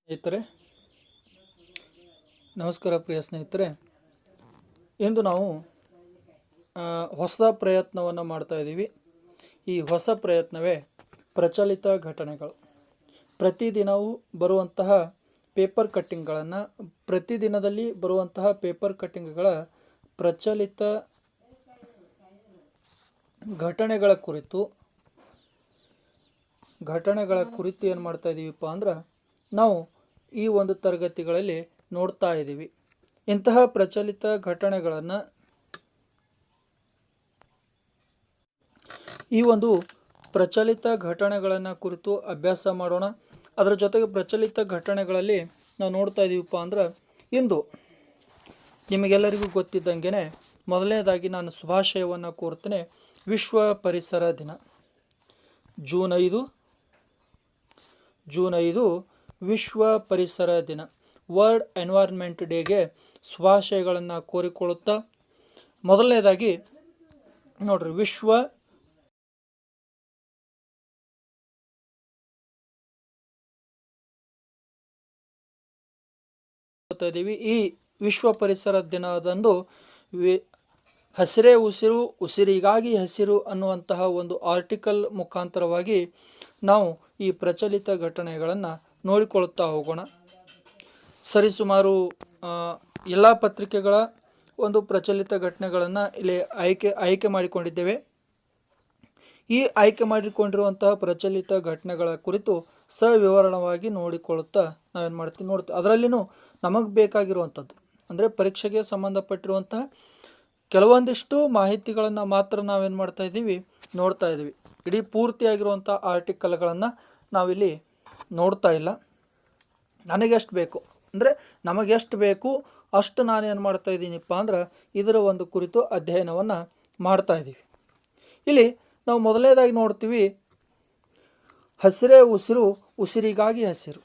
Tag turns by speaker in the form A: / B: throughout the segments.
A: ಸ್ನೇಹಿತರೆ, ನಮಸ್ಕಾರ ಪ್ರಿಯ ಸ್ನೇಹಿತರೆ. ಇಂದು ನಾವು ಹೊಸ ಪ್ರಯತ್ನವನ್ನು ಮಾಡ್ತಾ ಇದ್ದೀವಿ. ಈ ಹೊಸ ಪ್ರಯತ್ನವೇ ಪ್ರಚಲಿತ ಘಟನೆಗಳು. ಪ್ರತಿದಿನವೂ ಬರುವಂತಹ ಪೇಪರ್ ಕಟ್ಟಿಂಗ್ಗಳನ್ನು, ಪ್ರತಿದಿನದಲ್ಲಿ ಬರುವಂತಹ ಪೇಪರ್ ಕಟ್ಟಿಂಗ್ಗಳ ಪ್ರಚಲಿತ ಘಟನೆಗಳ ಕುರಿತು ಏನು ಮಾಡ್ತಾ ಇದ್ದೀವಿಪ್ಪ ಅಂದ್ರೆ, ನಾವು ಈ ಒಂದು ತರಗತಿಗಳಲ್ಲಿ ನೋಡ್ತಾ ಇದ್ದೀವಿ. ಇಂತಹ ಪ್ರಚಲಿತ ಘಟನೆಗಳನ್ನು ಕುರಿತು ಅಭ್ಯಾಸ ಮಾಡೋಣ. ಅದರ ಜೊತೆಗೆ ಪ್ರಚಲಿತ ಘಟನೆಗಳಲ್ಲಿ ನಾವು ನೋಡ್ತಾ ಇದ್ದೀವಿಪ್ಪ ಅಂದ್ರೆ, ಇಂದು ನಿಮಗೆಲ್ಲರಿಗೂ ಗೊತ್ತಿದ್ದಂಗೆ ಮೊದಲನೇದಾಗಿ ನಾನು ಶುಭಾಶಯವನ್ನು ಕೋರ್ತೇನೆ. ವಿಶ್ವ ಪರಿಸರ ದಿನ ಜೂನ್ 5 ವಿಶ್ವ ಪರಿಸರ ದಿನ, ವರ್ಲ್ಡ್ ಎನ್ವೈರ್ನ್ಮೆಂಟ್ ಡೇಗೆ ಶುಭಾಶಯಗಳನ್ನು ಕೋರಿಕೊಳ್ಳುತ್ತಾ, ಮೊದಲನೇದಾಗಿ ನೋಡ್ರಿ, ಈ ವಿಶ್ವ ಪರಿಸರ ದಿನದಂದು ಹಸಿರೇ ಉಸಿರು, ಉಸಿರಿಗಾಗಿ ಹಸಿರು ಅನ್ನುವಂತಹ ಒಂದು ಆರ್ಟಿಕಲ್ ಮುಖಾಂತರವಾಗಿ ನಾವು ಈ ಪ್ರಚಲಿತ ಘಟನೆಗಳನ್ನು ನೋಡಿಕೊಳ್ಳುತ್ತಾ ಹೋಗೋಣ. ಸರಿಸುಮಾರು ಎಲ್ಲ ಪತ್ರಿಕೆಗಳ ಒಂದು ಪ್ರಚಲಿತ ಘಟನೆಗಳನ್ನು ಇಲ್ಲಿ ಆಯ್ಕೆ ಮಾಡಿಕೊಂಡಿದ್ದೇವೆ. ಈ ಆಯ್ಕೆ ಮಾಡಿಕೊಂಡಿರುವಂತಹ ಪ್ರಚಲಿತ ಘಟನೆಗಳ ಕುರಿತು ಸವಿವರಣವಾಗಿ ನೋಡಿಕೊಳ್ಳುತ್ತಾ ನಾವೇನು ಮಾಡ್ತೀವಿ ಅದರಲ್ಲಿನೂ ನಮಗೆ ಬೇಕಾಗಿರುವಂಥದ್ದು ಅಂದರೆ ಪರೀಕ್ಷೆಗೆ ಸಂಬಂಧಪಟ್ಟಿರುವಂತಹ ಕೆಲವೊಂದಿಷ್ಟು ಮಾಹಿತಿಗಳನ್ನು ಮಾತ್ರ ನಾವೇನು ಮಾಡ್ತಾ ಇದ್ದೀವಿ, ನೋಡ್ತಾ ಇದ್ದೀವಿ. ಇಡೀ ಪೂರ್ತಿಯಾಗಿರುವಂಥ ಆರ್ಟಿಕಲ್ಗಳನ್ನು ನಾವಿಲ್ಲಿ ನೋಡ್ತಾ ಇಲ್ಲ. ನನಗೆಷ್ಟು ಬೇಕು ಅಂದರೆ ನಮಗೆಷ್ಟು ಬೇಕು ಅಷ್ಟು ನಾನೇನು ಮಾಡ್ತಾ ಇದ್ದೀನಿಪ್ಪ ಅಂದ್ರೆ ಇದರ ಒಂದು ಕುರಿತು ಅಧ್ಯಯನವನ್ನು ಮಾಡ್ತಾ ಇದ್ದೀವಿ. ಇಲ್ಲಿ ನಾವು ಮೊದಲನೇದಾಗಿ ನೋಡ್ತೀವಿ, ಹಸಿರೇ ಉಸಿರು, ಉಸಿರಿಗಾಗಿ ಹಸಿರು.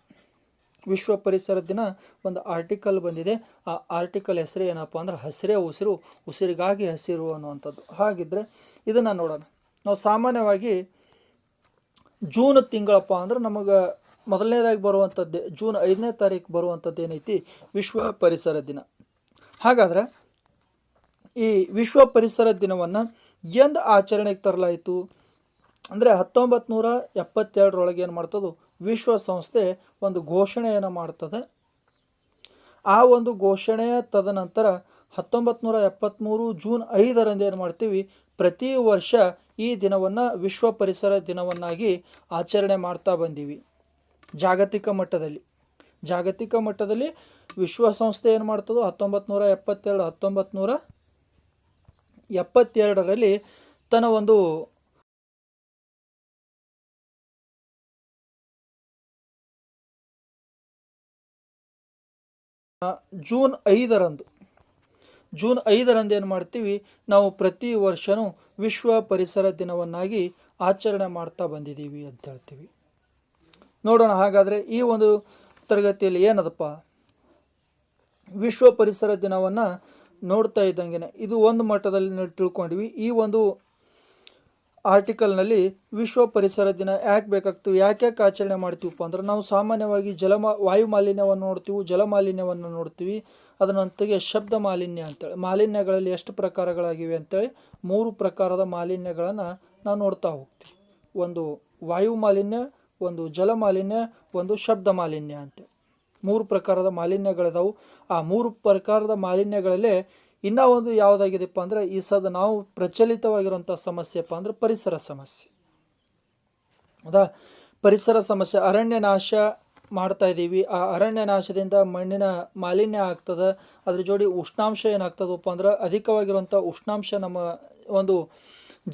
A: ವಿಶ್ವ ಪರಿಸರ ದಿನ ಒಂದು ಆರ್ಟಿಕಲ್ ಬಂದಿದೆ. ಆ ಆರ್ಟಿಕಲ್ ಹೆಸರು ಏನಪ್ಪ ಅಂದ್ರೆ ಹಸಿರೇ ಉಸಿರು, ಉಸಿರಿಗಾಗಿ ಹಸಿರು ಅನ್ನುವಂಥದ್ದು. ಹಾಗಿದ್ರೆ ಇದನ್ನು ನೋಡೋಣ. ನಾವು ಸಾಮಾನ್ಯವಾಗಿ ಜೂನ್ ತಿಂಗಳಪ್ಪ ಅಂದ್ರೆ ನಮಗೆ ಮೊದಲನೇದಾಗಿ ಬರುವಂಥದ್ದೇ ಜೂನ್ 5ನೇ ತಾರೀಕು ಬರುವಂಥದ್ದು ಏನೈತಿ, ವಿಶ್ವ ಪರಿಸರ ದಿನ. ಹಾಗಾದರೆ ಈ ವಿಶ್ವ ಪರಿಸರ ದಿನವನ್ನು ಎಂದು ಆಚರಣೆಗೆ ತರಲಾಯಿತು ಅಂದರೆ 1972 ಏನು ಮಾಡ್ತದೆ, ವಿಶ್ವಸಂಸ್ಥೆ ಒಂದು ಘೋಷಣೆಯನ್ನು ಮಾಡ್ತದೆ. ಆ ಒಂದು ಘೋಷಣೆಯ ತದನಂತರ 1973 ಜೂನ್ 5 ಏನು ಮಾಡ್ತೀವಿ, ಪ್ರತಿ ವರ್ಷ ಈ ದಿನವನ್ನು ವಿಶ್ವ ಪರಿಸರ ದಿನವನ್ನಾಗಿ ಆಚರಣೆ ಮಾಡ್ತಾ ಬಂದೀವಿ. ಜಾಗತಿಕ ಮಟ್ಟದಲ್ಲಿ ವಿಶ್ವಸಂಸ್ಥೆ ಏನು ಮಾಡ್ತದೋ 1972 ತನ್ನ ಒಂದು ಜೂನ್ 5 ಏನು ಮಾಡ್ತೀವಿ, ನಾವು ಪ್ರತಿ ವರ್ಷವೂ ವಿಶ್ವ ಪರಿಸರ ದಿನವನ್ನಾಗಿ ಆಚರಣೆ ಮಾಡ್ತಾ ಬಂದಿದ್ದೀವಿ ಅಂತ ಹೇಳ್ತೀವಿ. ನೋಡೋಣ ಹಾಗಾದರೆ ಈ ಒಂದು ತರಗತಿಯಲ್ಲಿ ಏನದಪ್ಪ, ವಿಶ್ವ ಪರಿಸರ ದಿನವನ್ನು ನೋಡ್ತಾ ಇದ್ದಂಗೆ ಇದು ಒಂದು ಮಟ್ಟದಲ್ಲಿ ತಿಳ್ಕೊಂಡ್ವಿ. ಈ ಒಂದು ಆರ್ಟಿಕಲ್ನಲ್ಲಿ ವಿಶ್ವ ಪರಿಸರ ದಿನ ಯಾಕೆ ಬೇಕಾಗ್ತೀವಿ, ಯಾಕೆ ಆಚರಣೆ ಮಾಡ್ತೀವಪ್ಪ ಅಂದ್ರೆ, ನಾವು ಸಾಮಾನ್ಯವಾಗಿ ವಾಯು ಮಾಲಿನ್ಯವನ್ನು ನೋಡ್ತೀವಿ, ಜಲಮಾಲಿನ್ಯವನ್ನು ನೋಡ್ತೀವಿ. ಅದನ್ನೊಂದಿಗೆ ಶಬ್ದ ಮಾಲಿನ್ಯ ಅಂತೇಳಿ, ಮಾಲಿನ್ಯಗಳಲ್ಲಿ ಎಷ್ಟು ಪ್ರಕಾರಗಳಾಗಿವೆ ಅಂತೇಳಿ 3 ಪ್ರಕಾರದ ಮಾಲಿನ್ಯಗಳನ್ನು ನಾವು ನೋಡ್ತಾ ಹೋಗ್ತೀವಿ. ಒಂದು ವಾಯು ಮಾಲಿನ್ಯ, ಒಂದು ಜಲ ಮಾಲಿನ್ಯ, ಒಂದು ಶಬ್ದ ಮಾಲಿನ್ಯ ಅಂತ 3 ಪ್ರಕಾರದ ಮಾಲಿನ್ಯಗಳಿದಾವು. ಆ 3 ಪ್ರಕಾರದ ಮಾಲಿನ್ಯಗಳಲ್ಲೇ ಇನ್ನೂ ಒಂದು ಯಾವುದಾಗಿದೆಪ್ಪ ಅಂದರೆ, ಈ ನಾವು ಪ್ರಚಲಿತವಾಗಿರುವಂಥ ಸಮಸ್ಯೆಪ್ಪ ಅಂದ್ರೆ ಪರಿಸರ ಸಮಸ್ಯೆ. ಹೌದಾ, ಪರಿಸರ ಸಮಸ್ಯೆ. ಅರಣ್ಯ ನಾಶ ಮಾಡ್ತಾ ಇದ್ದೀವಿ. ಆ ಅರಣ್ಯ ನಾಶದಿಂದ ಮಣ್ಣಿನ ಮಾಲಿನ್ಯ ಆಗ್ತದೆ. ಅದ್ರ ಜೋಡಿ ಉಷ್ಣಾಂಶ ಏನಾಗ್ತದಪ್ಪ ಅಂದ್ರೆ, ಅಧಿಕವಾಗಿರುವಂಥ ಉಷ್ಣಾಂಶ ನಮ್ಮ ಒಂದು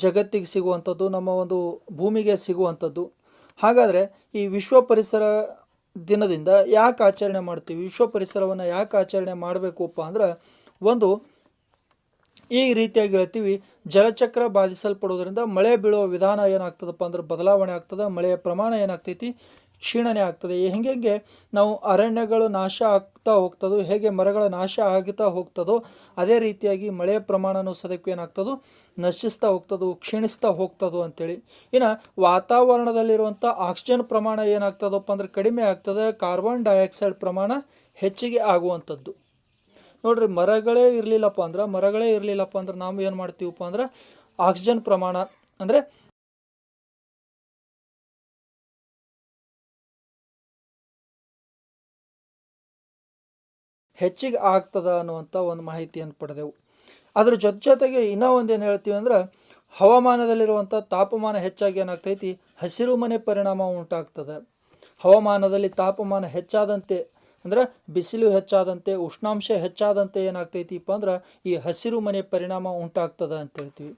A: ಜಗತ್ತಿಗೆ ಸಿಗುವಂಥದ್ದು, ನಮ್ಮ ಒಂದು ಭೂಮಿಗೆ ಸಿಗುವಂಥದ್ದು. ಹಾಗಾದರೆ ಈ ವಿಶ್ವ ಪರಿಸರ ದಿನದಿಂದ ಯಾಕೆ ಆಚರಣೆ ಮಾಡ್ತೀವಿ, ವಿಶ್ವ ಪರಿಸರವನ್ನು ಯಾಕೆ ಆಚರಣೆ ಮಾಡಬೇಕಪ್ಪ ಅಂದ್ರೆ, ಒಂದು ಈ ರೀತಿಯಾಗಿ ಹೇಳ್ತೀವಿ, ಜಲಚಕ್ರ ಬಾಧಿಸಲ್ಪಡುವುದರಿಂದ ಮಳೆ ಬೀಳುವ ವಿಧಾನ ಏನಾಗ್ತದಪ್ಪ ಅಂದ್ರೆ ಬದಲಾವಣೆ ಆಗ್ತದೆ. ಮಳೆಯ ಪ್ರಮಾಣ ಏನಾಗ್ತೈತಿ, ಕ್ಷೀಣನೆ ಆಗ್ತದೆ. ಹೇಗೆ ನಾವು ಅರಣ್ಯಗಳು ನಾಶ ಆಗ್ತಾ ಹೋಗ್ತದೋ, ಹೇಗೆ ಮರಗಳ ನಾಶ ಆಗ್ತಾ ಹೋಗ್ತದೋ ಅದೇ ರೀತಿಯಾಗಿ ಮಳೆಯ ಪ್ರಮಾಣನೂ ಸದಕ್ಕೆ ಏನಾಗ್ತದೋ ನಶಿಸ್ತಾ ಹೋಗ್ತದೋ, ಕ್ಷೀಣಿಸ್ತಾ ಹೋಗ್ತದೋ ಅಂತೇಳಿ. ಇನ್ನು ವಾತಾವರಣದಲ್ಲಿರುವಂಥ ಆಕ್ಸಿಜನ್ ಪ್ರಮಾಣ ಏನಾಗ್ತದಪ್ಪ ಅಂದ್ರೆ ಕಡಿಮೆ ಆಗ್ತದೆ, ಕಾರ್ಬನ್ ಡೈಆಕ್ಸೈಡ್ ಪ್ರಮಾಣ ಹೆಚ್ಚಿಗೆ ಆಗುವಂಥದ್ದು. ನೋಡ್ರಿ, ಮರಗಳೇ ಇರಲಿಲ್ಲಪ್ಪ ಅಂದ್ರೆ ನಾವು ಏನು ಮಾಡ್ತೀವಪ್ಪ ಅಂದ್ರೆ ಆಕ್ಸಿಜನ್ ಪ್ರಮಾಣ ಅಂದರೆ ಹೆಚ್ಚಿಗೆ ಆಗ್ತದ ಅನ್ನುವಂಥ ಒಂದು ಮಾಹಿತಿಯನ್ನು ಪಡೆದೆವು. ಅದ್ರ ಜೊತೆಗೆ ಇನ್ನೂ ಒಂದೇನು ಹೇಳ್ತೀವಿ ಅಂದ್ರೆ ಹವಾಮಾನದಲ್ಲಿರುವಂಥ ತಾಪಮಾನ ಹೆಚ್ಚಾಗಿ ಏನಾಗ್ತೈತಿ, ಹಸಿರು ಮನೆ ಪರಿಣಾಮ ಉಂಟಾಗ್ತದೆ. ಹವಾಮಾನದಲ್ಲಿ ತಾಪಮಾನ ಹೆಚ್ಚಾದಂತೆ ಅಂದ್ರೆ ಬಿಸಿಲು ಹೆಚ್ಚಾದಂತೆ, ಉಷ್ಣಾಂಶ ಹೆಚ್ಚಾದಂತೆ ಏನಾಗ್ತೈತಿಪ್ಪ ಅಂದ್ರೆ ಈ ಹಸಿರು ಮನೆ ಪರಿಣಾಮ ಉಂಟಾಗ್ತದೆ ಅಂತ ಹೇಳ್ತೀವಿ.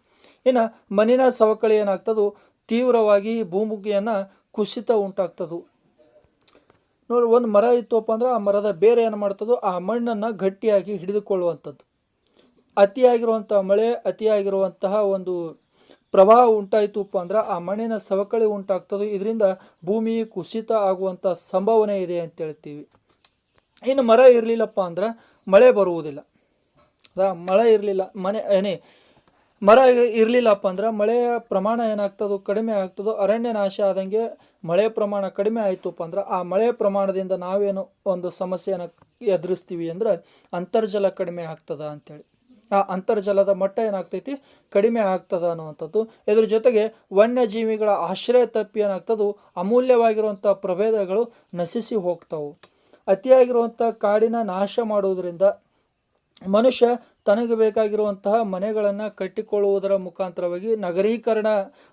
A: ಇನ್ನು ಮಣ್ಣಿನ ಸವಕಳಿ ಏನಾಗ್ತದೋ ತೀವ್ರವಾಗಿ ಭೂಮುಖಿಯನ್ನು ಕುಸಿತ ಉಂಟಾಗ್ತದೆ. ನೋಡಿ, ಒಂದು ಮರ ಇತ್ತಪ್ಪ ಅಂದ್ರೆ ಆ ಮರದ ಬೇರೆ ಏನು ಮಾಡ್ತದೋ ಆ ಮಣ್ಣನ್ನು ಗಟ್ಟಿಯಾಗಿ ಹಿಡಿದುಕೊಳ್ಳುವಂಥದ್ದು. ಅತಿಯಾಗಿರುವಂಥ ಮಳೆ, ಅತಿಯಾಗಿರುವಂತಹ ಒಂದು ಪ್ರವಾಹ ಉಂಟಾಯಿತಪ್ಪ ಅಂದ್ರೆ ಆ ಮಣ್ಣಿನ ಸವಕಳಿ ಉಂಟಾಗ್ತದೆ. ಇದರಿಂದ ಭೂಮಿ ಕುಸಿತ ಆಗುವಂಥ ಸಂಭಾವನೆ ಇದೆ ಅಂತ ಹೇಳ್ತೀವಿ. ಇನ್ನು ಮರ ಇರಲಿಲ್ಲಪ್ಪ ಅಂದ್ರೆ ಮಳೆ ಬರುವುದಿಲ್ಲ. ಮಳೆ ಇರಲಿಲ್ಲ ಮರ ಇರಲಿಲ್ಲಪ್ಪ ಅಂದ್ರೆ ಮಳೆಯ ಪ್ರಮಾಣ ಏನಾಗ್ತದೋ ಕಡಿಮೆ ಆಗ್ತದೋ. ಅರಣ್ಯ ನಾಶ ಆದಂಗೆ ಮಳೆ ಪ್ರಮಾಣ ಕಡಿಮೆ ಆಯಿತಪ್ಪ ಅಂದ್ರೆ ಆ ಮಳೆ ಪ್ರಮಾಣದಿಂದ ನಾವೇನು ಒಂದು ಸಮಸ್ಯೆಯನ್ನು ಎದುರಿಸ್ತೀವಿ ಅಂದ್ರೆ ಅಂತರ್ಜಲ ಕಡಿಮೆ ಆಗ್ತದ ಅಂತೇಳಿ. ಆ ಅಂತರ್ಜಲದ ಮಟ್ಟ ಏನಾಗ್ತೈತಿ, ಕಡಿಮೆ ಆಗ್ತದ ಅನ್ನುವಂಥದ್ದು. ಇದ್ರ ಜೊತೆಗೆ ವನ್ಯಜೀವಿಗಳ ಆಶ್ರಯ ತಪ್ಪಿ ಏನಾಗ್ತದೋ ಅಮೂಲ್ಯವಾಗಿರುವಂಥ ಪ್ರಭೇದಗಳು ನಶಿಸಿ ಹೋಗ್ತಾವು. ಅತಿಯಾಗಿರುವಂಥ ಕಾಡಿನ ನಾಶ ಮಾಡುವುದರಿಂದ ಮನುಷ್ಯ ತನಗೆ ಬೇಕಾಗಿರುವಂತಹ ಮನೆಗಳನ್ನು ಕಟ್ಟಿಕೊಳ್ಳುವುದರ ಮುಖಾಂತರವಾಗಿ ನಗರೀಕರಣ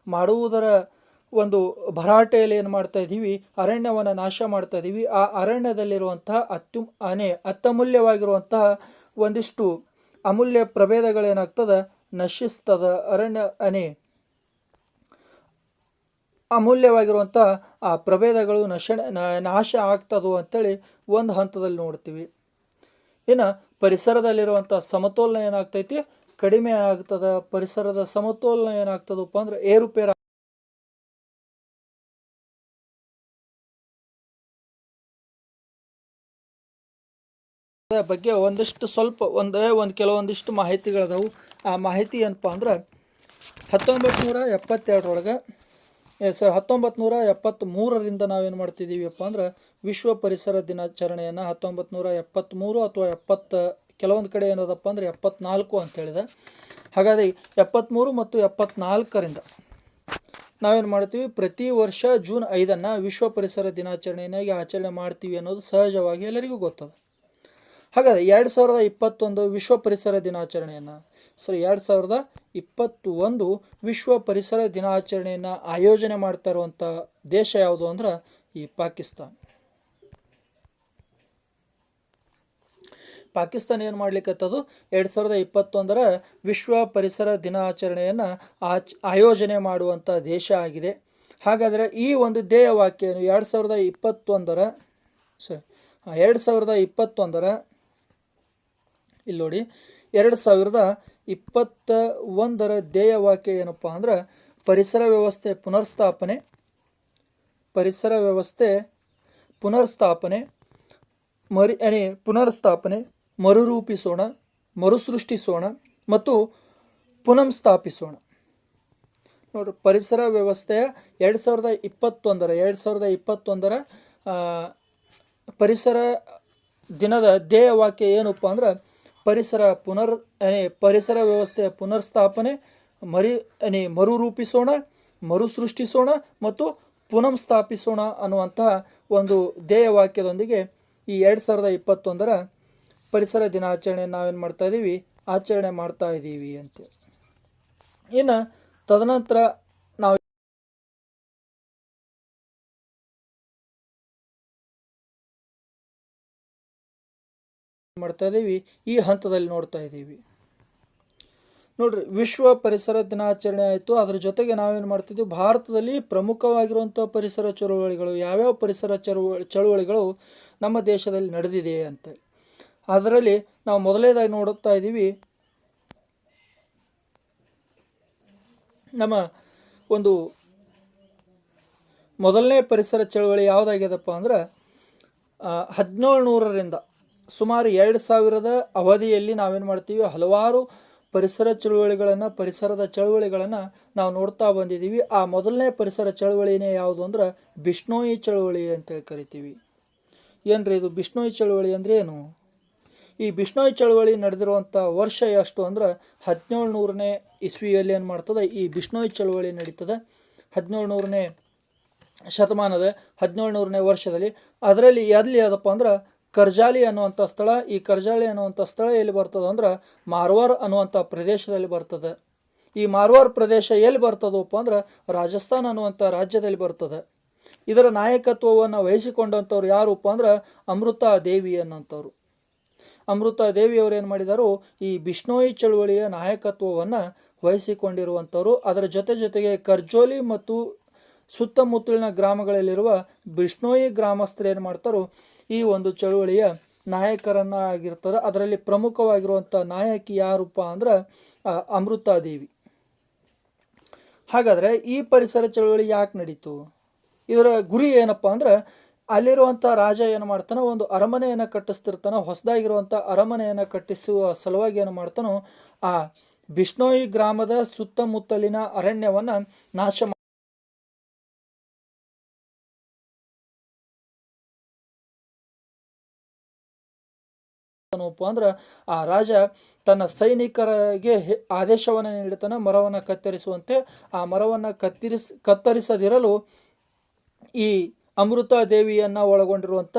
A: ಮಾಡುವುದರ ಒಂದು ಭರಾಟೆಯಲ್ಲಿ ಏನು ಮಾಡ್ತಾ ಇದ್ದೀವಿ, ಅರಣ್ಯವನ್ನು ನಾಶ ಮಾಡ್ತಾ ಇದ್ದೀವಿ. ಆ ಅರಣ್ಯದಲ್ಲಿರುವಂತಹ ಅತ್ಯಮೂಲ್ಯವಾಗಿರುವಂತಹ ಒಂದಿಷ್ಟು ಅಮೂಲ್ಯ ಪ್ರಭೇದಗಳೇನಾಗ್ತದ ನಶಿಸ್ತದ. ಅಮೂಲ್ಯವಾಗಿರುವಂಥ ಆ ಪ್ರಭೇದಗಳು ನಾಶ ಆಗ್ತದೋ ಅಂತೇಳಿ ಒಂದು ಹಂತದಲ್ಲಿ ನೋಡ್ತೀವಿ. ಇನ್ನು ಪರಿಸರದಲ್ಲಿರುವಂಥ ಸಮತೋಲನ ಏನಾಗ್ತೈತಿ, ಕಡಿಮೆ ಆಗ್ತದ. ಪರಿಸರದ ಸಮತೋಲನ ಏನಾಗ್ತದಪ್ಪ ಅಂದ್ರೆ ಏರುಪೇರು ಬಗ್ಗೆ ಕೆಲವೊಂದಿಷ್ಟು ಮಾಹಿತಿಗಳದಾವು. ಆ ಮಾಹಿತಿ ಏನಪ್ಪ ಅಂದ್ರೆ 1973ರಿಂದ ನಾವೇನು ಮಾಡ್ತಿದ್ದೀವಿಪ್ಪ ಅಂದ್ರೆ ವಿಶ್ವ ಪರಿಸರ ದಿನಾಚರಣೆಯನ್ನು 1973 ಅಥವಾ ಕೆಲವೊಂದು ಕಡೆ ಏನದಪ್ಪ ಅಂದ್ರೆ 74 ಅಂತ ಹೇಳಿದೆ. ಹಾಗಾದರೆ 73 ಮತ್ತು 74ರಿಂದ ನಾವೇನು ಮಾಡ್ತೀವಿ, ಪ್ರತಿ ವರ್ಷ ಜೂನ್ 5 ವಿಶ್ವ ಪರಿಸರ ದಿನಾಚರಣೆಯನ್ನಾಗಿ ಆಚರಣೆ ಮಾಡ್ತೀವಿ ಅನ್ನೋದು ಸಹಜವಾಗಿ ಎಲ್ಲರಿಗೂ ಗೊತ್ತದ. ಹಾಗಾದರೆ 2021 ವಿಶ್ವ ಪರಿಸರ ದಿನಾಚರಣೆಯನ್ನು 2021 ವಿಶ್ವ ಪರಿಸರ ದಿನಾಚರಣೆಯನ್ನು ಆಯೋಜನೆ ಮಾಡ್ತಾ ಇರುವಂಥ ದೇಶ ಯಾವುದು ಅಂದ್ರೆ ಈ ಪಾಕಿಸ್ತಾನ ಏನು ಮಾಡ್ಲಿಕ್ಕತ್ತದು 2021 ವಿಶ್ವ ಪರಿಸರ ದಿನಾಚರಣೆಯನ್ನು ಆಯೋಜನೆ ಮಾಡುವಂಥ ದೇಶ ಆಗಿದೆ. ಹಾಗಾದರೆ ಈ ಒಂದು ಧ್ಯೇಯ ವಾಕ್ಯ 2021 ಇಲ್ಲಿ ನೋಡಿ, 2021 ಧ್ಯೇಯ ವಾಕ್ಯ ಏನಪ್ಪ ಅಂದ್ರೆ ಪರಿಸರ ವ್ಯವಸ್ಥೆ ಪುನರ್ಸ್ಥಾಪನೆ, ಮರುರೂಪಿಸೋಣ, ಮರುಸೃಷ್ಟಿಸೋಣ ಮತ್ತು ಪುನಃಸ್ಥಾಪಿಸೋಣ. ನೋಡ್ರಿ, ಪರಿಸರ ವ್ಯವಸ್ಥೆಯ 2021 ಪರಿಸರ ದಿನದ ಧ್ಯೇಯ ವಾಕ್ಯ ಏನಪ್ಪ ಅಂದ್ರೆ ಪರಿಸರ ವ್ಯವಸ್ಥೆಯ ಪುನರ್ಸ್ಥಾಪನೆ, ಮರುರೂಪಿಸೋಣ, ಮರುಸೃಷ್ಟಿಸೋಣ ಮತ್ತು ಪುನಃಸ್ಥಾಪಿಸೋಣ ಅನ್ನುವಂತಹ ಒಂದು ಧ್ಯೇಯ ವಾಕ್ಯದೊಂದಿಗೆ ಈ 2021 ಪರಿಸರ ದಿನಾಚರಣೆಯನ್ನು ನಾವೇನು ಮಾಡ್ತಾ ಇದ್ದೀವಿ, ಆಚರಣೆ ಮಾಡ್ತಾ ಇದ್ದೀವಿ ಅಂತ. ಇನ್ನು ತದನಂತರ ನಾವು ಮಾಡ್ತಾ ಇದ್ದೀವಿ, ಈ ಹಂತದಲ್ಲಿ ನೋಡ್ತಾ ಇದ್ದೀವಿ. ನೋಡ್ರಿ, ವಿಶ್ವ ಪರಿಸರ ದಿನಾಚರಣೆ ಆಯಿತು. ಅದ್ರ ಜೊತೆಗೆ ನಾವೇನು ಮಾಡ್ತಿದ್ವಿ, ಭಾರತದಲ್ಲಿ ಪ್ರಮುಖವಾಗಿರುವಂಥ ಪರಿಸರ ಚಳುವಳಿಗಳು ಯಾವ್ಯಾವ ಪರಿಸರ ಚಳುವಳಿಗಳು ನಮ್ಮ ದೇಶದಲ್ಲಿ ನಡೆದಿದೆ ಅಂತೇಳಿ. ಅದರಲ್ಲಿ ನಾವು ಮೊದಲನೇದಾಗಿ ನೋಡುತ್ತಾ ಇದ್ದೀವಿ, ನಮ್ಮ ಒಂದು ಮೊದಲನೇ ಪರಿಸರ ಚಳವಳಿ ಯಾವುದಾಗ್ಯದಪ್ಪ ಅಂದ್ರೆ 1700ರಿಂದ ಸುಮಾರು 2000 ಅವಧಿಯಲ್ಲಿ ನಾವೇನು ಮಾಡ್ತೀವಿ, ಹಲವಾರು ಪರಿಸರದ ಚಳುವಳಿಗಳನ್ನು ನಾವು ನೋಡ್ತಾ ಬಂದಿದ್ದೀವಿ. ಆ ಮೊದಲನೇ ಪರಿಸರ ಚಳುವಳಿನೇ ಯಾವುದು ಅಂದ್ರೆ ಬಿಷ್ಣೋಯಿ ಚಳುವಳಿ ಅಂತೇಳಿ ಕರಿತೀವಿ. ಏನ್ರಿ ಇದು ಬಿಷ್ಣೋಯಿ ಚಳುವಳಿ ಅಂದ್ರೆ ಏನು? ಈ ಬಿಷ್ಣೋಯಿ ಚಳುವಳಿ ನಡೆದಿರುವಂಥ ವರ್ಷ ಎಷ್ಟು ಅಂದ್ರೆ 1700ನೇ ಇಸ್ವಿಯಲ್ಲಿ ಏನು ಮಾಡ್ತದೆ, ಈ ಬಿಷ್ಣೋಯಿ ಚಳುವಳಿ ನಡೀತದೆ 1700ನೇ ಶತಮಾನದ 1700ನೇ ವರ್ಷದಲ್ಲಿ. ಅದರಲ್ಲಿ ಎಲ್ಲಿ ಅದಪ್ಪ ಅಂದ್ರೆ ಕರ್ಜಾಲಿ ಅನ್ನುವಂಥ ಸ್ಥಳ. ಈ ಕರ್ಜಾಲಿ ಅನ್ನುವಂಥ ಸ್ಥಳ ಎಲ್ಲಿ ಬರ್ತದೆ ಅಂದ್ರೆ ಮಾರ್ವಾರ್ ಅನ್ನುವಂಥ ಪ್ರದೇಶದಲ್ಲಿ ಬರ್ತದೆ. ಈ ಮಾರ್ವಾರ್ ಪ್ರದೇಶ ಎಲ್ಲಿ ಬರ್ತದಪ್ಪ ಅಂದ್ರೆ ರಾಜಸ್ಥಾನ ಅನ್ನುವಂಥ ರಾಜ್ಯದಲ್ಲಿ ಬರ್ತದೆ. ಇದರ ನಾಯಕತ್ವವನ್ನು ವಹಿಸಿಕೊಂಡಂಥವ್ರು ಯಾರಪ್ಪ ಅಂದ್ರೆ ಅಮೃತಾ ದೇವಿ ಅನ್ನೋಂಥವ್ರು. ಅಮೃತಾ ದೇವಿಯವರು ಏನು ಮಾಡಿದರು, ಈ ಬಿಷ್ಣೋಯಿ ಚಳುವಳಿಯ ನಾಯಕತ್ವವನ್ನು ವಹಿಸಿಕೊಂಡಿರುವಂಥವ್ರು. ಅದರ ಜೊತೆಗೆ ಕರ್ಜೋಲಿ ಮತ್ತು ಸುತ್ತಮುತ್ತಲಿನ ಗ್ರಾಮಗಳಲ್ಲಿರುವ ಬಿಷ್ಣೋಯಿ ಗ್ರಾಮಸ್ಥರು ಏನು ಮಾಡ್ತಾರೋ ಈ ಒಂದು ಚಳುವಳಿಯ ನಾಯಕರನ್ನ ಆಗಿರ್ತಾರೆ. ಅದರಲ್ಲಿ ಪ್ರಮುಖವಾಗಿರುವಂಥ ನಾಯಕಿ ಯಾರಪ್ಪ ಅಂದ್ರೆ ಅಮೃತಾ ದೇವಿ. ಹಾಗಾದರೆ ಈ ಪರಿಸರ ಚಳುವಳಿ ಯಾಕೆ ನಡೀತು? ಇದರ ಗುರಿ ಏನಪ್ಪ ಅಂದ್ರೆ ಅಲ್ಲಿರುವಂಥ ರಾಜ ಏನು ಮಾಡ್ತಾನೋ ಒಂದು ಅರಮನೆಯನ್ನು ಕಟ್ಟಿಸ್ತಿರ್ತಾನೋ, ಹೊಸದಾಗಿರುವಂಥ ಅರಮನೆಯನ್ನು ಕಟ್ಟಿಸುವ ಸಲುವಾಗಿ ಏನು ಮಾಡ್ತಾನೋ ಆ ಬಿಷ್ಣೋಯಿ ಗ್ರಾಮದ ಸುತ್ತಮುತ್ತಲಿನ ಅರಣ್ಯವನ್ನು ನಾಶ ಅಂದ್ರೆ ಆ ರಾಜ ತನ್ನ ಸೈನಿಕರಿಗೆ ಆದೇಶವನ್ನು ನೀಡುತ್ತಾನೆ ಮರವನ್ನು ಕತ್ತರಿಸುವಂತೆ. ಆ ಮರವನ್ನು ಕತ್ತರಿಸದಿರಲು ಈ ಅಮೃತಾ ದೇವಿಯನ್ನು ಒಳಗೊಂಡಿರುವಂಥ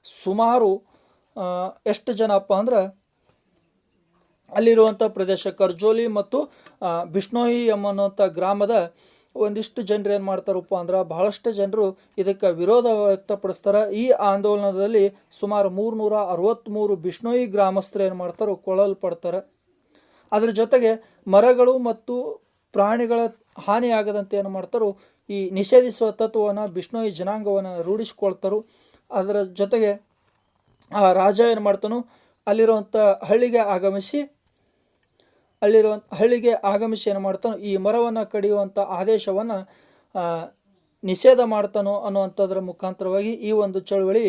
A: ಸುಮಾರು ಎಷ್ಟು ಜನಪ್ಪ ಅಂದ್ರೆ ಅಲ್ಲಿರುವಂಥ ಪ್ರದೇಶ ಕರ್ಜೋಲಿ ಮತ್ತು ಬಿಷ್ಣೋಯಿ ಅನ್ನುವಂಥ ಗ್ರಾಮದ ಒಂದಿಷ್ಟು ಜನರು ಏನು ಮಾಡ್ತಾರಪ್ಪ ಅಂದ್ರೆ ಬಹಳಷ್ಟು ಜನರು ಇದಕ್ಕೆ ವಿರೋಧ ವ್ಯಕ್ತಪಡಿಸ್ತಾರೆ. ಈ ಆಂದೋಲನದಲ್ಲಿ ಸುಮಾರು 363 ಬಿಷ್ಣೋಯಿ ಗ್ರಾಮಸ್ಥರು ಏನು ಮಾಡ್ತಾರೋ ಕೊಲ್ಲಲ್ಪಡ್ತಾರೆ. ಅದ್ರ ಜೊತೆಗೆ ಮರಗಳು ಮತ್ತು ಪ್ರಾಣಿಗಳ ಹಾನಿಯಾಗದಂತೆ ಏನು ಮಾಡ್ತಾರೋ ಈ ನಿಷೇಧಿಸುವ ತತ್ವವನ್ನು ಬಿಷ್ಣೋಯಿ ಜನಾಂಗವನ್ನು ರೂಢಿಸ್ಕೊಳ್ತಾರೋ. ಅದರ ಜೊತೆಗೆ ಆ ರಾಜ ಏನು ಮಾಡ್ತಾನೋ ಅಲ್ಲಿರುವಂಥ ಹಳ್ಳಿಗೆ ಆಗಮಿಸಿ ಏನು ಮಾಡ್ತಾನೋ ಈ ಮರವನ್ನು ಕಡಿಯುವಂಥ ಆದೇಶವನ್ನು ನಿಷೇಧ ಮಾಡ್ತಾನೋ ಅನ್ನುವಂಥದ್ರ ಮುಖಾಂತರವಾಗಿ ಈ ಒಂದು ಚಳುವಳಿ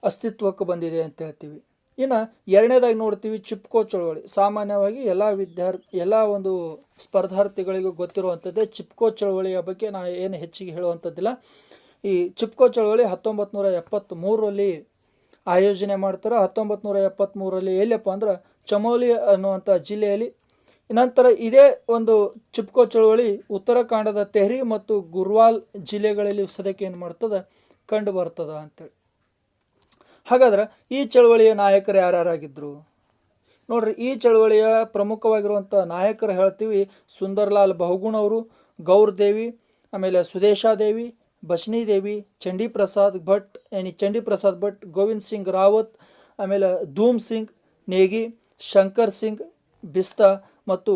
A: ಅಸ್ತಿತ್ವಕ್ಕೆ ಬಂದಿದೆ ಅಂತ ಹೇಳ್ತೀವಿ. ಇನ್ನು ಎರಡನೇದಾಗಿ ನೋಡ್ತೀವಿ ಚಿಪ್ಕೋ ಚಳುವಳಿ. ಸಾಮಾನ್ಯವಾಗಿ ಎಲ್ಲ ಒಂದು ಸ್ಪರ್ಧಾರ್ಥಿಗಳಿಗೂ ಗೊತ್ತಿರುವಂಥದ್ದೇ ಚಿಪ್ಕೋ ಚಳುವಳಿಯ ಬಗ್ಗೆ ನಾ ಏನು ಹೆಚ್ಚಿಗೆ ಹೇಳುವಂಥದ್ದಿಲ್ಲ. ಈ ಚಿಪ್ಕೋ ಚಳುವಳಿ 1973ರಲ್ಲಿ ಆಯೋಜನೆ ಮಾಡ್ತಾರೆ. 1973ರಲ್ಲಿ ಎಲ್ಲಿಯಪ್ಪ ಅಂದ್ರೆ ಚಮೋಲಿ ಅನ್ನುವಂಥ ಜಿಲ್ಲೆಯಲ್ಲಿ. ನಂತರ ಇದೇ ಒಂದು ಚಿಪ್ಕೋ ಚಳುವಳಿ ಉತ್ತರಾಖಂಡದ ತೆಹ್ರಿ ಮತ್ತು ಗುರ್ವಾಲ್ ಜಿಲ್ಲೆಗಳಲ್ಲಿ ಸದ್ಯಕ್ಕೆ ಏನು ಮಾಡ್ತದೆ ಕಂಡು ಬರ್ತದೆ ಅಂತೇಳಿ. ಹಾಗಾದ್ರೆ ಈ ಚಳುವಳಿಯ ನಾಯಕರು ಯಾರ್ಯಾರಾಗಿದ್ದರು ನೋಡ್ರಿ. ಈ ಚಳುವಳಿಯ ಪ್ರಮುಖವಾಗಿರುವಂಥ ನಾಯಕರು ಹೇಳ್ತೀವಿ ಸುಂದರ್ಲಾಲ್ ಬಹುಗುಣ್ ಅವರು, ಗೌರ್ ದೇವಿ, ಆಮೇಲೆ ಸುದೇಶಾದೇವಿ, ಬಶ್ನಿ ದೇವಿ, ಚಂಡೀಪ್ರಸಾದ್ ಭಟ್, ಗೋವಿಂದ್ ಸಿಂಗ್ ರಾವತ್, ಆಮೇಲೆ ಧೂಮ್ ಸಿಂಗ್ ನೇಗಿ, ಶಂಕರ್ ಸಿಂಗ್ ಬಿಸ್ತಾ ಮತ್ತು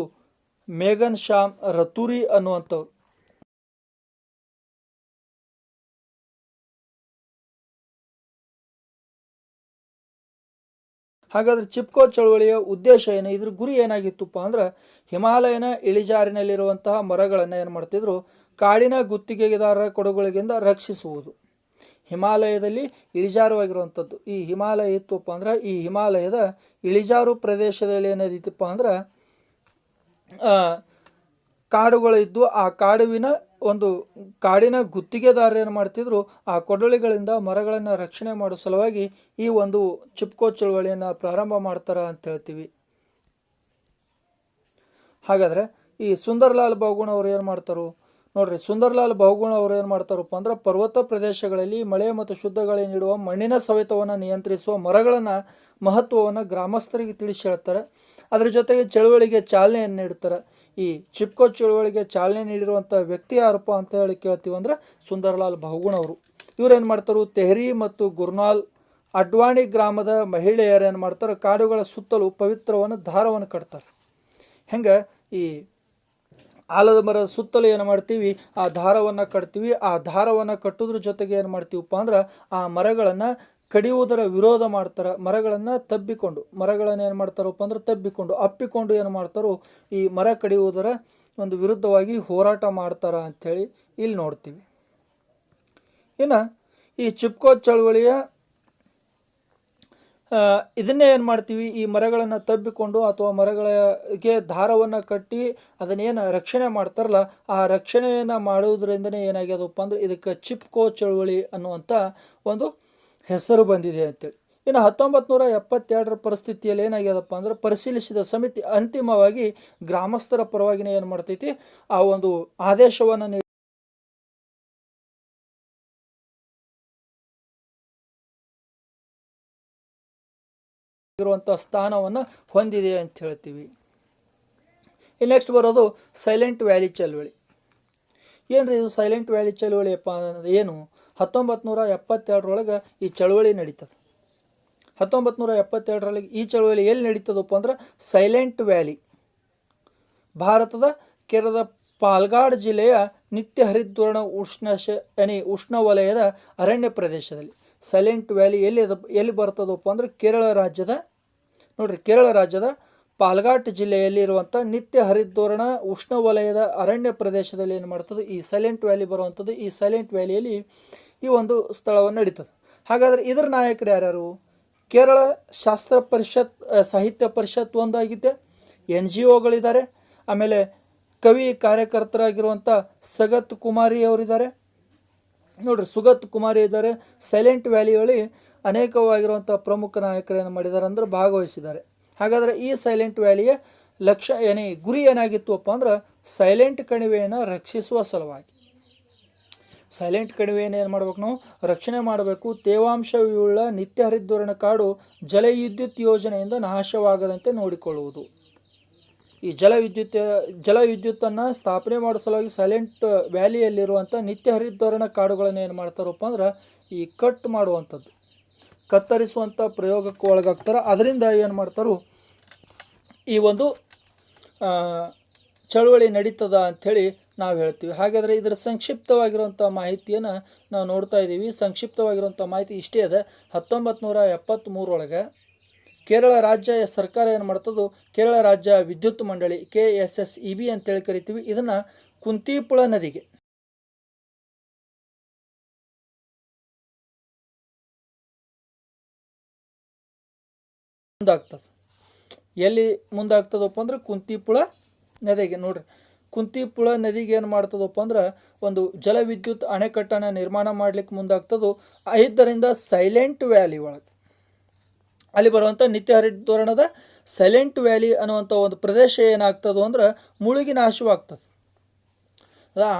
A: ಮೇಘನ್ ಶ್ಯಾಮ್ ರತೂರಿ ಅನ್ನುವಂಥವ್ರು. ಹಾಗಾದ್ರೆ ಚಿಪ್ಕೋ ಚಳುವಳಿಯ ಉದ್ದೇಶ ಏನು, ಇದ್ರ ಗುರಿ ಏನಾಗಿತ್ತಪ್ಪ ಅಂದ್ರೆ ಹಿಮಾಲಯನ ಇಳಿಜಾರಿನಲ್ಲಿರುವಂತಹ ಮರಗಳನ್ನು ಏನು ಮಾಡ್ತಿದ್ರು ಕಾಡಿನ ಗುತ್ತಿಗೆದಾರರ ಕೊಡುಗುಗಳಿಂದ ರಕ್ಷಿಸುವುದು. ಹಿಮಾಲಯದಲ್ಲಿ ಇಳಿಜಾರುವಾಗಿರುವಂಥದ್ದು ಈ ಹಿಮಾಲಯ ಇತ್ತಪ್ಪ ಅಂದ್ರೆ ಈ ಹಿಮಾಲಯದ ಇಳಿಜಾರು ಪ್ರದೇಶದಲ್ಲಿ ಏನಿತ್ತಪ್ಪ ಅಂದ್ರೆ ಕಾಡುಗಳಿದ್ದು ಆ ಕಾಡಿನ ಗುತ್ತಿಗೆದಾರರು ಏನು ಮಾಡ್ತಿದ್ರು ಆ ಕೊಡಲಿಗಳಿಂದ ಮರಗಳನ್ನು ರಕ್ಷಣೆ ಮಾಡೋ ಸಲುವಾಗಿ ಈ ಒಂದು ಚಿಪ್ಕೋ ಚಳುವಳಿಯನ್ನು ಪ್ರಾರಂಭ ಮಾಡ್ತಾರ ಅಂತ ಹೇಳ್ತೀವಿ. ಹಾಗಾದರೆ ಈ ಸುಂದರ್ಲಾಲ್ ಬಹುಗುಣ್ ಅವರು ಏನು ಮಾಡ್ತಾರೋ ನೋಡ್ರಿ. ಸುಂದರ್ಲಾಲ್ ಬಹುಗುಣ್ ಅವರು ಏನು ಮಾಡ್ತಾರಪ್ಪ ಅಂದ್ರೆ ಪರ್ವತ ಪ್ರದೇಶಗಳಲ್ಲಿ ಮಳೆ ಮತ್ತು ಶುದ್ಧ ಗಾಳಿ ನೀಡುವ ಮಣ್ಣಿನ ಸವೆತವನ್ನು ನಿಯಂತ್ರಿಸುವ ಮರಗಳನ್ನು ಮಹತ್ವವನ್ನು ಗ್ರಾಮಸ್ಥರಿಗೆ ತಿಳಿಸಿ ಹೇಳ್ತಾರೆ. ಅದರ ಜೊತೆಗೆ ಚಳುವಳಿಗೆ ಚಾಲನೆಯನ್ನು ನೀಡ್ತಾರೆ. ಈ ಚಿಪ್ಕೋ ಚಳುವಳಿಗೆ ಚಾಲನೆ ನೀಡಿರುವಂಥ ವ್ಯಕ್ತಿ ಯಾರಪ್ಪ ಅಂತ ಹೇಳಿ ಕೇಳ್ತೀವಿ ಅಂದ್ರೆ ಸುಂದರ್ಲಾಲ್ ಬಹುಗುಣ್ ಅವರು. ಇವ್ರು ಏನು ಮಾಡ್ತಾರೆ ತೆಹ್ರಿ ಮತ್ತು ಗುರ್ನಾಲ್ ಅಡ್ವಾಣಿ ಗ್ರಾಮದ ಮಹಿಳೆಯರು ಏನು ಮಾಡ್ತಾರೆ ಕಾಡುಗಳ ಸುತ್ತಲೂ ಪವಿತ್ರವನ್ನು ದಾರವನ್ನು ಕಟ್ತಾರೆ. ಹೆಂಗೆ ಈ ಆಲದ ಮರದ ಸುತ್ತಲೂ ಏನು ಮಾಡ್ತೀವಿ ಆ ದಾರವನ್ನು ಕಟ್ತೀವಿ. ಆ ದಾರವನ್ನು ಕಟ್ಟೋದ್ರ ಜೊತೆಗೆ ಏನು ಮಾಡ್ತೀವಪ್ಪ ಅಂದ್ರೆ ಆ ಮರಗಳನ್ನು ಕಡಿಯುವುದರ ವಿರೋಧ ಮಾಡ್ತಾರೆ. ಮರಗಳನ್ನು ಏನು ಮಾಡ್ತಾರಪ್ಪ ಅಂದ್ರೆ ಅಪ್ಪಿಕೊಂಡು ಏನು ಮಾಡ್ತಾರೋ ಈ ಮರ ಕಡಿಯುವುದರ ಒಂದು ವಿರುದ್ಧವಾಗಿ ಹೋರಾಟ ಮಾಡ್ತಾರ ಅಂಥೇಳಿ ಇಲ್ಲಿ ನೋಡ್ತೀವಿ. ಇನ್ನು ಈ ಚಿಪ್ಕೋ ಚಳವಳಿಯ ಇದನ್ನೇ ಏನು ಮಾಡ್ತೀವಿ, ಈ ಮರಗಳನ್ನು ತಬ್ಬಿಕೊಂಡು ಅಥವಾ ಮರಗಳಿಗೆ ದಾರವನ್ನು ಕಟ್ಟಿ ಅದನ್ನೇನು ರಕ್ಷಣೆ ಮಾಡ್ತಾರಲ್ಲ, ಆ ರಕ್ಷಣೆಯನ್ನು ಮಾಡುವುದರಿಂದನೇ ಏನಾಗ್ಯದಪ್ಪ ಅಂದ್ರೆ ಇದಕ್ಕೆ ಚಿಪ್ಕೋ ಚಳವಳಿ ಅನ್ನುವಂಥ ಒಂದು ಹೆಸರು ಬಂದಿದೆ ಅಂತೇಳಿ. ಇನ್ನು 1972ರ ಪರಿಸ್ಥಿತಿಯಲ್ಲಿ ಏನಾಗ್ಯದಪ್ಪ ಅಂದ್ರೆ ಪರಿಶೀಲಿಸಿದ ಸಮಿತಿ ಅಂತಿಮವಾಗಿ ಗ್ರಾಮಸ್ಥರ ಪರವಾಗಿನೇ ಏನು ಮಾಡ್ತೈತಿ, ಆ ಒಂದು ಆದೇಶವನ್ನು ಇರುವಂಥ ಸ್ಥಾನವನ್ನು ಹೊಂದಿದೆ ಅಂತ ಹೇಳ್ತೀವಿ. ಇನ್ನು ನೆಕ್ಸ್ಟ್ ಬರೋದು ಸೈಲೆಂಟ್ ವ್ಯಾಲಿ ಚಳವಳಿ. ಏನ್ರಿ ಇದು ಸೈಲೆಂಟ್ ವ್ಯಾಲಿ ಚಳವಳಿ ಅಪ್ಪ ಏನು? 1972ರೊಳಗೆ ಈ ಚಳವಳಿ ನಡೀತದೆ. 1972ರೊಳಗೆ ಈ ಚಳವಳಿ ಎಲ್ಲಿ ನಡೀತದಪ್ಪ ಅಂದ್ರೆ ಸೈಲೆಂಟ್ ವ್ಯಾಲಿ, ಭಾರತದ ಕೇರಳದ ಪಾಲ್ಗಾಡ್ ಜಿಲ್ಲೆಯ ನಿತ್ಯ ಹರಿದ್ವರ್ಣ ಉಷ್ಣವಲಯದ ಅರಣ್ಯ ಪ್ರದೇಶದಲ್ಲಿ. ಸೈಲೆಂಟ್ ವ್ಯಾಲಿ ಎಲ್ಲಿ ಬರ್ತದಪ್ಪ ಅಂದ್ರೆ ಕೇರಳ ರಾಜ್ಯದ, ನೋಡ್ರಿ, ಕೇರಳ ರಾಜ್ಯದ ಪಾಲ್ಘಾಟ್ ಜಿಲ್ಲೆಯಲ್ಲಿ ಇರುವಂಥ ನಿತ್ಯ ಹರಿದ್ವರ್ಣ ಉಷ್ಣವಲಯದ ಅರಣ್ಯ ಪ್ರದೇಶದಲ್ಲಿ ಏನು ಮಾಡ್ತದೆ, ಈ ಸೈಲೆಂಟ್ ವ್ಯಾಲಿ ಬರುವಂಥದ್ದು. ಈ ಸೈಲೆಂಟ್ ವ್ಯಾಲಿಯಲ್ಲಿ ಈ ಒಂದು ಸ್ಥಳವನ್ನು ನಡೀತದೆ. ಹಾಗಾದರೆ ಇದರ ನಾಯಕರು ಯಾರ್ಯಾರು? ಕೇರಳ ಶಾಸ್ತ್ರ ಪರಿಷತ್, ಸಾಹಿತ್ಯ ಪರಿಷತ್ ಒಂದಾಗಿದೆ, NGOಗಳಿದ್ದಾರೆ, ಆಮೇಲೆ ಕವಿ ಕಾರ್ಯಕರ್ತರಾಗಿರುವಂಥ ಸಗತ್ ಕುಮಾರಿ ಅವರಿದ್ದಾರೆ. ನೋಡ್ರಿ, ಸುಗತ್ ಕುಮಾರಿ ಇದ್ದಾರೆ. ಸೈಲೆಂಟ್ ವ್ಯಾಲಿಯಲ್ಲಿ ಅನೇಕವಾಗಿರುವಂಥ ಪ್ರಮುಖ ನಾಯಕರೇನು ಮಾಡಿದ್ದಾರೆ ಅಂದ್ರೆ ಭಾಗವಹಿಸಿದ್ದಾರೆ. ಹಾಗಾದರೆ ಈ ಸೈಲೆಂಟ್ ವ್ಯಾಲಿಯ ಗುರಿ ಏನಾಗಿತ್ತು ಅಪ್ಪ ಅಂದ್ರೆ ಸೈಲೆಂಟ್ ಕಣಿವೆಯನ್ನು ರಕ್ಷಿಸುವ ಸಲುವಾಗಿ. ಸೈಲೆಂಟ್ ಕಣಿವೆಯನ್ನು ಏನು ಮಾಡ್ಬೇಕು, ನಾವು ರಕ್ಷಣೆ ಮಾಡಬೇಕು. ತೇವಾಂಶವುಳ್ಳ ನಿತ್ಯ ಹರಿದ್ವರ್ಣ ಕಾಡು ಜಲವಿದ್ಯುತ್ ಯೋಜನೆಯಿಂದ ನಾಶವಾಗದಂತೆ ನೋಡಿಕೊಳ್ಳುವುದು. ಈ ಜಲವಿದ್ಯುತ್ತನ್ನು ಸ್ಥಾಪನೆ ಮಾಡೋ ಸಲುವಾಗಿ ಸೈಲೆಂಟ್ ವ್ಯಾಲಿಯಲ್ಲಿರುವಂಥ ನಿತ್ಯ ಹರಿದ್ವರ್ಣ ಕಾಡುಗಳನ್ನು ಏನು ಮಾಡ್ತಾರಪ್ಪ ಅಂದ್ರೆ ಈ ಕಟ್ ಮಾಡುವಂಥದ್ದು, ಕತ್ತರಿಸುವಂಥ ಪ್ರಯೋಗಕ್ಕೆ ಒಳಗಾಗ್ತಾರೆ. ಅದರಿಂದ ಏನು ಮಾಡ್ತಾರೋ ಈ ಒಂದು ಚಳುವಳಿ ನಡೀತದ ಅಂಥೇಳಿ ನಾವು ಹೇಳ್ತೀವಿ. ಹಾಗಾದರೆ ಇದರ ಸಂಕ್ಷಿಪ್ತವಾಗಿರುವಂಥ ಮಾಹಿತಿಯನ್ನು ನಾವು ನೋಡ್ತಾ ಇದ್ದೀವಿ. ಸಂಕ್ಷಿಪ್ತವಾಗಿರುವಂಥ ಮಾಹಿತಿ ಇಷ್ಟೇ ಇದೆ. 1973 ಕೇರಳ ರಾಜ್ಯ ಸರ್ಕಾರ ಏನು ಮಾಡ್ತದೋ, ಕೇರಳ ರಾಜ್ಯ ವಿದ್ಯುತ್ ಮಂಡಳಿ KSSEB ಅಂತೇಳಿ ಕರಿತೀವಿ, ಇದನ್ನು ಕುಂತಿಪುಳ ನದಿಗೆ ಮುಂದಾಗ್ತದೆ. ಎಲ್ಲಿ ಮುಂದಾಗ್ತದಪ್ಪ ಅಂದ್ರೆ ಕುಂತಿಪುಳ ನದಿಗೆ. ನೋಡ್ರಿ, ಕುಂತಿಪುಳ ನದಿಗೆ ಏನು ಮಾಡ್ತದಪ್ಪ ಅಂದ್ರೆ ಒಂದು ಜಲವಿದ್ಯುತ್ ಅಣೆಕಟ್ಟನ್ನು ನಿರ್ಮಾಣ ಮಾಡ್ಲಿಕ್ಕೆ ಮುಂದಾಗ್ತದೋ. ಇದರಿಂದ ಸೈಲೆಂಟ್ ವ್ಯಾಲಿ ಒಳಗೆ ಅಲ್ಲಿ ಬರುವಂಥ ನಿತ್ಯ ಹರಿದ್ವರ್ಣದ ಸೈಲೆಂಟ್ ವ್ಯಾಲಿ ಅನ್ನುವಂಥ ಒಂದು ಪ್ರದೇಶ ಏನಾಗ್ತದೋ ಅಂದ್ರೆ ಮುಳುಗಿ ನಾಶವಾಗ್ತದೆ.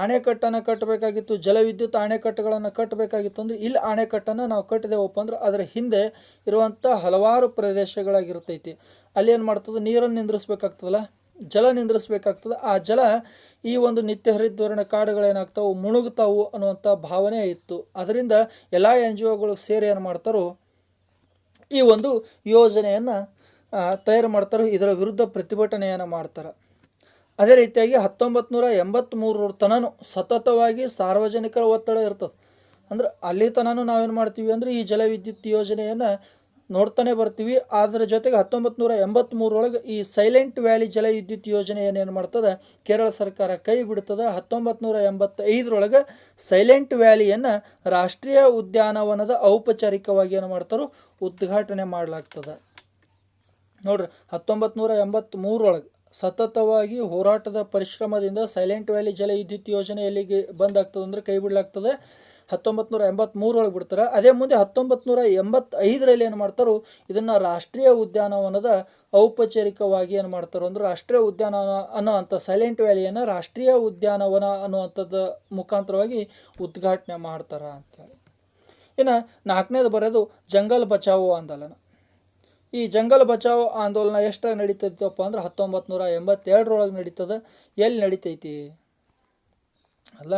A: ಅಣೆಕಟ್ಟನ್ನು ಕಟ್ಟಬೇಕಾಗಿತ್ತು, ಜಲವಿದ್ಯುತ್ ಅಣೆಕಟ್ಟುಗಳನ್ನು ಕಟ್ಟಬೇಕಾಗಿತ್ತು ಅಂದ್ರೆ ಇಲ್ಲಿ ಅಣೆಕಟ್ಟನ್ನು ನಾವು ಕಟ್ಟಿದೆವಪ್ಪ ಅಂದ್ರೆ ಅದರ ಹಿಂದೆ ಇರುವಂಥ ಹಲವಾರು ಪ್ರದೇಶಗಳಾಗಿರ್ತೈತಿ. ಅಲ್ಲಿ ಏನು ಮಾಡ್ತದೆ, ನೀರನ್ನು ನಿಂದ್ರಿಸ್ಬೇಕಾಗ್ತದಲ್ಲ, ಜಲ ನಿಂದ್ರಿಸ್ಬೇಕಾಗ್ತದೆ. ಆ ಜಲ ಈ ಒಂದು ನಿತ್ಯ ಹರಿದ್ವರ್ಣ ಕಾಡುಗಳೇನಾಗ್ತಾವೆ, ಮುಳುಗ್ತಾವು ಅನ್ನುವಂಥ ಭಾವನೆ ಇತ್ತು. ಅದರಿಂದ ಎಲ್ಲ NGOಗಳು ಸೇರಿ ಏನು ಮಾಡ್ತಾರೋ ಈ ಒಂದು ಯೋಜನೆಯನ್ನು ತಯಾರು ಮಾಡ್ತಾರೆ, ಇದರ ವಿರುದ್ಧ ಪ್ರತಿಭಟನೆಯನ್ನು ಮಾಡ್ತಾರೆ. ಅದೇ ರೀತಿಯಾಗಿ 1983 ತನೂ ಸತತವಾಗಿ ಸಾರ್ವಜನಿಕರ ಒತ್ತಡ ಇರ್ತದೆ. ಅಂದ್ರೆ ಅಲ್ಲಿ ತನೂ ನಾವೇನು ಮಾಡ್ತೀವಿ ಅಂದರೆ ಈ ಜಲವಿದ್ಯುತ್ ಯೋಜನೆಯನ್ನು ನೋಡ್ತಾನೆ ಬರ್ತೀವಿ. ಅದರ ಜೊತೆಗೆ 1983 ಈ ಸೈಲೆಂಟ್ ವ್ಯಾಲಿ ಜಲವಿದ್ಯುತ್ ಯೋಜನೆ ಏನೇನು ಮಾಡ್ತದೆ, ಕೇರಳ ಸರ್ಕಾರ ಕೈ ಬಿಡ್ತದೆ. 1985 ಸೈಲೆಂಟ್ ವ್ಯಾಲಿಯನ್ನು ರಾಷ್ಟ್ರೀಯ ಉದ್ಯಾನವನದ ಔಪಚಾರಿಕವಾಗಿ ಏನು ಮಾಡ್ತಾರೋ ಉದ್ಘಾಟನೆ ಮಾಡಲಾಗ್ತದೆ. ನೋಡ್ರಿ, 1983 ಸತತವಾಗಿ ಹೋರಾಟದ ಪರಿಶ್ರಮದಿಂದ ಸೈಲೆಂಟ್ ವ್ಯಾಲಿ ಜಲವಿದ್ಯುತ್ ಯೋಜನೆ ಎಲ್ಲಿಗೆ ಬಂದಾಗ್ತದೆ ಅಂದರೆ ಕೈ ಬಿಡಲಾಗ್ತದೆ. 1983 ಬಿಡ್ತಾರೆ. ಅದೇ ಮುಂದೆ 1985 ಏನು ಮಾಡ್ತಾರೋ ಇದನ್ನು ರಾಷ್ಟ್ರೀಯ ಉದ್ಯಾನವನದ ಔಪಚಾರಿಕವಾಗಿ ಏನು ಮಾಡ್ತಾರೋ ಅಂದ್ರೆ ರಾಷ್ಟ್ರೀಯ ಉದ್ಯಾನವನ ಅನ್ನೋವಂಥ ಸೈಲೆಂಟ್ ವ್ಯಾಲಿಯನ್ನು ರಾಷ್ಟ್ರೀಯ ಉದ್ಯಾನವನ ಅನ್ನುವಂಥದ್ದು ಮುಖಾಂತರವಾಗಿ ಉದ್ಘಾಟನೆ ಮಾಡ್ತಾರೆ ಅಂತೇಳಿ. ಇನ್ನು 4ನೇದು ಬರೋದು ಜಂಗಲ್ ಬಚಾವೋ ಆಂದೋಲನ. ಈ ಜಂಗಲ್ ಬಚಾವೋ ಆಂದೋಲನ ಎಷ್ಟಾಗಿ ನಡೀತೈತಪ್ಪ ಅಂದ್ರೆ 1982 ನಡೀತದೆ. ಎಲ್ಲಿ ನಡೀತೈತಿ ಅಲ್ಲ,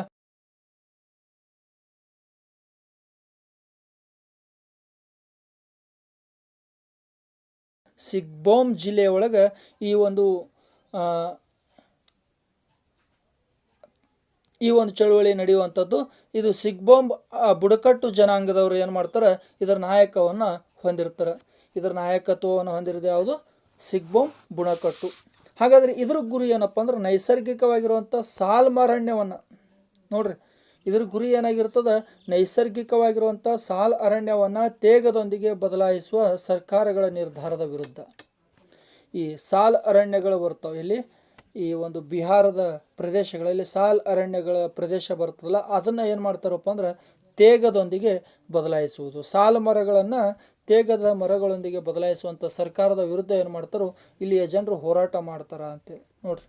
A: ಸಿಗ್ಬೋಮ್ ಜಿಲ್ಲೆಯೊಳಗೆ ಈ ಒಂದು ಚಳುವಳಿ ನಡೆಯುವಂಥದ್ದು. ಇದು ಸಿಗ್ಬೋಮ್ ಬುಡಕಟ್ಟು ಜನಾಂಗದವರು ಏನು ಮಾಡ್ತಾರೆ, ಇದರ ನಾಯಕವನ್ನು ಹೊಂದಿರ್ತಾರೆ. ಇದರ ನಾಯಕತ್ವವನ್ನು ಹೊಂದಿರೋದು ಯಾವುದು, ಸಿಗ್ಬೋಮ್ ಬುಡಕಟ್ಟು. ಹಾಗಾದರೆ ಇದ್ರ ಗುರಿ ಏನಪ್ಪ ಅಂದ್ರೆ ನೈಸರ್ಗಿಕವಾಗಿರುವಂಥ ಸಾಲ್ಮರಣ್ಯವನ್ನು, ನೋಡ್ರಿ, ಇದರ ಗುರಿ ಏನಾಗಿರ್ತದೆ, ನೈಸರ್ಗಿಕವಾಗಿರುವಂಥ ಸಾಲ್ ಅರಣ್ಯವನ್ನು ತೇಗದೊಂದಿಗೆ ಬದಲಾಯಿಸುವ ಸರ್ಕಾರಗಳ ನಿರ್ಧಾರದ ವಿರುದ್ಧ. ಈ ಸಾಲ್ ಅರಣ್ಯಗಳು ಬರ್ತಾವೆ ಇಲ್ಲಿ, ಈ ಒಂದು ಬಿಹಾರದ ಪ್ರದೇಶಗಳಲ್ಲಿ ಸಾಲ್ ಅರಣ್ಯಗಳ ಪ್ರದೇಶ ಬರ್ತದಲ್ಲ, ಅದನ್ನು ಏನು ಮಾಡ್ತಾರಪ್ಪ ಅಂದ್ರೆ ತೇಗದೊಂದಿಗೆ ಬದಲಾಯಿಸುವುದು. ಸಾಲು ಮರಗಳನ್ನು ತೇಗದ ಮರಗಳೊಂದಿಗೆ ಬದಲಾಯಿಸುವಂಥ ಸರ್ಕಾರದ ವಿರುದ್ಧ ಏನು ಮಾಡ್ತಾರೋ ಇಲ್ಲಿಯ ಜನರು ಹೋರಾಟ ಮಾಡ್ತಾರ ಅಂತೇಳಿ ನೋಡ್ರಿ.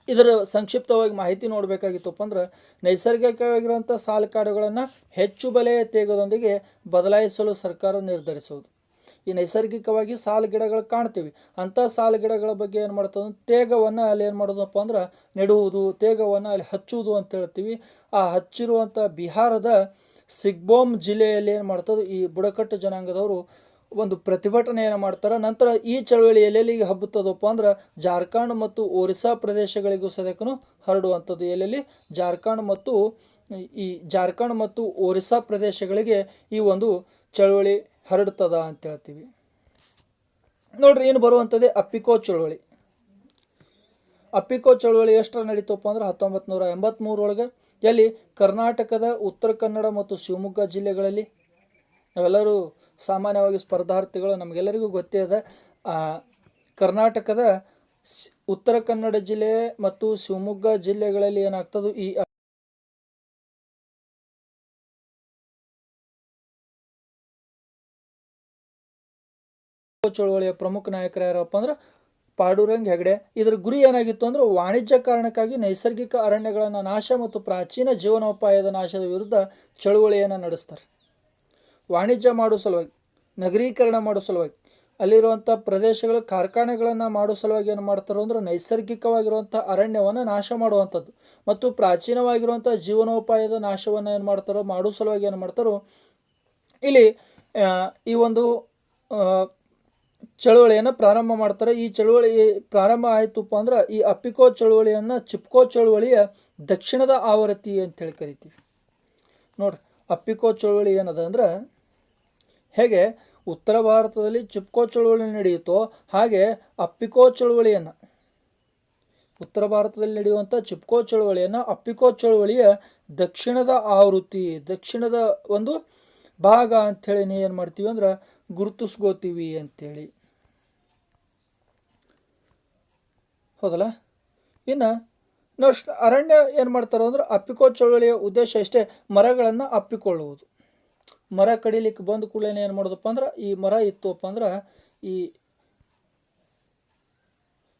A: ಇದರ ಸಂಕ್ಷಿಪ್ತವಾಗಿ ಮಾಹಿತಿ ನೋಡಬೇಕಾಗಿತ್ತಪ್ಪ ಅಂದ್ರೆ, ನೈಸರ್ಗಿಕವಾಗಿರುವಂಥ ಸಾಲು ಕಾಡುಗಳನ್ನು ಹೆಚ್ಚು ಬೆಲೆಯ ತೇಗದೊಂದಿಗೆ ಬದಲಾಯಿಸಲು ಸರ್ಕಾರ ನಿರ್ಧರಿಸುವುದು. ಈ ನೈಸರ್ಗಿಕವಾಗಿ ಸಾಲು ಗಿಡಗಳು ಕಾಣ್ತೀವಿ, ಅಂಥ ಸಾಲು ಗಿಡಗಳ ಬಗ್ಗೆ ಏನು ಮಾಡ್ತದೆ, ತೇಗವನ್ನು ಅಲ್ಲಿ ಏನು ಮಾಡೋದಪ್ಪ ಅಂದ್ರೆ ನೆಡುವುದು, ತೇಗವನ್ನು ಅಲ್ಲಿ ಹಚ್ಚುವುದು ಅಂತ ಹೇಳ್ತೀವಿ. ಆ ಹಚ್ಚಿರುವಂಥ ಬಿಹಾರದ ಸಿಗ್ಬೋಮ್ ಜಿಲ್ಲೆಯಲ್ಲಿ ಏನು ಮಾಡ್ತದೆ, ಈ ಬುಡಕಟ್ಟು ಜನಾಂಗದವರು ಒಂದು ಪ್ರತಿಭಟನೆಯನ್ನು ಮಾಡ್ತಾರೆ. ನಂತರ ಈ ಚಳವಳಿ ಎಲ್ಲೆಲ್ಲಿಗೆ ಹಬ್ಬುತ್ತದಪ್ಪ ಅಂದ್ರೆ ಜಾರ್ಖಂಡ್ ಮತ್ತು ಒರಿಸ್ಸಾ ಪ್ರದೇಶಗಳಿಗೂ ಸದ್ಯಕ್ಕೂ ಹರಡುವಂಥದ್ದು. ಎಲ್ಲೆಲ್ಲಿ ಜಾರ್ಖಂಡ್ ಮತ್ತು ಒರಿಸ್ಸಾ ಪ್ರದೇಶಗಳಿಗೆ ಈ ಒಂದು ಚಳವಳಿ ಹರಡ್ತದ ಅಂತ ಹೇಳ್ತೀವಿ ನೋಡ್ರಿ. ಇನ್ನು ಬರುವಂಥದ್ದೇ ಅಪ್ಪಿಕೋ ಚಳವಳಿ. ಅಪ್ಪಿಕೋ ಚಳವಳಿ ಎಷ್ಟರ ನಡೀತಪ್ಪ ಅಂದ್ರೆ 1983 ಎಲ್ಲಿ ಕರ್ನಾಟಕದ ಉತ್ತರ ಕನ್ನಡ ಮತ್ತು ಶಿವಮೊಗ್ಗ ಜಿಲ್ಲೆಗಳಲ್ಲಿ. ನಾವೆಲ್ಲರೂ ಸಾಮಾನ್ಯವಾಗಿ ಸ್ಪರ್ಧಾರ್ಥಿಗಳು, ನಮಗೆಲ್ಲರಿಗೂ ಗೊತ್ತೇ ಇದೆ. ಕರ್ನಾಟಕದ ಉತ್ತರ ಕನ್ನಡ ಜಿಲ್ಲೆ ಮತ್ತು ಶಿವಮೊಗ್ಗ ಜಿಲ್ಲೆಗಳಲ್ಲಿ ಏನಾಗ್ತದೆ, ಈ ಚಳವಳಿಯ ಪ್ರಮುಖ ನಾಯಕರು ಯಾರಪ್ಪ ಅಂದ್ರೆ ಪಾಂಡುರಂಗ್ ಹೆಗಡೆ. ಇದರ ಗುರಿ ಏನಾಗಿತ್ತು ಅಂದ್ರೆ ವಾಣಿಜ್ಯ ಕಾರಣಕ್ಕಾಗಿ ನೈಸರ್ಗಿಕ ಅರಣ್ಯಗಳನ್ನು ನಾಶ ಮತ್ತು ಪ್ರಾಚೀನ ಜೀವನೋಪಾಯದ ನಾಶದ ವಿರುದ್ಧ ಚಳವಳಿಯನ್ನು ನಡೆಸ್ತಾರೆ. ವಾಣಿಜ್ಯ ಮಾಡೋ ಸಲುವಾಗಿ, ನಗರೀಕರಣ ಮಾಡೋ ಸಲುವಾಗಿ, ಅಲ್ಲಿರುವಂಥ ಪ್ರದೇಶಗಳ ಕಾರ್ಖಾನೆಗಳನ್ನು ಮಾಡೋ ಸಲುವಾಗಿ ಏನು ಮಾಡ್ತಾರೋ ಅಂದ್ರೆ ನೈಸರ್ಗಿಕವಾಗಿರುವಂಥ ಅರಣ್ಯವನ್ನು ನಾಶ ಮಾಡುವಂಥದ್ದು ಮತ್ತು ಪ್ರಾಚೀನವಾಗಿರುವಂಥ ಜೀವನೋಪಾಯದ ನಾಶವನ್ನು ಏನು ಮಾಡ್ತಾರೋ ಮಾಡೋ ಸಲುವಾಗಿ ಏನು ಮಾಡ್ತಾರೋ ಇಲ್ಲಿ ಈ ಒಂದು ಚಳುವಳಿಯನ್ನು ಪ್ರಾರಂಭ ಮಾಡ್ತಾರೆ. ಈ ಚಳುವಳಿ ಪ್ರಾರಂಭ ಆಯಿತಪ್ಪ ಅಂದ್ರೆ ಈ ಅಪ್ಪಿಕೋ ಚಳುವಳಿಯನ್ನು ಚಿಪ್ಕೋ ಚಳುವಳಿಯ ದಕ್ಷಿಣದ ಆವೃತ್ತಿ ಅಂತೇಳಿ ಕರಿತೀವಿ ನೋಡ್ರಿ. ಅಪ್ಪಿಕೋ ಚಳುವಳಿ ಏನದ ಅಂದ್ರೆ, ಹೇಗೆ ಉತ್ತರ ಭಾರತದಲ್ಲಿ ಚಿಪ್ಕೋ ಚಳುವಳಿ ನಡೆಯುತ್ತೋ ಹಾಗೆ ಅಪ್ಪಿಕೋ ಚಳುವಳಿಯನ್ನು, ಉತ್ತರ ಭಾರತದಲ್ಲಿ ನಡೆಯುವಂಥ ಚಿಪ್ಕೋ ಚಳುವಳಿಯನ್ನು ಅಪ್ಪಿಕೋ ಚಳುವಳಿಯ ದಕ್ಷಿಣದ ಆವೃತ್ತಿ, ದಕ್ಷಿಣದ ಒಂದು ಭಾಗ ಅಂಥೇಳಿ ನೀವು ಏನು ಮಾಡ್ತೀವಿ ಅಂದ್ರೆ ಗುರುತಿಸ್ಕೋತೀವಿ ಅಂತೇಳಿ, ಹೌದಲ್ಲ. ಇನ್ನು ನೆಕ್ಸ್ಟ್ ಅರಣ್ಯ ಏನು ಮಾಡ್ತಾರೋ ಅಂದ್ರೆ ಅಪ್ಪಿಕೋ ಚಳುವಳಿಯ ಉದ್ದೇಶ ಇಷ್ಟೇ, ಮರಗಳನ್ನು ಅಪ್ಪಿಕೊಳ್ಳುವುದು. ಮರ ಕಡಿಲಿಕ್ಕೆ ಬಂದ ಕೂಡಲೇ ಏನು ಮಾಡೋದಪ್ಪ ಅಂದ್ರೆ, ಈ ಮರ ಇತ್ತುಪ್ಪ ಅಂದ್ರೆ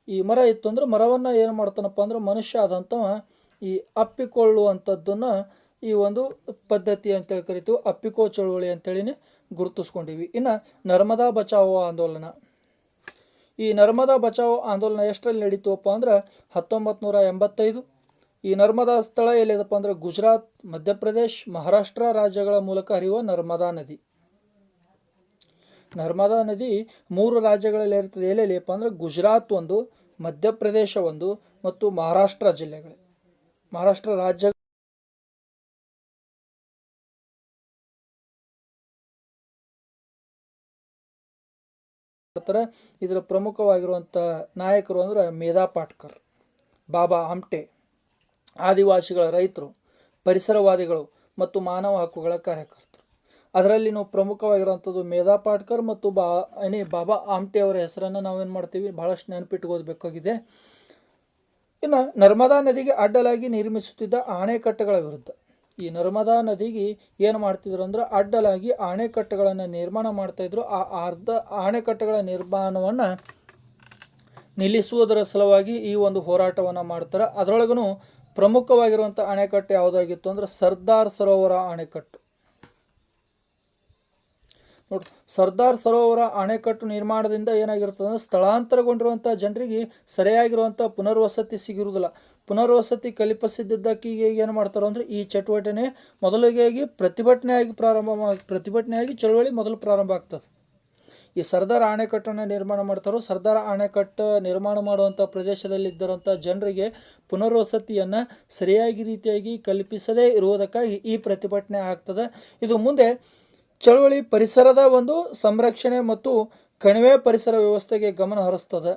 A: ಈ ಮರ ಇತ್ತು ಅಂದ್ರೆ ಮರವನ್ನು ಏನು ಮಾಡ್ತಾನಪ್ಪ ಅಂದ್ರೆ ಮನುಷ್ಯ ಆದಂಥ ಈ ಅಪ್ಪಿಕೊಳ್ಳುವಂಥದ್ದನ್ನು ಈ ಒಂದು ಪದ್ಧತಿ ಅಂತೇಳಿ ಕರಿತೀವಿ, ಅಪ್ಪಿಕೋ ಚಳುವಳಿ ಅಂತೇಳಿನೇ ಗುರುತಿಸ್ಕೊಂಡಿವಿ. ಇನ್ನು ನರ್ಮದಾ ಬಚಾವೋ ಆಂದೋಲನ. ಈ ನರ್ಮದಾ ಬಚಾವೋ ಆಂದೋಲನ ಎಷ್ಟರಲ್ಲಿ ನಡೀತವಪ್ಪ ಅಂದ್ರೆ 1985. ಈ ನರ್ಮದಾ ಸ್ಥಳ ಎಲ್ಲಿದಪ್ಪ ಅಂದ್ರೆ ಗುಜರಾತ್, ಮಧ್ಯಪ್ರದೇಶ್, ಮಹಾರಾಷ್ಟ್ರ ರಾಜ್ಯಗಳ ಮೂಲಕ ಹರಿಯುವ ನರ್ಮದಾ ನದಿ. ನರ್ಮದಾ ನದಿ 3 ರಾಜ್ಯಗಳಲ್ಲಿ ಇರ್ತದೆ. ಎಲ್ಲೆಲ್ಲಿಪ್ಪ ಅಂದ್ರೆ ಗುಜರಾತ್ ಒಂದು, ಮಧ್ಯಪ್ರದೇಶ ಒಂದು ಮತ್ತು ಮಹಾರಾಷ್ಟ್ರ ಜಿಲ್ಲೆಗಳು, ಮಹಾರಾಷ್ಟ್ರ ರಾಜ್ಯ. ಇದರ ಪ್ರಮುಖವಾಗಿರುವಂಥ ನಾಯಕರು ಅಂದ್ರೆ ಮೇಧಾ ಪಾಟ್ಕರ್, ಬಾಬಾ ಆಮ್ಟೆ, ಆದಿವಾಸಿಗಳ ರೈತರು, ಪರಿಸರವಾದಿಗಳು ಮತ್ತು ಮಾನವ ಹಕ್ಕುಗಳ ಕಾರ್ಯಕರ್ತರು. ಅದರಲ್ಲಿ ನಾವು ಪ್ರಮುಖವಾಗಿರುವಂಥದ್ದು ಮೇಧಾ ಪಾಟ್ಕರ್ ಮತ್ತು ಬಾಬಾ ಆಮ್ಟೆ ಅವರ ಹೆಸರನ್ನು ನಾವೇನು ಮಾಡ್ತೀವಿ, ಭಾಳಷ್ಟು ನೆನಪಿಟ್ಕೋಬೇಕಾಗಿದೆ. ಇನ್ನು ನರ್ಮದಾ ನದಿಗೆ ಅಡ್ಡಲಾಗಿ ನಿರ್ಮಿಸುತ್ತಿದ್ದ ಅಣೆಕಟ್ಟೆಗಳ ವಿರುದ್ಧ. ಈ ನರ್ಮದಾ ನದಿಗೆ ಏನು ಮಾಡ್ತಿದ್ರು ಅಂದ್ರೆ ಅಡ್ಡಲಾಗಿ ಅಣೆಕಟ್ಟೆಗಳನ್ನು ನಿರ್ಮಾಣ ಮಾಡ್ತಾಯಿದ್ರು. ಆ ಅಣೆಕಟ್ಟೆಗಳ ನಿರ್ಮಾಣವನ್ನು ನಿಲ್ಲಿಸುವುದರ ಸಲುವಾಗಿ ಈ ಒಂದು ಹೋರಾಟವನ್ನು ಮಾಡ್ತಾರೆ. ಅದರೊಳಗೂ ಪ್ರಮುಖವಾಗಿರುವಂಥ ಅಣೆಕಟ್ಟು ಯಾವುದಾಗಿತ್ತು ಅಂದ್ರೆ ಸರ್ದಾರ್ ಸರೋವರ ಅಣೆಕಟ್ಟು. ನೋಡಿ, ಸರ್ದಾರ್ ಸರೋವರ ಅಣೆಕಟ್ಟು ನಿರ್ಮಾಣದಿಂದ ಏನಾಗಿರ್ತದೆ ಅಂದ್ರೆ ಸ್ಥಳಾಂತರಗೊಂಡಿರುವಂಥ ಜನರಿಗೆ ಸರಿಯಾಗಿರುವಂಥ ಪುನರ್ವಸತಿ ಸಿಗಿರುವುದಿಲ್ಲ. ಪುನರ್ವಸತಿ ಕಲ್ಪಿಸಿದ್ದಕ್ಕೆ ಏನು ಮಾಡ್ತಾರೋ ಅಂದರೆ ಈ ಚಟುವಟಿಕೆ ಮೊದಲಿಗೆ ಪ್ರತಿಭಟನೆಯಾಗಿ ಚಳವಳಿ ಮೊದಲು ಪ್ರಾರಂಭ ಆಗ್ತದೆ. ಈ ಸರ್ದಾರ್ ಅಣೆಕಟ್ಟನ್ನು ನಿರ್ಮಾಣ ಮಾಡ್ತಾರೋ, ಸರ್ದಾರ್ ಅಣೆಕಟ್ಟು ನಿರ್ಮಾಣ ಮಾಡುವಂಥ ಪ್ರದೇಶದಲ್ಲಿದ್ದರಂಥ ಜನರಿಗೆ ಪುನರ್ವಸತಿಯನ್ನು ಸರಿಯಾಗಿ ರೀತಿಯಾಗಿ ಕಲ್ಪಿಸದೇ ಇರುವುದಕ್ಕಾಗಿ ಈ ಪ್ರತಿಭಟನೆ ಆಗ್ತದೆ. ಇದು ಮುಂದೆ ಚಳವಳಿ ಪರಿಸರದ ಒಂದು ಸಂರಕ್ಷಣೆ ಮತ್ತು ಕಣಿವೆ ಪರಿಸರ ವ್ಯವಸ್ಥೆಗೆ ಗಮನ ಹರಿಸ್ತದೆ.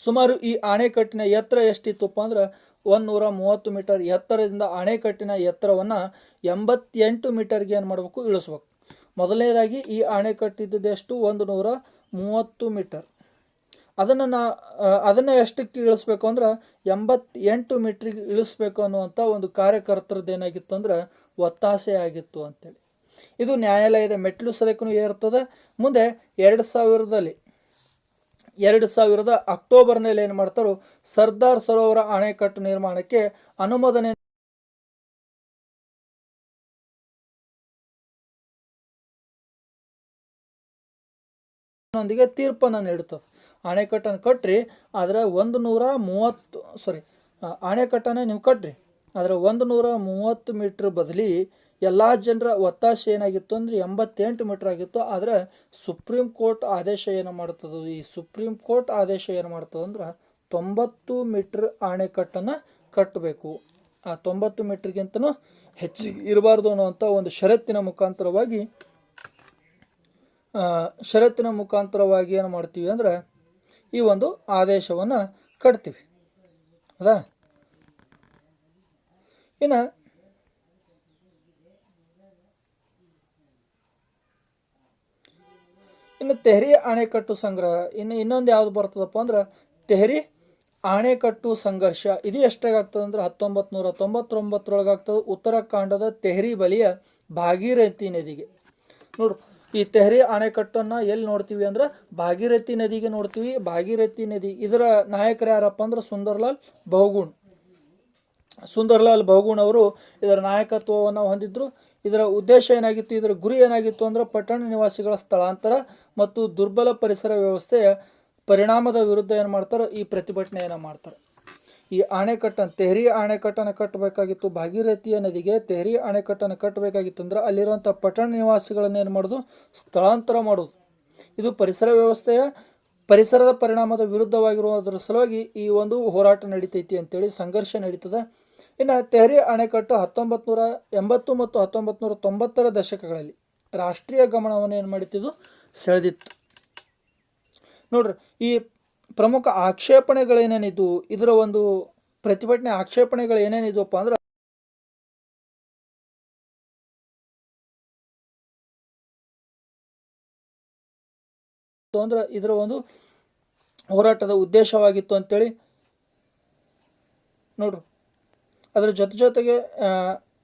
A: ಸುಮಾರು ಈ ಅಣೆಕಟ್ಟಿನ ಎತ್ತರ ಎಷ್ಟಿತ್ತಪ್ಪ ಅಂದ್ರೆ 130 ಮೀಟರ್ ಎತ್ತರದಿಂದ ಅಣೆಕಟ್ಟಿನ ಎತ್ತರವನ್ನು 88 ಮೀಟರ್ಗೆ ಏನು ಮಾಡಬೇಕು, ಇಳಿಸ್ಬೇಕು. ಮೊದಲನೇದಾಗಿ ಈ ಅಣೆಕಟ್ಟಿದ್ದು ಎಷ್ಟು, 130 ಮೀಟರ್. ಅದನ್ನು ಎಷ್ಟಕ್ಕೆ ಇಳಿಸ್ಬೇಕು ಅಂದ್ರೆ 88 ಮೀಟ್ರಿಗೆ ಇಳಿಸ್ಬೇಕು ಅನ್ನುವಂಥ ಒಂದು ಕಾರ್ಯಕರ್ತರದ್ದು ಏನಾಗಿತ್ತು ಅಂದ್ರೆ ಒತ್ತಾಸೆ ಆಗಿತ್ತು ಅಂತೇಳಿ. ಇದು ನ್ಯಾಯಾಲಯದ ಮೆಟ್ಟಿಲು ಸರಕನು ಏರ್ತದೆ. ಮುಂದೆ 2000 ಅಕ್ಟೋಬರ್ನಲ್ಲಿ ಏನು ಮಾಡ್ತಾರೋ, ಸರ್ದಾರ್ ಸರೋವರ ಅಣೆಕಟ್ಟು ನಿರ್ಮಾಣಕ್ಕೆ ಅನುಮೋದನೆ ನೊಂದಿಗೆ ತೀರ್ಪನ್ನು ನೀಡುತ್ತದೆ. ಅಣೆಕಟ್ಟನ್ನು ಕಟ್ರಿ, ಆದರೆ 130 ಅಣೆಕಟ್ಟನ್ನು ನೀವು ಕಟ್ರಿ, ಆದರೆ 130 ಮೀಟ್ರ್ ಬದಲಿ ಎಲ್ಲ ಜನರ ಒತ್ತಾಸೆ ಏನಾಗಿತ್ತು ಅಂದರೆ 88 ಮೀಟ್ರ್ ಆಗಿತ್ತು. ಆದರೆ ಸುಪ್ರೀಂ ಕೋರ್ಟ್ ಆದೇಶ ಏನು ಮಾಡ್ತದೆ, ಈ ಸುಪ್ರೀಂ ಕೋರ್ಟ್ ಆದೇಶ ಏನು ಮಾಡ್ತದೆ ಅಂದ್ರೆ 90 ಮೀಟ್ರ್ ಅಣೆಕಟ್ಟನ್ನು ಕಟ್ಟಬೇಕು. ಆ 90 ಮೀಟ್ರಿಗಿಂತನೂ ಹೆಚ್ಚಿಗೆ ಇರಬಾರ್ದು ಅನ್ನುವಂಥ ಒಂದು ಷರತ್ತಿನ ಮುಖಾಂತರವಾಗಿ ಏನು ಮಾಡ್ತೀವಿ ಅಂದ್ರೆ ಈ ಒಂದು ಆದೇಶವನ್ನು ಕಟ್ತೀವಿ. ಹೌದಾ? ಇನ್ನು ತೆಹರಿ ಅಣೆಕಟ್ಟು ಸಂಗ್ರಹ, ಇನ್ನೊಂದು ಯಾವ್ದು ಬರ್ತದಪ್ಪ ಅಂದ್ರೆ ತೆಹರಿ ಅಣೆಕಟ್ಟು ಸಂಘರ್ಷ. ಇದು ಎಷ್ಟಾಗ್ತದೆ ಅಂದ್ರೆ 1999 ಆಗ್ತದೆ. ಉತ್ತರಾಖಂಡದ ತೆಹರಿ ಬಳಿಯ ಭಾಗೀರಥಿ ನದಿಗೆ. ನೋಡ್ರಿ, ಈ ತೆಹರಿ ಅಣೆಕಟ್ಟನ್ನು ಎಲ್ಲಿ ನೋಡ್ತೀವಿ ಅಂದ್ರೆ ಭಾಗೀರಥಿ ನದಿಗೆ ನೋಡ್ತೀವಿ. ಭಾಗೀರಥಿ ನದಿ, ಇದರ ನಾಯಕರು ಯಾರಪ್ಪ ಅಂದ್ರೆ ಸುಂದರ್ಲಾಲ್ ಬಹುಗುಣ್ ಅವರು ಇದರ ನಾಯಕತ್ವವನ್ನು ಹೊಂದಿದ್ರು. ಇದರ ಉದ್ದೇಶ ಏನಾಗಿತ್ತು, ಇದರ ಗುರಿ ಏನಾಗಿತ್ತು ಅಂದ್ರೆ ಪಟ್ಟಣ ನಿವಾಸಿಗಳ ಸ್ಥಳಾಂತರ ಮತ್ತು ದುರ್ಬಲ ಪರಿಸರ ವ್ಯವಸ್ಥೆಯ ಪರಿಣಾಮದ ವಿರುದ್ಧ ಏನು ಮಾಡ್ತಾರೆ, ಈ ಪ್ರತಿಭಟನೆಯನ್ನು ಮಾಡ್ತಾರೆ. ಈ ತೆಹರಿ ಅಣೆಕಟ್ಟನ್ನು ಕಟ್ಟಬೇಕಾಗಿತ್ತು. ಭಾಗೀರಥಿಯ ನದಿಗೆ ತೆಹರಿ ಅಣೆಕಟ್ಟನ್ನು ಕಟ್ಟಬೇಕಾಗಿತ್ತು ಅಂದ್ರೆ ಅಲ್ಲಿರುವಂಥ ಪಟ್ಟಣ ನಿವಾಸಿಗಳನ್ನು ಏನು ಮಾಡೋದು, ಸ್ಥಳಾಂತರ ಮಾಡೋದು. ಇದು ಪರಿಸರದ ಪರಿಣಾಮದ ವಿರುದ್ಧವಾಗಿರುವುದರ ಸಲುವಾಗಿ ಈ ಒಂದು ಹೋರಾಟ ನಡೀತೈತಿ ಅಂತೇಳಿ, ಸಂಘರ್ಷ ನಡೀತದೆ. ಇನ್ನು ತೆಹರಿ ಅಣೆಕಟ್ಟು 1980 ಮತ್ತು 1990 ದಶಕಗಳಲ್ಲಿ ರಾಷ್ಟ್ರೀಯ ಗಮನವನ್ನು ಏನು ಮಾಡಿತ್ತು, ಸೆಳೆದಿತ್ತು. ನೋಡ್ರಿ, ಈ ಪ್ರಮುಖ ಆಕ್ಷೇಪಣೆಗಳೇನೇನಿದ್ವು, ಇದರ ಒಂದು ಪ್ರತಿಭಟನೆ ಆಕ್ಷೇಪಣೆಗಳು ಏನೇನಿದ್ವಪ್ಪ ಅಂದ್ರೆ ಇದರ ಒಂದು ಹೋರಾಟದ ಉದ್ದೇಶವಾಗಿತ್ತು ಅಂತೇಳಿ ನೋಡ್ರಿ. ಅದರ ಜೊತೆಗೆ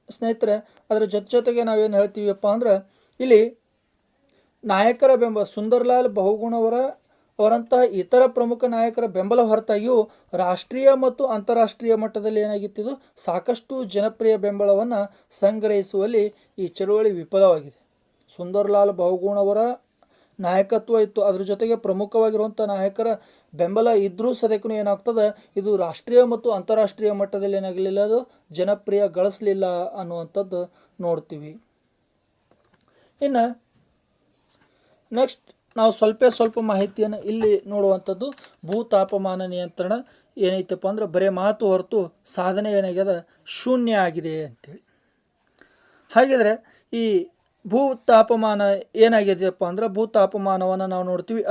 A: ಸ್ನೇಹಿತರೆ, ಅದರ ಜೊತೆಗೆ ನಾವೇನು ಹೇಳ್ತೀವಪ್ಪ ಅಂದ್ರೆ ಇಲ್ಲಿ ನಾಯಕರ ಬೆಂಬಲ, ಸುಂದರ್ಲಾಲ್ ಬಹುಗುಣ್ ಅವರಂತಹ ಇತರ ಪ್ರಮುಖ ನಾಯಕರ ಬೆಂಬಲ ಹೊರತಾಗಿಯೂ ರಾಷ್ಟ್ರೀಯ ಮತ್ತು ಅಂತಾರಾಷ್ಟ್ರೀಯ ಮಟ್ಟದಲ್ಲಿ ಏನಾಗಿತ್ತು, ಸಾಕಷ್ಟು ಜನಪ್ರಿಯ ಬೆಂಬಲವನ್ನು ಸಂಗ್ರಹಿಸುವಲ್ಲಿ ಈ ಚಳುವಳಿ ವಿಫಲವಾಗಿದೆ. ಸುಂದರ್ಲಾಲ್ ಬಹುಗುಣ್ ಅವರ ನಾಯಕತ್ವ ಇತ್ತು, ಅದ್ರ ಜೊತೆಗೆ ಪ್ರಮುಖವಾಗಿರುವಂಥ ನಾಯಕರ ಬೆಂಬಲ ಇದ್ರೂ ಸದ್ಯಕ್ಕೂ ಏನಾಗ್ತದೆ, ಇದು ರಾಷ್ಟ್ರೀಯ ಮತ್ತು ಅಂತಾರಾಷ್ಟ್ರೀಯ ಮಟ್ಟದಲ್ಲಿ ಏನಾಗಲಿಲ್ಲ, ಅದು ಜನಪ್ರಿಯ ಗಳಿಸಲಿಲ್ಲ ಅನ್ನುವಂಥದ್ದು ನೋಡ್ತೀವಿ. ಇನ್ನು ನೆಕ್ಸ್ಟ್ ನಾವು ಸ್ವಲ್ಪ ಮಾಹಿತಿಯನ್ನು ಇಲ್ಲಿ ನೋಡುವಂಥದ್ದು, ಭೂ ತಾಪಮಾನ ನಿಯಂತ್ರಣ ಏನೈತಪ್ಪ ಅಂದ್ರೆ ಬರೀ ಮಾತು ಹೊರತು ಸಾಧನೆ ಏನಾಗ್ಯದ, ಶೂನ್ಯ ಆಗಿದೆ ಅಂತೇಳಿ. ಹಾಗಿದ್ರೆ ಈ ಭೂ ತಾಪಮಾನ ಏನಾಗಿದೆಯಪ್ಪ ಅಂದ್ರೆ, ಭೂ ತಾಪಮಾನವನ್ನು ನಾವು ನೋಡ್ತೀವಿ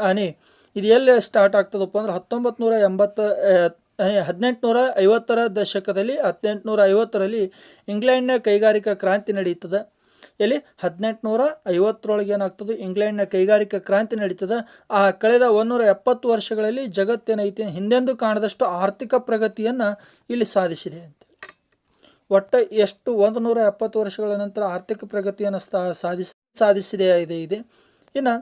A: ಹಾನಿ ಇದು ಎಲ್ಲಿ ಸ್ಟಾರ್ಟ್ ಆಗ್ತದಪ್ಪ ಅಂದ್ರೆ 1850ರ ದಶಕದಲ್ಲಿ 1850ರಲ್ಲಿ ಇಂಗ್ಲೆಂಡ್ನ ಕೈಗಾರಿಕಾ ಕ್ರಾಂತಿ ನಡೀತದೆ. ಎಲ್ಲಿ 1850ರೊಳಗೆ ಏನಾಗ್ತದೆ, ಇಂಗ್ಲೆಂಡ್ನ ಕೈಗಾರಿಕಾ ಕ್ರಾಂತಿ ನಡೀತದೆ. ಆ ಕಳೆದ 170 ವರ್ಷಗಳಲ್ಲಿ ಜಗತ್ತೇನೈತಿ, ಹಿಂದೆಂದೂ ಕಾಣದಷ್ಟು ಆರ್ಥಿಕ ಪ್ರಗತಿಯನ್ನು ಇಲ್ಲಿ ಸಾಧಿಸಿದೆ ಅಂತ. ಒಟ್ಟು ಎಷ್ಟು 170 ವರ್ಷಗಳ ನಂತರ ಆರ್ಥಿಕ ಪ್ರಗತಿಯನ್ನು ಸಾಧಿಸಿದೆ ಇದೆ. ಇನ್ನು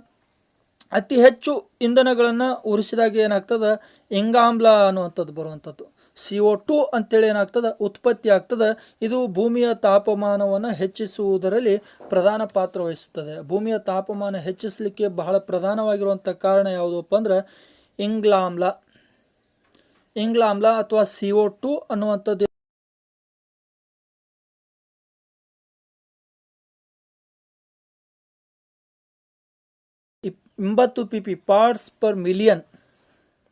A: ಅತಿ ಹೆಚ್ಚು ಇಂಧನಗಳನ್ನು ಉರಿಸಿದಾಗ ಏನಾಗ್ತದೆ, ಇಂಗಾಮ್ಲ ಅನ್ನುವಂಥದ್ದು ಬರುವಂಥದ್ದು, CO2 ಅಂತೇಳಿ ಏನಾಗ್ತದೆ, ಉತ್ಪತ್ತಿ ಆಗ್ತದೆ. ಇದು ಭೂಮಿಯ ತಾಪಮಾನವನ್ನು ಹೆಚ್ಚಿಸುವುದರಲ್ಲಿ ಪ್ರಧಾನ ಪಾತ್ರ ವಹಿಸುತ್ತದೆ. ಭೂಮಿಯ ತಾಪಮಾನ ಹೆಚ್ಚಿಸಲಿಕ್ಕೆ ಬಹಳ ಪ್ರಧಾನವಾಗಿರುವಂಥ ಕಾರಣ ಯಾವುದಪ್ಪ ಅಂದ್ರೆ ಇಂಗ್ಲಾಮ್ಲ ಅಥವಾ CO2 ಅನ್ನುವಂಥದ್ದು. 80 pp ಪಾರ್ಟ್ಸ್ ಪರ್ ಮಿಲಿಯನ್.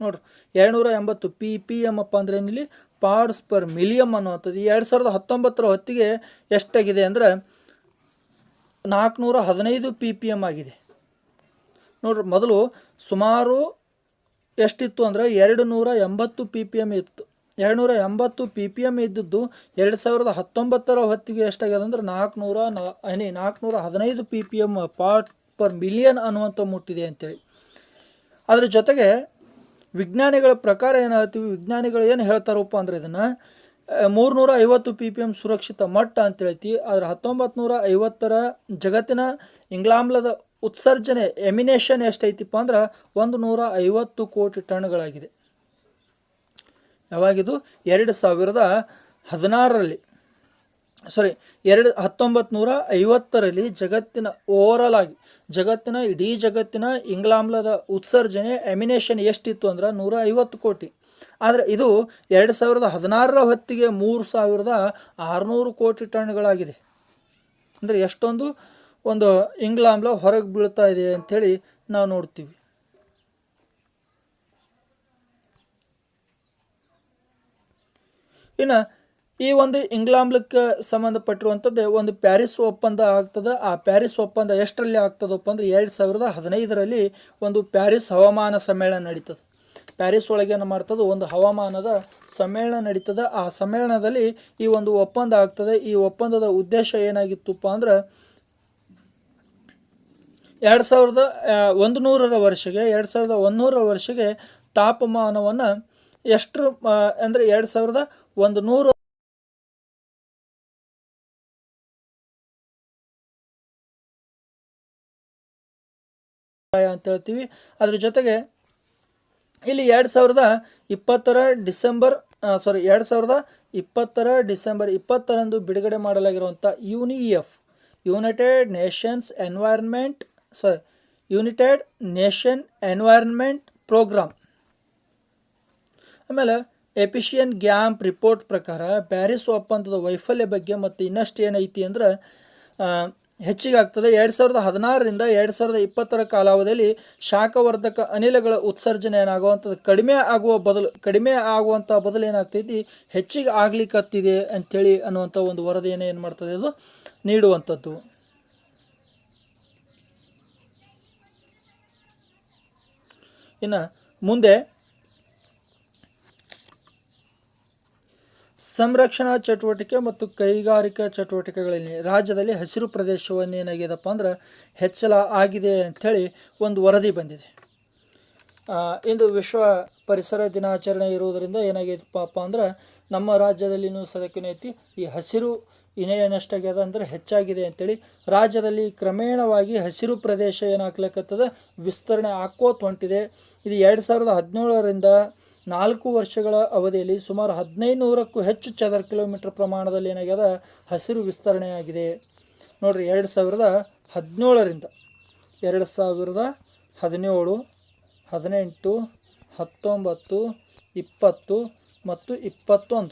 A: ನೋಡ್ರಿ, 280 ppm ಅಪ್ಪ ಅಂದ್ರೆ ಏನಿಲ್ಲಿ ಪಾರ್ಟ್ಸ್ ಪರ್ ಮಿಲಿಯಮ್ ಅನ್ನುವಂಥದ್ದು. 2019 ಹೊತ್ತಿಗೆ ಎಷ್ಟಾಗಿದೆ ಅಂದರೆ 415 ppm ಆಗಿದೆ. ನೋಡ್ರಿ, ಮೊದಲು ಸುಮಾರು ಎಷ್ಟಿತ್ತು ಅಂದರೆ 280 ppm ಇತ್ತು. 280 PPM ಇದ್ದದ್ದು 2019 ಹೊತ್ತಿಗೆ ಎಷ್ಟಾಗ್ಯದ ಅಂದ್ರೆ 415 PPM ಪಾರ್ಟ್ ಪರ್ ಮಿಲಿಯನ್ ಅನ್ನುವಂಥ ಮುಟ್ಟಿದೆ ಅಂತೇಳಿ. ಅದ್ರ ಜೊತೆಗೆ ವಿಜ್ಞಾನಿಗಳ ಪ್ರಕಾರ ಏನಾಗ್ತೀವಿ, ವಿಜ್ಞಾನಿಗಳು ಏನು ಹೇಳ್ತಾರಪ್ಪ ಅಂದ್ರೆ ಇದನ್ನು 350 PPM ಸುರಕ್ಷಿತ ಮಟ್ಟ ಅಂತ ಹೇಳ್ತೀವಿ. ಆದರೆ 1950 ಜಗತ್ತಿನ ಇಂಗಾಲಾಮ್ಲದ ಉತ್ಸರ್ಜನೆ ಎಮಿನೇಷನ್ ಎಷ್ಟೈತಿಪ್ಪ ಅಂದ್ರೆ 150 ಕೋಟಿ ಟನ್ಗಳಾಗಿದೆ. ಯಾವಾಗಿದು 2016ರಲ್ಲಿ 1950ರಲ್ಲಿ ಜಗತ್ತಿನ ಓವರಾಲ್ ಆಗಿ ಇಡೀ ಜಗತ್ತಿನ ಇಂಗಾಲಾಮ್ಲದ ಉತ್ಸರ್ಜನೆ ಎಮಿನೇಷನ್ ಎಷ್ಟಿತ್ತು ಅಂದ್ರೆ 150 ಕೋಟಿ. ಆದರೆ ಇದು 2016 ಹೊತ್ತಿಗೆ 3600 ಕೋಟಿ ಟನ್ಗಳಾಗಿದೆ. ಅಂದರೆ ಎಷ್ಟೊಂದು ಒಂದು ಇಂಗಾಲಾಮ್ಲ ಹೊರಗೆ ಬೀಳ್ತಾ ಇದೆ ಅಂಥೇಳಿ ನಾವು ನೋಡ್ತೀವಿ. ಇನ್ನು ಈ ಒಂದು ಇಂಗಾಲಾಮ್ಲಕ್ಕೆ ಸಂಬಂಧಪಟ್ಟಿರುವಂಥದ್ದು ಒಂದು ಪ್ಯಾರಿಸ್ ಒಪ್ಪಂದ ಆಗ್ತದೆ. ಆ ಪ್ಯಾರಿಸ್ ಒಪ್ಪಂದ ಎಷ್ಟರಲ್ಲಿ ಆಗ್ತದಪ್ಪ ಅಂದರೆ 2015ರಲ್ಲಿ ಒಂದು ಪ್ಯಾರಿಸ್ ಹವಾಮಾನ ಸಮ್ಮೇಳನ ನಡೀತದೆ. ಪ್ಯಾರಿಸ್ ಒಳಗೆ ಏನು ಮಾಡ್ತದೆ, ಒಂದು ಹವಾಮಾನದ ಸಮ್ಮೇಳನ ನಡೀತದೆ. ಆ ಸಮ್ಮೇಳನದಲ್ಲಿ ಈ ಒಂದು ಒಪ್ಪಂದ ಆಗ್ತದೆ. ಈ ಒಪ್ಪಂದದ ಉದ್ದೇಶ ಏನಾಗಿತ್ತಪ್ಪ ಅಂದ್ರೆ 2100ರ ವರ್ಷಗೆ ತಾಪಮಾನವನ್ನು ಎಷ್ಟು ಅಂದರೆ 2100 ಅಂತ ಹೇಳ್ತೀವಿ. ಅದ್ರ ಜೊತೆಗೆ ಇಲ್ಲಿ 2020 ಡಿಸೆಂಬರ್ 20ರಂದು ಬಿಡುಗಡೆ ಮಾಡಲಾಗಿರುವಂಥ ಯುನೈಟೆಡ್ ನೇಷನ್ ಎನ್ವೈರನ್ಮೆಂಟ್ ಪ್ರೋಗ್ರಾಮ್, ಆಮೇಲೆ ಎಫಿಷಿಯನ್ ಗ್ಯಾಪ್ ರಿಪೋರ್ಟ್ ಪ್ರಕಾರ ಪ್ಯಾರಿಸ್ ಒಪ್ಪಂದದ ವೈಫಲ್ಯ ಬಗ್ಗೆ ಮತ್ತು ಇನ್ನಷ್ಟು ಏನೈತಿ ಅಂದ್ರೆ ಹೆಚ್ಚಿಗೆ ಆಗ್ತದೆ. 2016ರಿಂದ 2020 ಕಾಲಾವಧಿಯಲ್ಲಿ ಶಾಖವರ್ಧಕ ಅನಿಲಗಳ ಉತ್ಸರ್ಜನೆ ಏನಾಗುವಂಥದ್ದು ಕಡಿಮೆ ಆಗುವಂಥ ಬದಲು ಏನಾಗ್ತೈತಿ, ಹೆಚ್ಚಿಗೆ ಆಗ್ಲಿಕ್ಕತ್ತಿದೆ ಅಂಥೇಳಿ ಅನ್ನುವಂಥ ಒಂದು ವರದಿಯನ್ನು ಏನು ಮಾಡ್ತದೆ, ಅದು ನೀಡುವಂಥದ್ದು. ಇನ್ನು ಮುಂದೆ ಸಂರಕ್ಷಣಾ ಚಟುವಟಿಕೆ ಮತ್ತು ಕೈಗಾರಿಕಾ ಚಟುವಟಿಕೆಗಳಲ್ಲಿ ರಾಜ್ಯದಲ್ಲಿ ಹಸಿರು ಪ್ರದೇಶವನ್ನು ಏನಾಗಿದೆಪ್ಪ ಅಂದ್ರೆ ಹೆಚ್ಚಳ ಆಗಿದೆ ಅಂಥೇಳಿ ಒಂದು ವರದಿ ಬಂದಿದೆ. ಇಂದು ವಿಶ್ವ ಪರಿಸರ ದಿನಾಚರಣೆ ಇರುವುದರಿಂದ ಏನಾಗಿದೆಪ್ಪ ಅಂದ್ರೆ ನಮ್ಮ ರಾಜ್ಯದಲ್ಲಿನೂ ಸದಕ್ಕೇನೈತಿ ಈ ಹಸಿರು ಏನೆಷ್ಟಾಗ್ಯದ ಅಂದರೆ ಹೆಚ್ಚಾಗಿದೆ ಅಂಥೇಳಿ ರಾಜ್ಯದಲ್ಲಿ ಕ್ರಮೇಣವಾಗಿ ಹಸಿರು ಪ್ರದೇಶ ಏನಾಗ್ಲಿಕ್ಕತ್ತದ ವಿಸ್ತರಣೆ ಆಕ್ಕೋತ ಹೊಂಟಿದೆ. ಇದು 2017ರಿಂದ 4 ವರ್ಷಗಳ ಅವಧಿಯಲ್ಲಿ ಸುಮಾರು 1500ಕ್ಕೂ ಹೆಚ್ಚು ಚದರ ಕಿಲೋಮೀಟರ್ ಪ್ರಮಾಣದಲ್ಲಿ ಏನಾಗ್ಯದ ಹಸಿರು ವಿಸ್ತರಣೆ ಆಗಿದೆ. ನೋಡ್ರಿ, 2017ರಿಂದ 2017, 18, 19, 20 ಮತ್ತು 21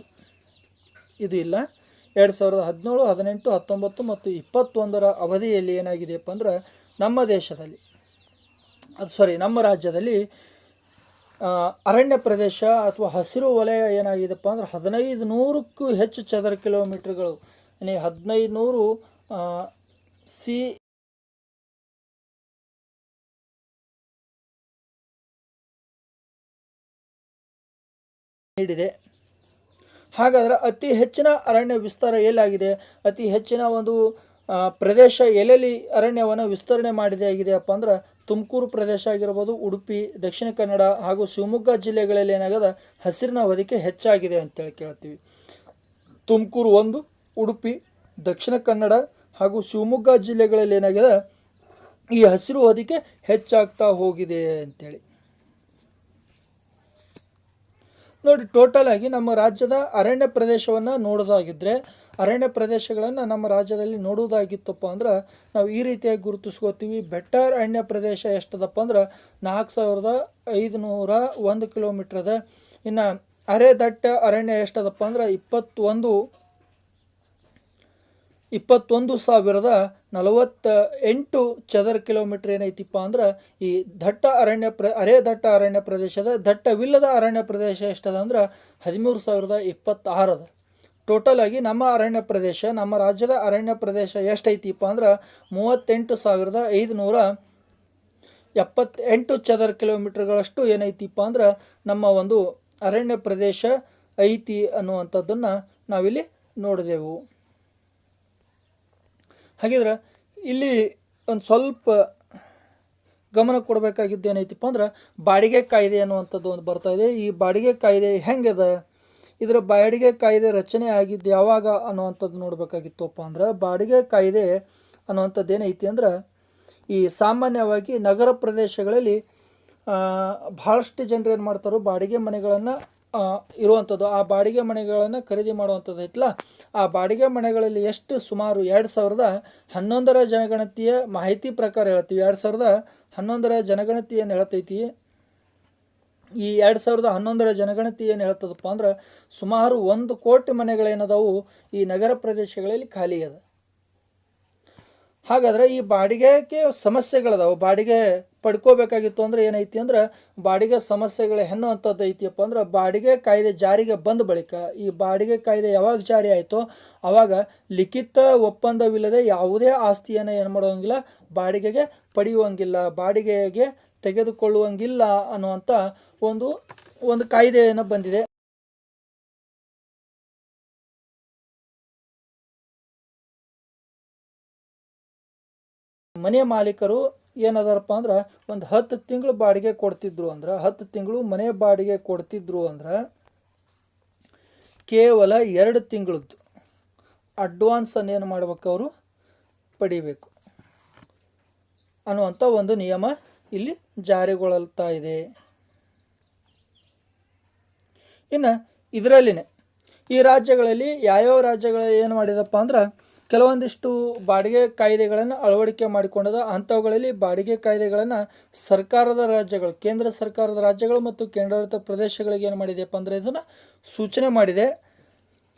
A: ಇದು ಇಲ್ಲ. 2017, 18, 19 ಮತ್ತು 21ರ ಅವಧಿಯಲ್ಲಿ ಏನಾಗಿದೆಯಪ್ಪ ಅಂದ್ರೆ ನಮ್ಮ ರಾಜ್ಯದಲ್ಲಿ ಅರಣ್ಯ ಪ್ರದೇಶ ಅಥವಾ ಹಸಿರು ವಲಯ ಏನಾಗಿದೆಪ್ಪ ಅಂದ್ರೆ 1500ಕ್ಕೂ ಹೆಚ್ಚು ಚದರ ಕಿಲೋಮೀಟರ್ಗಳು, 1500 ಸಿ ನೀಡಿದೆ. ಹಾಗಾದ್ರೆ ಅತಿ ಹೆಚ್ಚಿನ ಅರಣ್ಯ ವಿಸ್ತಾರ ಎಲ್ಲಾಗಿದೆ, ಅತಿ ಹೆಚ್ಚಿನ ಒಂದು ಪ್ರದೇಶ ಎಲ್ಲೆಲ್ಲಿ ಅರಣ್ಯವನ್ನು ವಿಸ್ತರಣೆ ಆಗಿದೆಯಪ್ಪ ಅಂದ್ರೆ ತುಮಕೂರು ಪ್ರದೇಶ ಆಗಿರ್ಬೋದು, ಉಡುಪಿ, ದಕ್ಷಿಣ ಕನ್ನಡ ಹಾಗೂ ಶಿವಮೊಗ್ಗ ಜಿಲ್ಲೆಗಳಲ್ಲಿ ಏನಾಗದ ಹಸಿರಿನ ಹೊದಿಕೆ ಹೆಚ್ಚಾಗಿದೆ ಅಂತೇಳಿ ಕೇಳ್ತೀವಿ. ತುಮಕೂರು 1, ಉಡುಪಿ, ದಕ್ಷಿಣ ಕನ್ನಡ ಹಾಗೂ ಶಿವಮೊಗ್ಗ ಜಿಲ್ಲೆಗಳಲ್ಲಿ ಏನಾಗಿದೆ ಈ ಹಸಿರು ಹೊದಿಕೆ ಹೆಚ್ಚಾಗ್ತಾ ಹೋಗಿದೆ ಅಂತೇಳಿ. ನೋಡಿ, ಟೋಟಲ್ ಆಗಿ ನಮ್ಮ ರಾಜ್ಯದ ಅರಣ್ಯ ಪ್ರದೇಶವನ್ನು ನೋಡೋದಾಗಿದ್ದರೆ ಅರಣ್ಯ ಪ್ರದೇಶಗಳನ್ನು ನಮ್ಮ ರಾಜ್ಯದಲ್ಲಿ ನೋಡುವುದಾಗಿತ್ತಪ್ಪ ಅಂದ್ರೆ ನಾವು ಈ ರೀತಿಯಾಗಿ ಗುರುತಿಸ್ಕೋತೀವಿ. ಬೆಟ್ಟ ಅರಣ್ಯ ಪ್ರದೇಶ ಎಷ್ಟದಪ್ಪ ಅಂದ್ರೆ 4501 ಕಿಲೋಮೀಟರ್ ಅದ. ಇನ್ನು ಅರೆದಟ್ಟ ಅರಣ್ಯ ಎಷ್ಟದಪ್ಪ ಅಂದ್ರೆ 21,048 ಚದರ ಕಿಲೋಮೀಟರ್ ಏನೈತಿಪ್ಪ ಅಂದ್ರೆ ಈ ಅರೆದಟ್ಟ ಅರಣ್ಯ ಪ್ರದೇಶದ. ದಟ್ಟವಿಲ್ಲದ ಅರಣ್ಯ ಪ್ರದೇಶ ಎಷ್ಟದ ಅಂದ್ರೆ 13,026 ಅದ. ಟೋಟಲ್ ಆಗಿ ನಮ್ಮ ರಾಜ್ಯದ ಅರಣ್ಯ ಪ್ರದೇಶ ಎಷ್ಟೈತಿಪ್ಪ ಅಂದ್ರೆ 38,578 ಚದರ ಕಿಲೋಮೀಟರ್ಗಳಷ್ಟು ಏನೈತಿಪ್ಪ ಅಂದ್ರೆ ನಮ್ಮ ಒಂದು ಅರಣ್ಯ ಪ್ರದೇಶ ಐತಿ ಅನ್ನುವಂಥದ್ದನ್ನು ನಾವಿಲ್ಲಿ ನೋಡಿದೆವು. ಹಾಗಿದ್ರೆ ಇಲ್ಲಿ ಒಂದು ಸ್ವಲ್ಪ ಗಮನ ಕೊಡಬೇಕಾಗಿದ್ದು ಏನೈತಿಪ್ಪ ಅಂದ್ರೆ ಬಾಡಿಗೆ ಕಾಯ್ದೆ ಅನ್ನುವಂಥದ್ದು ಒಂದು ಬರ್ತಾ ಇದೆ. ಈ ಬಾಡಿಗೆ ಕಾಯ್ದೆ ಹೆಂಗದ, ಇದರ ಬಾಡಿಗೆ ಕಾಯ್ದೆ ರಚನೆ ಆಗಿದ್ದು ಯಾವಾಗ ಅನ್ನುವಂಥದ್ದು ನೋಡಬೇಕಾಗಿತ್ತಪ್ಪ ಅಂದ್ರೆ, ಬಾಡಿಗೆ ಕಾಯ್ದೆ ಅನ್ನುವಂಥದ್ದು ಏನೈತಿ ಅಂದ್ರೆ ಈ ಸಾಮಾನ್ಯವಾಗಿ ನಗರ ಪ್ರದೇಶಗಳಲ್ಲಿ ಭಾಳಷ್ಟು ಜನರು ಏನು ಮಾಡ್ತಾರೋ ಬಾಡಿಗೆ ಮನೆಗಳನ್ನು ಇರುವಂಥದ್ದು, ಆ ಬಾಡಿಗೆ ಮನೆಗಳನ್ನು ಖರೀದಿ ಮಾಡುವಂಥದ್ದು ಐತಲ್ಲ, ಆ ಬಾಡಿಗೆ ಮನೆಗಳಲ್ಲಿ ಎಷ್ಟು ಸುಮಾರು 2011 ಜನಗಣತಿಯ ಮಾಹಿತಿ ಪ್ರಕಾರ ಹೇಳ್ತೀವಿ, 2011 ಜನಗಣತಿ ಏನು ಹೇಳ್ತೈತಿ, ಈ 2011 ಜನಗಣತಿ ಏನು ಹೇಳ್ತದಪ್ಪ ಅಂದ್ರೆ ಸುಮಾರು 1 ಕೋಟಿ ಮನೆಗಳೇನದಾವು ಈ ನಗರ ಪ್ರದೇಶಗಳಲ್ಲಿ ಖಾಲಿ ಅದ. ಹಾಗಾದ್ರೆ ಈ ಬಾಡಿಗೆಗೆ ಸಮಸ್ಯೆಗಳದಾವು. ಬಾಡಿಗೆ ಪಡ್ಕೋಬೇಕಾಗಿತ್ತು ಅಂದ್ರೆ ಏನೈತಿ ಅಂದ್ರೆ ಬಾಡಿಗೆ ಸಮಸ್ಯೆಗಳು ಎನ್ನುವಂಥದ್ದು ಐತಿಯಪ್ಪ ಅಂದ್ರೆ ಬಾಡಿಗೆ ಕಾಯ್ದೆ ಜಾರಿಗೆ ಬಂದ ಬಳಿಕ, ಈ ಬಾಡಿಗೆ ಕಾಯ್ದೆ ಯಾವಾಗ ಜಾರಿ ಆಯಿತೋ ಆವಾಗ ಲಿಖಿತ ಒಪ್ಪಂದವಿಲ್ಲದೆ ಯಾವುದೇ ಆಸ್ತಿಯನ್ನು ಏನು ಮಾಡೋಂಗಿಲ್ಲ, ಬಾಡಿಗೆಗೆ ಪಡೆಯುವಂಗಿಲ್ಲ, ಬಾಡಿಗೆಗೆ ತೆಗೆದುಕೊಳ್ಳುವಂಗಿಲ್ಲ ಅನ್ನುವಂಥ ಒಂದು ಕಾಯ್ದೆಯನ್ನು ಬಂದಿದೆ. ಮನೆ ಮಾಲೀಕರು ಏನದಾರಪ್ಪ ಅಂದ್ರೆ ಒಂದು 10 ತಿಂಗಳು ಬಾಡಿಗೆ ಕೊಡ್ತಿದ್ರು ಅಂದ್ರೆ, 10 ತಿಂಗಳು ಮನೆ ಬಾಡಿಗೆ ಕೊಡ್ತಿದ್ರು ಅಂದ್ರೆ ಕೇವಲ 2 ತಿಂಗಳದ್ದು ಅಡ್ವಾನ್ಸನ್ನು ಏನು ಮಾಡ್ಬೇಕು, ಅವರು ಪಡಿಬೇಕು ಅನ್ನುವಂಥ ಒಂದು ನಿಯಮ ಇಲ್ಲಿ ಜಾರಿಗೊಳ್ತಾ ಇದೆ. ಇನ್ನು ಇದರಲ್ಲಿನೇ ಈ ರಾಜ್ಯಗಳಲ್ಲಿ ಯಾವ್ಯಾವ ರಾಜ್ಯಗಳು ಏನು ಮಾಡಿದಪ್ಪ ಅಂದ್ರೆ ಕೆಲವೊಂದಿಷ್ಟು ಬಾಡಿಗೆ ಕಾಯ್ದೆಗಳನ್ನು ಅಳವಡಿಕೆ ಮಾಡಿಕೊಂಡದ. ಅಂಥವುಗಳಲ್ಲಿ ಬಾಡಿಗೆ ಕಾಯ್ದೆಗಳನ್ನು ಸರ್ಕಾರದ ರಾಜ್ಯಗಳು, ಕೇಂದ್ರ ಸರ್ಕಾರದ ರಾಜ್ಯಗಳು ಮತ್ತು ಕೇಂದ್ರಾಡಳಿತ ಪ್ರದೇಶಗಳಿಗೆ ಏನು ಮಾಡಿದೆಯಪ್ಪ ಅಂದರೆ ಇದನ್ನು ಸೂಚನೆ ಮಾಡಿದೆ.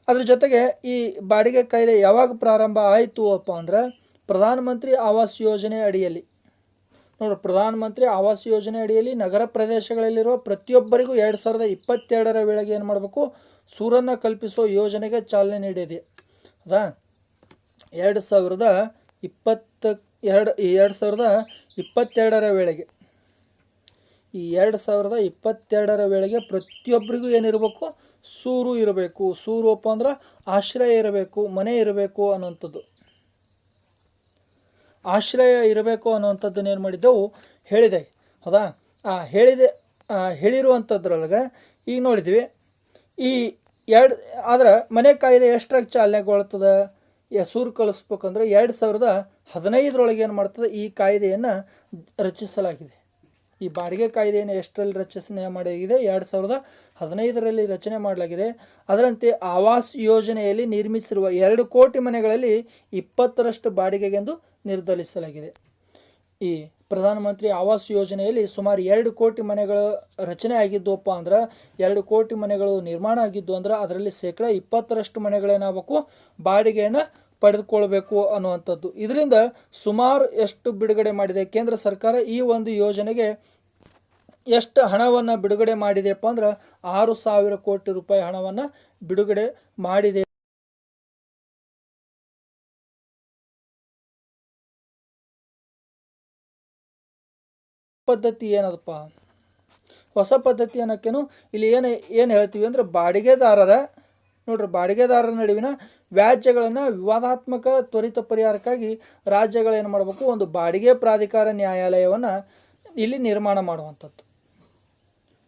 A: ಅದ್ರ ಜೊತೆಗೆ ಈ ಬಾಡಿಗೆ ಕಾಯ್ದೆ ಯಾವಾಗ ಪ್ರಾರಂಭ ಆಯಿತು ಅಪ್ಪ ಅಂದ್ರೆ ಪ್ರಧಾನಮಂತ್ರಿ ಆವಾಸ್ ಯೋಜನೆ ಅಡಿಯಲ್ಲಿ. ನೋಡ್ರಿ, ಪ್ರಧಾನಮಂತ್ರಿ ಆವಾಸ್ ಯೋಜನೆ ಅಡಿಯಲ್ಲಿ ನಗರ ಪ್ರದೇಶಗಳಲ್ಲಿರುವ ಪ್ರತಿಯೊಬ್ಬರಿಗೂ 2022 ವೇಳೆಗೆ ಏನು ಮಾಡಬೇಕು, ಸೂರನ್ನು ಕಲ್ಪಿಸುವ ಯೋಜನೆಗೆ ಚಾಲನೆ ನೀಡಿದೆ. ಹೌದಾ, 2022 ವೇಳೆಗೆ, ಈ 2022 ವೇಳೆಗೆ ಪ್ರತಿಯೊಬ್ಬರಿಗೂ ಏನಿರಬೇಕು, ಸೂರು ಇರಬೇಕು. ಸೂರು ಅಪ್ಪ ಅಂದ್ರೆ ಆಶ್ರಯ ಇರಬೇಕು, ಮನೆ ಇರಬೇಕು ಅನ್ನುವಂಥದ್ದು, ಆಶ್ರಯ ಇರಬೇಕು ಅನ್ನುವಂಥದ್ದನ್ನು ಏನು ಮಾಡಿದ್ದೆವು, ಹೇಳಿದೆ. ಹೌದಾ, ಹೇಳಿರುವಂಥದ್ರೊಳಗೆ ಈಗ ನೋಡಿದ್ವಿ ಈ ಆದ್ರೆ ಮನೆ ಕಾಯ್ದೆ ಎಷ್ಟರಾಗ ಚಾಲನೆಗೊಳ್ತದೆ, ಸೂರು ಕಳಿಸ್ಬೇಕಂದ್ರೆ 2015 ಏನು ಮಾಡ್ತದೆ, ಈ ಕಾಯ್ದೆಯನ್ನು ರಚಿಸಲಾಗಿದೆ. ಈ ಬಾಡಿಗೆ ಕಾಯ್ದೆಯನ್ನು ಎಷ್ಟರಲ್ಲಿ ರಚನೆ ಮಾಡಲಾಗಿದೆ, 2015 ರಚನೆ ಮಾಡಲಾಗಿದೆ. ಅದರಂತೆ ಆವಾಸ್ ಯೋಜನೆಯಲ್ಲಿ ನಿರ್ಮಿಸಿರುವ 2 ಕೋಟಿ ಮನೆಗಳಲ್ಲಿ 20% ಬಾಡಿಗೆಗೆಂದು ನಿರ್ಧರಿಸಲಾಗಿದೆ. ಈ ಪ್ರಧಾನಮಂತ್ರಿ ಆವಾಸ್ ಯೋಜನೆಯಲ್ಲಿ ಸುಮಾರು 2 ಕೋಟಿ ಮನೆಗಳು ರಚನೆ ಆಗಿದ್ವಪ್ಪ ಅಂದ್ರೆ, 2 ಕೋಟಿ ಮನೆಗಳು ನಿರ್ಮಾಣ ಆಗಿದ್ದು ಅಂದ್ರೆ ಅದರಲ್ಲಿ 20% ಮನೆಗಳೇನಾಗಬೇಕು, ಬಾಡಿಗೆಯನ್ನು ಪಡೆದುಕೊಳ್ಬೇಕು ಅನ್ನುವಂಥದ್ದು. ಇದರಿಂದ ಸುಮಾರು ಎಷ್ಟು ಬಿಡುಗಡೆ ಮಾಡಿದೆ ಕೇಂದ್ರ ಸರ್ಕಾರ, ಈ ಒಂದು ಯೋಜನೆಗೆ ಎಷ್ಟು ಹಣವನ್ನು ಬಿಡುಗಡೆ ಮಾಡಿದೆಯಪ್ಪ ಅಂದ್ರೆ 6,000 ಕೋಟಿ ರೂಪಾಯಿ ಹಣವನ್ನು ಬಿಡುಗಡೆ ಮಾಡಿದೆ. ಪದ್ಧತಿ ಏನದಪ್ಪ, ಹೊಸ ಪದ್ಧತಿ ಅನ್ನೋಕ್ಕೇನು ಇಲ್ಲಿ ಏನು ಹೇಳ್ತೀವಿ ಅಂದ್ರೆ ಬಾಡಿಗೆದಾರರ ನಡುವಿನ ವ್ಯಾಜ್ಯಗಳನ್ನು ವಿವಾದಾತ್ಮಕ ತ್ವರಿತ ಪರಿಹಾರಕ್ಕಾಗಿ ರಾಜ್ಯಗಳೇನು ಮಾಡಬೇಕು, ಒಂದು ಬಾಡಿಗೆ ಪ್ರಾಧಿಕಾರ ನ್ಯಾಯಾಲಯವನ್ನು ಇಲ್ಲಿ ನಿರ್ಮಾಣ ಮಾಡುವಂಥದ್ದು.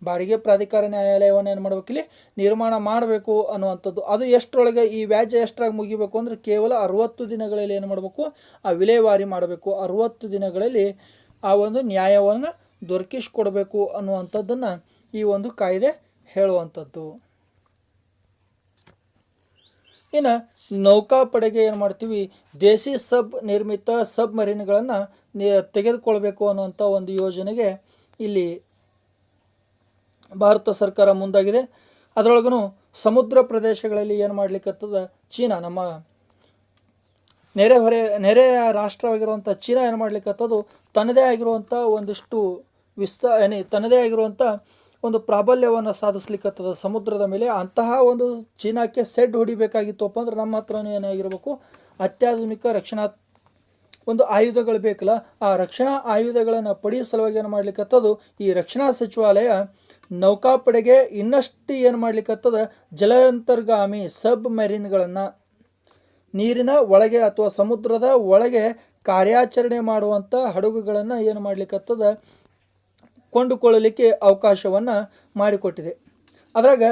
A: ಬಾಡಿಗೆ ಪ್ರಾಧಿಕಾರ ನ್ಯಾಯಾಲಯವನ್ನು ಏನು ಮಾಡಬೇಕು, ಇಲ್ಲಿ ನಿರ್ಮಾಣ ಮಾಡಬೇಕು ಅನ್ನುವಂಥದ್ದು. ಅದು ಎಷ್ಟರೊಳಗೆ ಈ ವ್ಯಾಜ್ಯ ಎಷ್ಟರಾಗಿ ಮುಗಿಬೇಕು ಅಂದರೆ ಕೇವಲ 60 ದಿನಗಳಲ್ಲಿ ಏನು ಮಾಡಬೇಕು, ಆ ವಿಲೇವಾರಿ ಮಾಡಬೇಕು. 60 ದಿನಗಳಲ್ಲಿ ಆ ಒಂದು ನ್ಯಾಯವನ್ನು ದೊರಕಿಸಿಕೊಡಬೇಕು ಅನ್ನುವಂಥದ್ದನ್ನು ಈ ಒಂದು ಕಾಯ್ದೆ ಹೇಳುವಂಥದ್ದು. ಇನ್ನು ನೌಕಾಪಡೆಗೆ ಏನು ಮಾಡ್ತೀವಿ, ದೇಸಿ ನಿರ್ಮಿತ ಸಬ್ಮರೀನ್ಗಳನ್ನು ತೆಗೆದುಕೊಳ್ಬೇಕು ಅನ್ನುವಂಥ ಒಂದು ಯೋಜನೆಗೆ ಇಲ್ಲಿ ಭಾರತ ಸರ್ಕಾರ ಮುಂದಾಗಿದೆ. ಅದರೊಳಗೂ ಸಮುದ್ರ ಪ್ರದೇಶಗಳಲ್ಲಿ ಏನು ಮಾಡ್ಲಿಕ್ಕತ್ತದ, ಚೀನಾ ನಮ್ಮ ನೆರೆಯ ರಾಷ್ಟ್ರವಾಗಿರುವಂಥ ಚೀನಾ ಏನು ಮಾಡ್ಲಿಕ್ಕತ್ತದು, ತನ್ನದೇ ಆಗಿರುವಂಥ ಒಂದಿಷ್ಟು ತನ್ನದೇ ಆಗಿರುವಂಥ ಒಂದು ಪ್ರಾಬಲ್ಯವನ್ನು ಸಾಧಿಸ್ಲಿಕ್ಕತ್ತದ ಸಮುದ್ರದ ಮೇಲೆ. ಅಂತಹ ಒಂದು ಚೀನಾಕ್ಕೆ ಸೆಡ್ ಹೊಡಿಬೇಕಾಗಿತ್ತಪ್ಪ ಅಂದ್ರೆ ನಮ್ಮ ಹತ್ರನೂ ಏನಾಗಿರಬೇಕು, ಅತ್ಯಾಧುನಿಕ ರಕ್ಷಣಾ ಒಂದು ಆಯುಧಗಳು ಬೇಕಲ್ಲ, ಆ ರಕ್ಷಣಾ ಆಯುಧಗಳನ್ನು ಪಡೆಯುವ ಸಲುವಾಗಿ ಏನು ಮಾಡ್ಲಿಕ್ಕತ್ತದು, ಈ ರಕ್ಷಣಾ ಸಚಿವಾಲಯ ನೌಕಾಪಡೆಗೆ ಇನ್ನಷ್ಟು ಏನು ಮಾಡ್ಲಿಕ್ಕತ್ತದ, ಜಲಾಂತರ್ಗಾಮಿ ಸಬ್ ಮೆರಿನ್ಗಳನ್ನು ನೀರಿನ ಒಳಗೆ ಅಥವಾ ಸಮುದ್ರದ ಒಳಗೆ ಕಾರ್ಯಾಚರಣೆ ಮಾಡುವಂಥ ಹಡಗುಗಳನ್ನು ಏನು ಮಾಡ್ಲಿಕ್ಕತ್ತದ, ಕೊಂಡುಕೊಳ್ಳಲಿಕ್ಕೆ ಅವಕಾಶವನ್ನು ಮಾಡಿಕೊಟ್ಟಿದೆ. ಅದ್ರಾಗ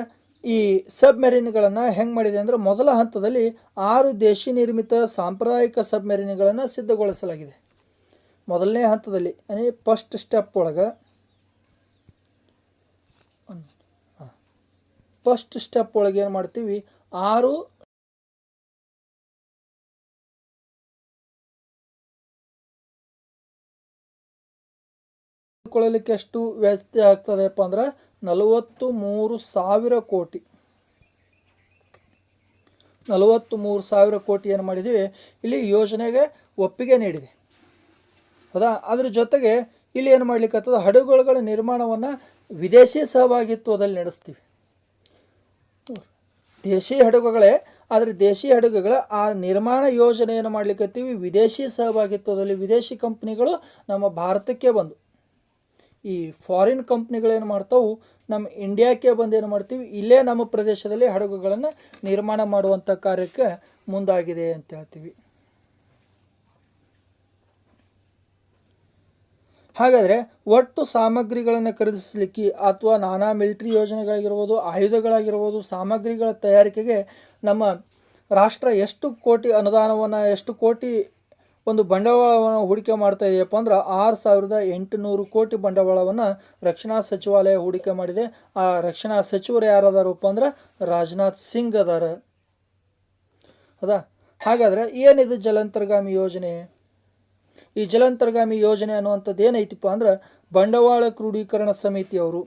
A: ಈ ಸಬ್ಮೆರಿನ್ಗಳನ್ನು ಹೆಂಗೆ ಮಾಡಿದೆ ಅಂದರೆ, ಮೊದಲ ಹಂತದಲ್ಲಿ 6 ದೇಶಿ ನಿರ್ಮಿತ ಸಾಂಪ್ರದಾಯಿಕ ಸಬ್ಮೆರಿನ್ಗಳನ್ನು ಸಿದ್ಧಗೊಳಿಸಲಾಗಿದೆ. ಮೊದಲನೇ ಹಂತದಲ್ಲಿ ಫಸ್ಟ್ ಸ್ಟೆಪ್ ಒಳಗೆ ಏನು ಮಾಡ್ತೀವಿ, 6 ಕೊಳ್ಳಲಿಕ್ಕೆ ಎಷ್ಟು ವ್ಯಸ್ತಿ ಆಗ್ತದೆಪ್ಪ ಅಂದ್ರೆ 43,000 ಕೋಟಿ. 43,000 ಕೋಟಿ ಏನು ಮಾಡಿದ್ದೀವಿ ಇಲ್ಲಿ ಯೋಜನೆಗೆ ಒಪ್ಪಿಗೆ ನೀಡಿದೆ. ಹೌದಾ? ಅದ್ರ ಜೊತೆಗೆ ಇಲ್ಲಿ ಏನು ಮಾಡ್ಲಿಕ್ಕತ್ತದ, ಹಡಗುಗಳ ನಿರ್ಮಾಣವನ್ನು ವಿದೇಶಿ ಸಹಭಾಗಿತ್ವದಲ್ಲಿ ನಡೆಸ್ತೀವಿ. ದೇಶಿ ಹಡಗುಗಳೇ, ಆದರೆ ದೇಶಿ ಹಡಗುಗಳ ಆ ನಿರ್ಮಾಣ ಯೋಜನೆಯನ್ನು ಮಾಡ್ಲಿಕ್ಕತ್ತೀವಿ ವಿದೇಶಿ ಸಹಭಾಗಿತ್ವದಲ್ಲಿ. ವಿದೇಶಿ ಕಂಪ್ನಿಗಳು ನಮ್ಮ ಭಾರತಕ್ಕೆ ಬಂದು, ಈ ಫಾರಿನ್ ಕಂಪ್ನಿಗಳೇನು ಮಾಡ್ತಾವು ನಮ್ಮ ಇಂಡಿಯಾಕ್ಕೆ ಬಂದು ಏನು ಮಾಡ್ತೀವಿ, ಇಲ್ಲೇ ನಮ್ಮ ಪ್ರದೇಶದಲ್ಲಿ ಹಡಗುಗಳನ್ನು ನಿರ್ಮಾಣ ಮಾಡುವಂಥ ಕಾರ್ಯಕ್ಕೆ ಮುಂದಾಗಿದೆ ಅಂತ ಹೇಳ್ತೀವಿ. ಹಾಗಾದರೆ ಒಟ್ಟು ಸಾಮಗ್ರಿಗಳನ್ನು ಖರೀದಿಸಲಿಕ್ಕೆ ಅಥವಾ ನಾನಾ ಮಿಲಿಟರಿ ಯೋಜನೆಗಳಾಗಿರ್ಬೋದು, ಆಯುಧಗಳಾಗಿರ್ಬೋದು, ಸಾಮಗ್ರಿಗಳ ತಯಾರಿಕೆಗೆ ನಮ್ಮ ರಾಷ್ಟ್ರ ಎಷ್ಟು ಕೋಟಿ ಅನುದಾನವನ್ನು, ಎಷ್ಟು ಕೋಟಿ ಒಂದು ಬಂಡವಾಳವನ್ನು ಹೂಡಿಕೆ ಮಾಡ್ತಾ ಇದೆಯಪ್ಪ ಅಂದ್ರೆ 6,800 ಕೋಟಿ ಬಂಡವಾಳವನ್ನು ರಕ್ಷಣಾ ಸಚಿವಾಲಯ ಹೂಡಿಕೆ ಮಾಡಿದೆ. ಆ ರಕ್ಷಣಾ ಸಚಿವರು ಯಾರದಾರಪ್ಪ ಅಂದ್ರೆ ರಾಜನಾಥ್ ಸಿಂಗ್ ಅದಾರ. ಹೌದಾ? ಹಾಗಾದರೆ ಏನಿದು ಜಲಾಂತರ್ಗಾಮಿ ಯೋಜನೆ? ಈ ಜಲಾಂತರ್ಗಾಮಿ ಯೋಜನೆ ಅನ್ನುವಂಥದ್ದು ಏನೈತಿಪ್ಪ ಅಂದ್ರೆ, ಬಂಡವಾಳ ಕ್ರೋಢೀಕರಣ ಸಮಿತಿಯವರು,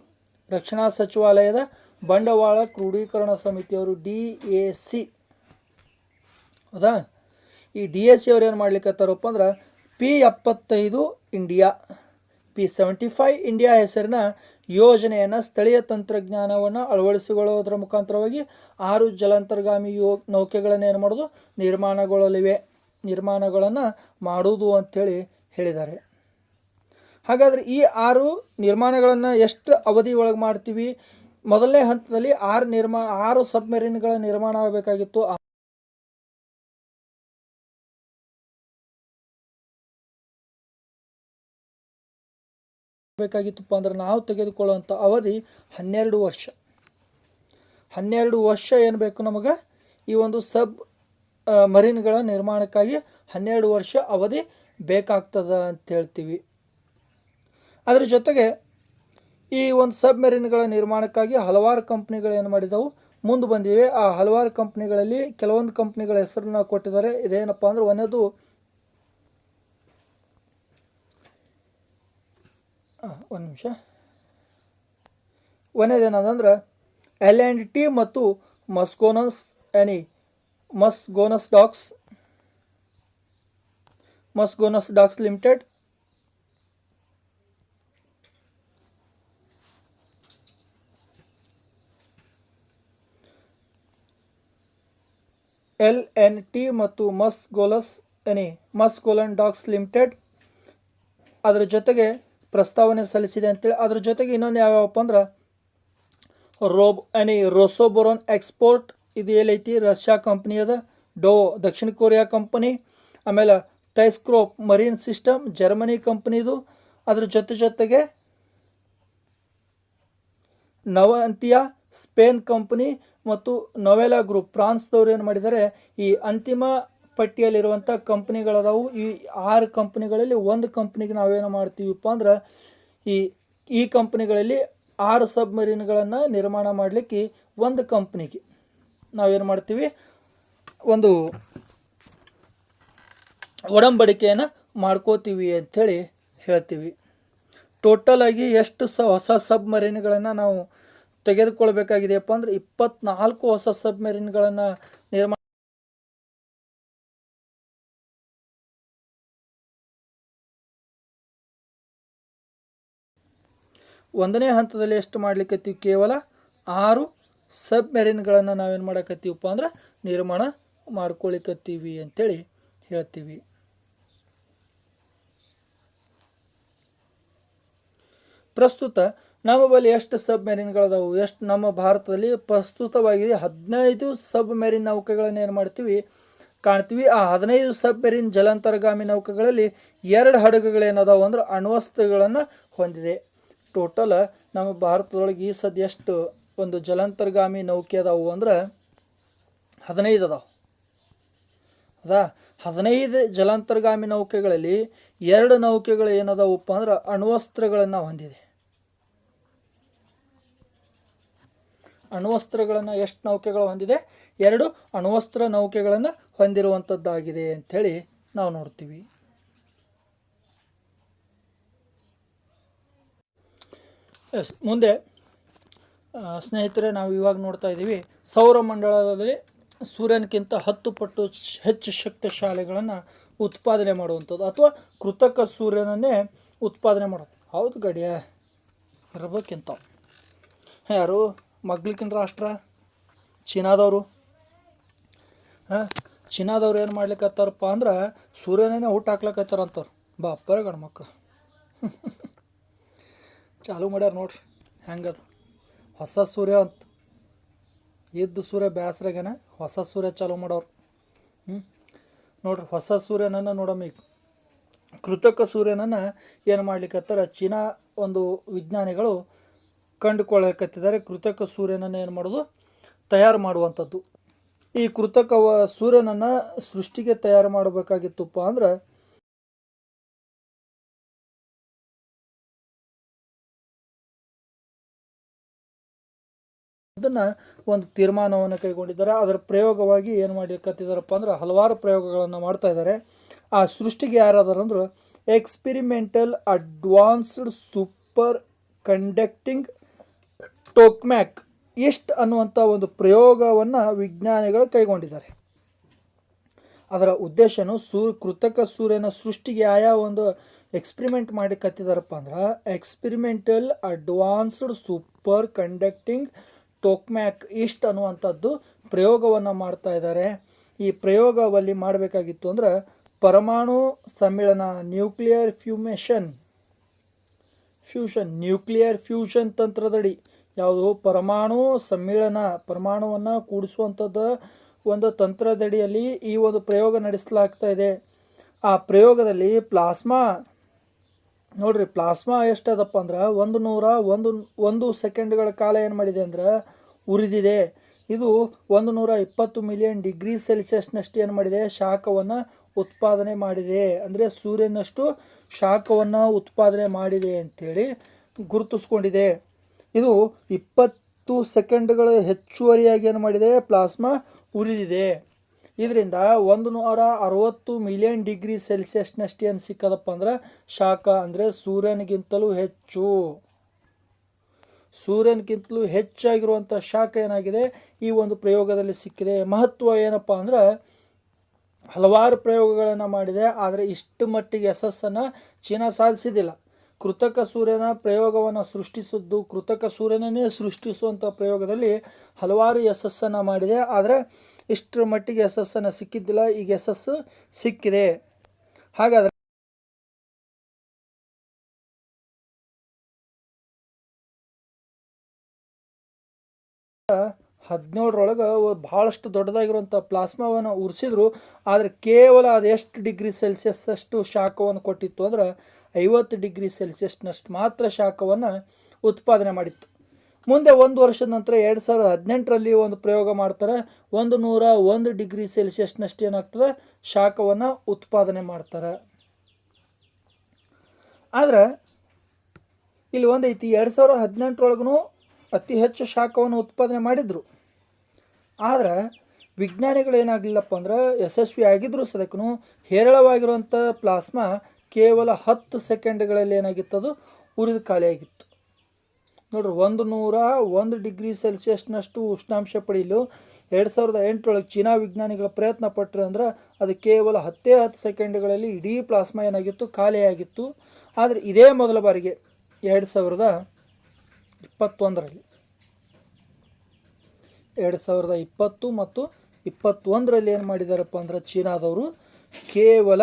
A: ರಕ್ಷಣಾ ಸಚಿವಾಲಯದ ಬಂಡವಾಳ ಕ್ರೋಢೀಕರಣ ಸಮಿತಿಯವರು DAC. ಹೌದಾ? ಈ DAC ಅವ್ರು ಏನು ಮಾಡ್ಲಿಕ್ಕತ್ತಾರಪ್ಪ ಅಂದ್ರೆ P75 ಇಂಡಿಯಾ, P75 ಇಂಡಿಯಾ ಹೆಸರಿನ ಯೋಜನೆಯನ್ನು ಸ್ಥಳೀಯ ತಂತ್ರಜ್ಞಾನವನ್ನು ಅಳವಡಿಸಿಕೊಳ್ಳುವುದರ ಮುಖಾಂತರವಾಗಿ 6 ಜಲಾಂತರ್ಗಾಮಿ ನೌಕೆಗಳನ್ನು ಏನು ಮಾಡೋದು, ನಿರ್ಮಾಣಗಳನ್ನು ಮಾಡುವುದು ಅಂಥೇಳಿ ಹೇಳಿದ್ದಾರೆ. ಹಾಗಾದರೆ ಈ 6 ನಿರ್ಮಾಣಗಳನ್ನು ಎಷ್ಟು ಅವಧಿ ಒಳಗೆ ಮಾಡ್ತೀವಿ? ಮೊದಲನೇ ಹಂತದಲ್ಲಿ 6 ಸಬ್ಮೆರಿನ್ಗಳ ನಿರ್ಮಾಣ ಆಗಬೇಕಾಗಿತ್ತು. ಬೇಕಾಗಿತ್ತಪ್ಪ ಅಂದ್ರೆ ನಾವು ತೆಗೆದುಕೊಳ್ಳುವಂಥ ಅವಧಿ 12 ವರ್ಷ. 12 ವರ್ಷ ಏನು ಬೇಕು ನಮಗೆ? ಈ ಒಂದು ಸಬ್ ಮರಿನ್ಗಳ ನಿರ್ಮಾಣಕ್ಕಾಗಿ 12 ವರ್ಷ ಅವಧಿ ಬೇಕಾಗ್ತದ ಅಂತ ಹೇಳ್ತೀವಿ. ಅದರ ಜೊತೆಗೆ ಈ ಒಂದು ಸಬ್ ಮೆರಿನ್ಗಳ ನಿರ್ಮಾಣಕ್ಕಾಗಿ ಹಲವಾರು ಕಂಪ್ನಿಗಳು ಏನು ಮಾಡಿದವು, ಮುಂದೆ ಬಂದಿವೆ. ಆ ಹಲವಾರು ಕಂಪ್ನಿಗಳಲ್ಲಿ ಕೆಲವೊಂದು ಕಂಪ್ನಿಗಳ ಹೆಸರನ್ನ ಕೊಟ್ಟಿದ್ದಾರೆ. ಇದೇನಪ್ಪ ಅಂದ್ರೆ, ಒಂದೇದು ಒಂದು ನಿಮಿಷ, ಒಂದೇದೇನಂದ್ರೆ L&T ಮತ್ತು ಮಸ್ಗೋನಸ್ ಡಾಕ್ಸ್ ಲಿಮಿಟೆಡ್, L&T ಮತ್ತು ಮಸ್ಗೋಲನ್ ಡಾಕ್ಸ್ ಲಿಮಿಟೆಡ್ ಅದರ ಜೊತೆಗೆ ಪ್ರಸ್ತಾವನೆ ಸಲ್ಲಿಸಿದೆ ಅಂತೇಳಿ. ಅದ್ರ ಜೊತೆಗೆ ಇನ್ನೊಂದು ಯಾವ್ಯಾವಪ್ಪ ಅಂದ್ರೆ ರೋಸೋಬೊರೋನ್ ಎಕ್ಸ್ಪೋರ್ಟ್, ಇದು ಎಲ್ಲೈತಿ ರಷ್ಯಾ ಕಂಪ್ನಿ ಅದ. ದಕ್ಷಿಣ ಕೊರಿಯಾ ಕಂಪನಿ. ಆಮೇಲೆ ಥೈಸ್ಕ್ರೋಪ್ ಮರೀನ್ ಸಿಸ್ಟಮ್ ಜರ್ಮನಿ ಕಂಪ್ನಿದು. ಅದ್ರ ಜೊತೆಗೆ ನವಂತಿಯಾ ಸ್ಪೇನ್ ಕಂಪನಿ ಮತ್ತು ನೊವೆಲಾ ಗ್ರೂಪ್ ಫ್ರಾನ್ಸ್ದವ್ರು ಏನು ಮಾಡಿದ್ದಾರೆ, ಈ ಅಂತಿಮ ಪಟ್ಟಿಯಲ್ಲಿರುವಂಥ ಕಂಪ್ನಿಗಳದಾವು. ಈ 6 ಕಂಪ್ನಿಗಳಲ್ಲಿ ಒಂದು ಕಂಪ್ನಿಗೆ ನಾವೇನು ಮಾಡ್ತೀವಪ್ಪ ಅಂದ್ರೆ, ಈ ಕಂಪ್ನಿಗಳಲ್ಲಿ 6 ಸಬ್ಮರೀನ್ಗಳನ್ನು ನಿರ್ಮಾಣ ಮಾಡಲಿಕ್ಕೆ ಒಂದು ಕಂಪ್ನಿಗೆ ನಾವೇನು ಮಾಡ್ತೀವಿ, ಒಂದು ಒಡಂಬಡಿಕೆಯನ್ನು ಮಾಡ್ಕೋತೀವಿ ಅಂಥೇಳಿ ಹೇಳ್ತೀವಿ. ಟೋಟಲ್ ಆಗಿ ಎಷ್ಟು ಹೊಸ ಸಬ್ಮರೀನ್ಗಳನ್ನು ನಾವು ತೆಗೆದುಕೊಳ್ಬೇಕಾಗಿದೆಯಪ್ಪ ಅಂದ್ರೆ 24 ಹೊಸ ಸಬ್ಮರೀನ್ಗಳನ್ನು ನಿರ್ಮಾಣ. ಒಂದನೇ ಹಂತದಲ್ಲಿ ಎಷ್ಟು ಮಾಡ್ಲಿಕ್ಕತ್ತೀವಿ, ಕೇವಲ 6 ಸಬ್ಮೆರಿನ್ಗಳನ್ನು ನಾವೇನು ಮಾಡಕತ್ತೀವಪ್ಪ ಅಂದ್ರೆ ನಿರ್ಮಾಣ ಮಾಡ್ಕೊಳಿಕತ್ತೀವಿ ಅಂತೇಳಿ ಹೇಳ್ತೀವಿ. ಪ್ರಸ್ತುತ ನಮ್ಮ ಬಳಿ ಎಷ್ಟು ಸಬ್ಮೆರಿನ್ಗಳದಾವು, ಎಷ್ಟು ನಮ್ಮ ಭಾರತದಲ್ಲಿ ಪ್ರಸ್ತುತವಾಗಿ 15 ಸಬ್ಮೆರಿನ್ ನೌಕೆಗಳನ್ನು ಏನು ಮಾಡ್ತೀವಿ ಕಾಣ್ತೀವಿ. ಆ 15 ಸಬ್ಮೆರಿನ್ ಜಲಾಂತರ್ಗಾಮಿ ನೌಕೆಗಳಲ್ಲಿ 2 ಹಡಗುಗಳೇನದಾವು ಅಂದ್ರೆ ಅಣ್ವಸ್ತ್ರಗಳನ್ನು ಹೊಂದಿದೆ. ಟೋಟಲ್ ನಮ್ಮ ಭಾರತದೊಳಗೆ ಈ ಸದ್ಯ ಎಷ್ಟು ಒಂದು ಜಲಾಂತರ್ಗಾಮಿ ನೌಕೆ ಅದಾವು ಅಂದ್ರೆ 15 ಅದಾವು. ಅದಾ 15 ಜಲಾಂತರ್ಗಾಮಿ ನೌಕೆಗಳಲ್ಲಿ 2 ನೌಕೆಗಳು ಏನದಾವಪ್ಪ ಅಂದ್ರೆ ಅಣ್ವಸ್ತ್ರಗಳನ್ನು ಹೊಂದಿದೆ. ಅಣ್ವಸ್ತ್ರಗಳನ್ನು ಎಷ್ಟು ನೌಕೆಗಳು ಹೊಂದಿದೆ? 2 ಅಣ್ವಸ್ತ್ರ ನೌಕೆಗಳನ್ನು ಹೊಂದಿರುವಂಥದ್ದಾಗಿದೆ ಅಂಥೇಳಿ ನಾವು ನೋಡ್ತೀವಿ. ಮುಂದೆ ಸ್ನೇಹಿತರೆ, ನಾವು ಇವಾಗ ನೋಡ್ತಾ ಇದ್ದೀವಿ ಸೌರಮಂಡಲದಲ್ಲಿ ಸೂರ್ಯನಕ್ಕಿಂತ 10 ಪಟ್ಟು ಹೆಚ್ಚು ಶಕ್ತಿಶಾಲಿಗಳನ್ನು ಉತ್ಪಾದನೆ ಮಾಡುವಂಥದ್ದು ಅಥವಾ ಕೃತಕ ಸೂರ್ಯನನ್ನೇ ಉತ್ಪಾದನೆ ಮಾಡೋದು. ಹೌದು ಗಡಿಯ ಇರಬೇಕಿಂತ ಯಾರು ಮಗ್ಲಿಕಿನ ರಾಷ್ಟ್ರ ಚೀನಾದವರು. ಚೀನಾದವ್ರು ಏನು ಮಾಡ್ಲಿಕ್ಕತ್ತಾರಪ್ಪ ಅಂದ್ರೆ ಸೂರ್ಯನೇ ಊಟ ಹಾಕ್ಲಕ್ಕತ್ತಾರಂತವ್ರು. ಬಾಪ್ಪರ ಗಂಡು ಮಕ್ಕಳು ಚಾಲು ಮಾಡ್ಯಾರ ನೋಡ್ರಿ ಹೆಂಗದ. ಹೊಸ ಸೂರ್ಯ ಅಂತ ಇದ್ದು ಸೂರ್ಯ ಬ್ಯಾಸ್ರಾಗೇನ ಹೊಸ ಸೂರ್ಯ ಚಾಲು ಮಾಡೋರು. ನೋಡ್ರಿ ಹೊಸ ಸೂರ್ಯನನ್ನು ನೋಡಮ್ಮ. ಈಗ ಕೃತಕ ಸೂರ್ಯನನ್ನು ಏನು ಮಾಡ್ಲಿಕ್ಕತ್ತಾರ ಚೀನಾ ಒಂದು ವಿಜ್ಞಾನಿಗಳು ಕಂಡುಕೊಳ್ಳಕತ್ತಿದ್ದಾರೆ. ಕೃತಕ ಸೂರ್ಯನನ್ನು ಏನು ಮಾಡೋದು ತಯಾರು ಮಾಡುವಂಥದ್ದು. ಈ ಕೃತಕ ಸೂರ್ಯನನ್ನು ಸೃಷ್ಟಿಗೆ ತಯಾರು ಮಾಡಬೇಕಾಗಿತ್ತಪ್ಪ ಅಂದ್ರೆ ಅದನ್ನು ಒಂದು ತೀರ್ಮಾನವನ್ನು ಕೈಗೊಂಡಿದ್ದಾರೆ. ಅದರ ಪ್ರಯೋಗವಾಗಿ ಏನು ಮಾಡಲಿಕ್ಕತ್ತಿದ್ದಾರಪ್ಪ ಅಂದ್ರೆ ಹಲವಾರು ಪ್ರಯೋಗಗಳನ್ನು ಮಾಡ್ತಾ ಇದ್ದಾರೆ. ಆ ಸೃಷ್ಟಿಗೆ ಯಾರಾದಾರಂದ್ರೆ ಎಕ್ಸ್ಪಿರಿಮೆಂಟಲ್ ಅಡ್ವಾನ್ಸ್ಡ್ ಸೂಪರ್ ಕಂಡಕ್ಟಿಂಗ್ ಟೋಕ್ಮ್ಯಾಕ್ ಇಸ್ಟ್ ಅನ್ನುವಂಥ ಒಂದು ಪ್ರಯೋಗವನ್ನು ವಿಜ್ಞಾನಿಗಳು ಕೈಗೊಂಡಿದ್ದಾರೆ. ಅದರ ಉದ್ದೇಶನು ಕೃತಕ ಸೂರ್ಯನ ಸೃಷ್ಟಿಗೆ ಯಾವ ಒಂದು ಎಕ್ಸ್ಪಿರಿಮೆಂಟ್ ಮಾಡಿ ಕತ್ತಿದಾರಪ್ಪ ಅಂದ್ರೆ ಎಕ್ಸ್ಪಿರಿಮೆಂಟಲ್ ಅಡ್ವಾನ್ಸ್ಡ್ ಸೂಪರ್ ಕಂಡಕ್ಟಿಂಗ್ ಟೋಕ್ಮ್ಯಾಕ್ ಇಸ್ಟ್ ಅನ್ನುವಂಥದ್ದು ಪ್ರಯೋಗವನ್ನು ಮಾಡ್ತಾ ಇದ್ದಾರೆ. ಈ ಪ್ರಯೋಗದಲ್ಲಿ ಮಾಡಬೇಕಾಗಿತ್ತು ಅಂದ್ರೆ ಪರಮಾಣು ಸಮ್ಮಿಳನ ನ್ಯೂಕ್ಲಿಯರ್ ಫ್ಯೂಷನ್ ತಂತ್ರದಡಿ ಯಾವುದು ಪರಮಾಣು ಸಮ್ಮಿಳನ ಪರಮಾಣುವನ್ನು ಕೂಡಿಸುವಂಥದ್ದು ಒಂದು ತಂತ್ರದಡಿಯಲ್ಲಿ ಈ ಒಂದು ಪ್ರಯೋಗ ನಡೆಸಲಾಗ್ತಾ ಇದೆ. ಆ ಪ್ರಯೋಗದಲ್ಲಿ ಪ್ಲಾಸ್ಮಾ ನೋಡ್ರಿ, ಪ್ಲಾಸ್ಮಾ ಎಷ್ಟದಪ್ಪ ಅಂದ್ರೆ 101 ಸೆಕೆಂಡ್ಗಳ ಕಾಲ ಏನು ಮಾಡಿದೆ ಅಂದ್ರೆ ಉರಿದಿದೆ. ಇದು 120 ಮಿಲಿಯನ್ ಡಿಗ್ರಿ ಸೆಲ್ಸಿಯಸ್ನಷ್ಟು ಏನು ಮಾಡಿದೆ ಶಾಖವನ್ನು ಉತ್ಪಾದನೆ ಮಾಡಿದೆ. ಅಂದರೆ ಸೂರ್ಯನಷ್ಟು ಶಾಖವನ್ನು ಉತ್ಪಾದನೆ ಮಾಡಿದೆ ಅಂಥೇಳಿ ಗುರುತಿಸ್ಕೊಂಡಿದೆ. ಇದು 20 ಸೆಕೆಂಡ್ಗಳ ಹೆಚ್ಚುವರಿಯಾಗಿ ಏನು ಮಾಡಿದೆ ಪ್ಲಾಸ್ಮಾ ಉರಿದಿದೆ. ಇದರಿಂದ 160 ಮಿಲಿಯನ್ ಡಿಗ್ರಿ ಸೆಲ್ಸಿಯಸ್ನಷ್ಟು ಏನು ಸಿಕ್ಕದಪ್ಪ ಅಂದ್ರೆ ಶಾಖ. ಅಂದರೆ ಸೂರ್ಯನಿಗಿಂತಲೂ ಹೆಚ್ಚಾಗಿರುವಂಥ ಶಾಖ ಏನಾಗಿದೆ ಈ ಒಂದು ಪ್ರಯೋಗದಲ್ಲಿ ಸಿಕ್ಕಿದೆ. ಮಹತ್ವ ಏನಪ್ಪ ಅಂದ್ರೆ ಹಲವಾರು ಪ್ರಯೋಗಗಳನ್ನು ಮಾಡಿದೆ, ಆದರೆ ಇಷ್ಟು ಮಟ್ಟಿಗೆ ಯಶಸ್ಸನ್ನು ಚೀನಾ ಸಾಧಿಸಿದ್ದಿಲ್ಲ. ಕೃತಕ ಸೂರ್ಯನ ಪ್ರಯೋಗವನ್ನು ಕೃತಕ ಸೂರ್ಯನನ್ನೇ ಸೃಷ್ಟಿಸುವಂಥ ಪ್ರಯೋಗದಲ್ಲಿ ಹಲವಾರು ಯಶಸ್ಸನ್ನು ಮಾಡಿದೆ, ಆದರೆ ಇಷ್ಟರ ಮಟ್ಟಿಗೆ ಯಶಸ್ಸನ್ನು ಸಿಕ್ಕಿದ್ದಿಲ್ಲ. ಈಗ ಯಶಸ್ಸು ಸಿಕ್ಕಿದೆ. ಹಾಗಾದರೆ ಹದಿನೇಳರೊಳಗೆ ಭಾಳಷ್ಟು ದೊಡ್ಡದಾಗಿರುವಂಥ ಪ್ಲಾಸ್ಮಾವನ್ನು ಉರಿಸಿದ್ರು. ಆದರೆ ಕೇವಲ ಅದು ಎಷ್ಟು ಡಿಗ್ರಿ ಸೆಲ್ಸಿಯಸ್ ಅಷ್ಟು ಶಾಖವನ್ನು ಕೊಟ್ಟಿತ್ತು ಅಂದ್ರೆ 50 ಡಿಗ್ರಿ ಸೆಲ್ಸಿಯಸ್ನಷ್ಟು ಮಾತ್ರ ಶಾಖವನ್ನು ಉತ್ಪಾದನೆ ಮಾಡಿತ್ತು. ಮುಂದೆ 1 ವರ್ಷದ ನಂತರ 2018ರಲ್ಲಿ ಒಂದು ಪ್ರಯೋಗ ಮಾಡ್ತಾರೆ. 101 ಡಿಗ್ರಿ ಸೆಲ್ಸಿಯಸ್ನಷ್ಟು ಏನಾಗ್ತದೆ ಶಾಖವನ್ನು ಉತ್ಪಾದನೆ ಮಾಡ್ತಾರೆ. ಆದರೆ ಇಲ್ಲಿ ಒಂದೈತಿ, 2018ರೊಳಗೂ ಅತಿ ಹೆಚ್ಚು ಶಾಖವನ್ನು ಉತ್ಪಾದನೆ ಮಾಡಿದರು. ಆದರೆ ವಿಜ್ಞಾನಿಗಳು ಏನಾಗಲಿಲ್ಲಪ್ಪ ಅಂದ್ರೆ ಯಶಸ್ವಿ ಆಗಿದ್ದರೂ ಸದಕ್ಕೂ ಹೇರಳವಾಗಿರುವಂಥ ಪ್ಲಾಸ್ಮಾ ಕೇವಲ 10 ಸೆಕೆಂಡ್ಗಳಲ್ಲಿ ಏನಾಗಿತ್ತದು ಉರಿದು ಖಾಲಿಯಾಗಿತ್ತು. ನೋಡ್ರಿ, 101 ಡಿಗ್ರಿ ಸೆಲ್ಸಿಯಸ್ನಷ್ಟು ಉಷ್ಣಾಂಶ ಪಡೆಯಲು 2008ರೊಳಗೆ ಚೀನಾ ವಿಜ್ಞಾನಿಗಳ ಪ್ರಯತ್ನ ಪಟ್ಟರು. ಅಂದ್ರೆ ಅದು ಕೇವಲ 10 ಸೆಕೆಂಡ್ಗಳಲ್ಲಿ ಇಡೀ ಪ್ಲಾಸ್ಮಾ ಏನಾಗಿತ್ತು ಖಾಲಿಯಾಗಿತ್ತು. ಆದರೆ ಇದೇ ಮೊದಲ ಬಾರಿಗೆ 2020 ಮತ್ತು 2021ರಲ್ಲಿ ಏನು ಮಾಡಿದಾರಪ್ಪ ಅಂದ್ರೆ ಚೀನಾದವರು ಕೇವಲ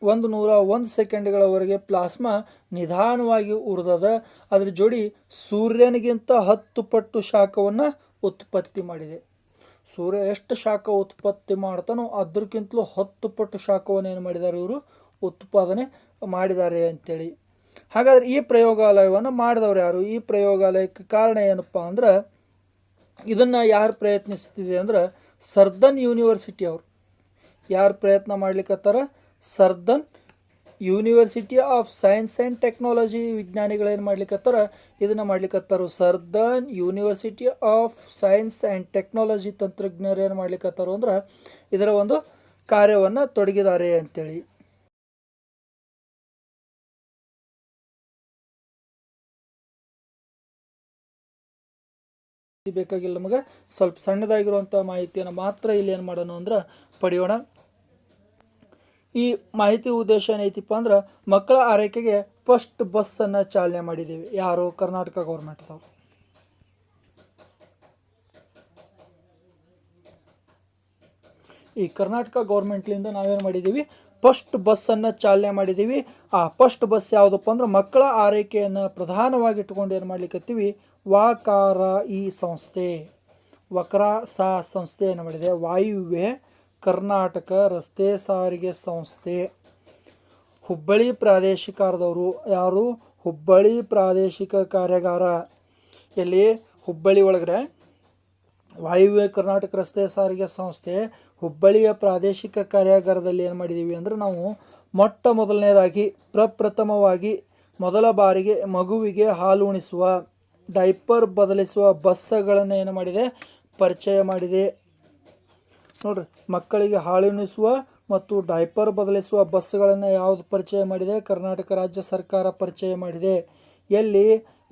A: 101 ಸೆಕೆಂಡ್ಗಳವರೆಗೆ ಪ್ಲಾಸ್ಮಾ ನಿಧಾನವಾಗಿ ಉರಿದದ. ಅದ್ರ ಜೋಡಿ ಸೂರ್ಯನಿಗಿಂತ 10 ಪಟ್ಟು ಶಾಖವನ್ನು ಉತ್ಪತ್ತಿ ಮಾಡಿದೆ. ಸೂರ್ಯ ಎಷ್ಟು ಶಾಖ ಉತ್ಪತ್ತಿ ಮಾಡ್ತಾನೋ ಅದಕ್ಕಿಂತಲೂ 10 ಪಟ್ಟು ಶಾಖವನ್ನು ಏನು ಮಾಡಿದ್ದಾರೆ ಇವರು ಉತ್ಪಾದನೆ ಮಾಡಿದ್ದಾರೆ ಅಂತೇಳಿ. ಹಾಗಾದರೆ ಈ ಪ್ರಯೋಗಾಲಯವನ್ನು ಮಾಡಿದವರು ಯಾರು? ಈ ಪ್ರಯೋಗಾಲಯಕ್ಕೆ ಕಾರಣ ಏನಪ್ಪ ಅಂದ್ರೆ, ಇದನ್ನು ಯಾರು ಪ್ರಯತ್ನಿಸ್ತಿದೆ ಅಂದ್ರೆ ಸರ್ದನ್ ಯೂನಿವರ್ಸಿಟಿ ಅವರು. ಯಾರು ಪ್ರಯತ್ನ ಮಾಡ್ಲಿಕ್ಕತ್ತಾರ? Southern university of science and technology ವಿಜ್ಞಾನಿಗಳೇನು ಮಾಡ್ಲಿಕ್ಕತ್ತಾರ? ಇದನ್ನು ಮಾಡ್ಲಿಕ್ಕತ್ತಾರು. Southern university of science and technology ತಂತ್ರಜ್ಞರು ಏನು ಮಾಡ್ಲಿಕ್ಕತ್ತಾರು ಅಂದ್ರೆ ಇದರ ಒಂದು ಕಾರ್ಯವನ್ನು ತೊಡಗಿದ್ದಾರೆ ಅಂತೇಳಿ. ಬೇಕಾಗಿಲ್ಲ, ನಮಗೆ ಸ್ವಲ್ಪ ಸಣ್ಣದಾಗಿರುವಂಥ ಮಾಹಿತಿಯನ್ನು ಮಾತ್ರ ಇಲ್ಲಿ ಏನು ಮಾಡೋಣ ಅಂದ್ರೆ ಪಡೆಯೋಣ. ಈ ಮಾಹಿತಿ ಉದ್ದೇಶ ಏನೈತಿಪ್ಪ ಅಂದ್ರೆ, ಮಕ್ಕಳ ಆರೈಕೆಗೆ ಫಸ್ಟ್ ಬಸ್ಸನ್ನು ಚಾಲನೆ ಮಾಡಿದ್ದೇವೆ. ಯಾರು? ಕರ್ನಾಟಕ ಗೌರ್ಮೆಂಟ್ದವರು. ಈ ಕರ್ನಾಟಕ ಗೌರ್ಮೆಂಟ್ಲಿಂದ ನಾವೇನು ಮಾಡಿದ್ದೀವಿ? ಫಸ್ಟ್ ಬಸ್ಸನ್ನು ಚಾಲನೆ ಮಾಡಿದ್ದೀವಿ. ಆ ಫಸ್ಟ್ ಬಸ್ ಯಾವುದಪ್ಪ ಅಂದ್ರೆ ಮಕ್ಕಳ ಆರೈಕೆಯನ್ನು ಪ್ರಧಾನವಾಗಿ ಇಟ್ಕೊಂಡು ಏನು ಮಾಡ್ಲಿಕ್ಕತ್ತೀವಿ? ವಕಾರ ಈ ಸಂಸ್ಥೆ, ವಕ್ರಾ ಸಾ ಸಂಸ್ಥೆ ಏನು ಮಾಡಿದೆ? ವಾಯುವ್ಯ ಕರ್ನಾಟಕ ರಸ್ತೆ ಸಾರಿಗೆ ಸಂಸ್ಥೆ, ಹುಬ್ಬಳ್ಳಿ ಪ್ರಾದೇಶಿಕಾರದವರು. ಯಾರು? ಹುಬ್ಬಳ್ಳಿ ಪ್ರಾದೇಶಿಕ ಕಾರ್ಯಾಗಾರ. ಎಲ್ಲಿ? ಹುಬ್ಬಳ್ಳಿ ಒಳಗಡೆ ವಾಯುವ್ಯ ಕರ್ನಾಟಕ ರಸ್ತೆ ಸಾರಿಗೆ ಸಂಸ್ಥೆ ಹುಬ್ಬಳ್ಳಿಯ ಪ್ರಾದೇಶಿಕ ಕಾರ್ಯಾಗಾರದಲ್ಲಿ ಏನು ಮಾಡಿದ್ದೀವಿ ಅಂದರೆ, ನಾವು ಮೊಟ್ಟ ಮೊದಲನೇದಾಗಿ ಪ್ರಪ್ರಥಮವಾಗಿ ಮೊದಲ ಬಾರಿಗೆ ಮಗುವಿಗೆ ಹಾಲು ಉಣಿಸುವ, ಡೈಪರ್ ಬದಲಿಸುವ ಬಸ್ಸುಗಳನ್ನು ಏನು ಮಾಡಿದೆ? ಪರಿಚಯ ಮಾಡಿದೆ. ನೋಡ್ರಿ, ಮಕ್ಕಳಿಗೆ ಹಾಲುಣಿಸುವ ಮತ್ತು ಡೈಪರ್ ಬದಲಿಸುವ ಬಸ್ಸುಗಳನ್ನು ಯಾವುದು ಪರಿಚಯ ಮಾಡಿದೆ? ಕರ್ನಾಟಕ ರಾಜ್ಯ ಸರ್ಕಾರ ಪರಿಚಯ ಮಾಡಿದೆ. ಎಲ್ಲಿ?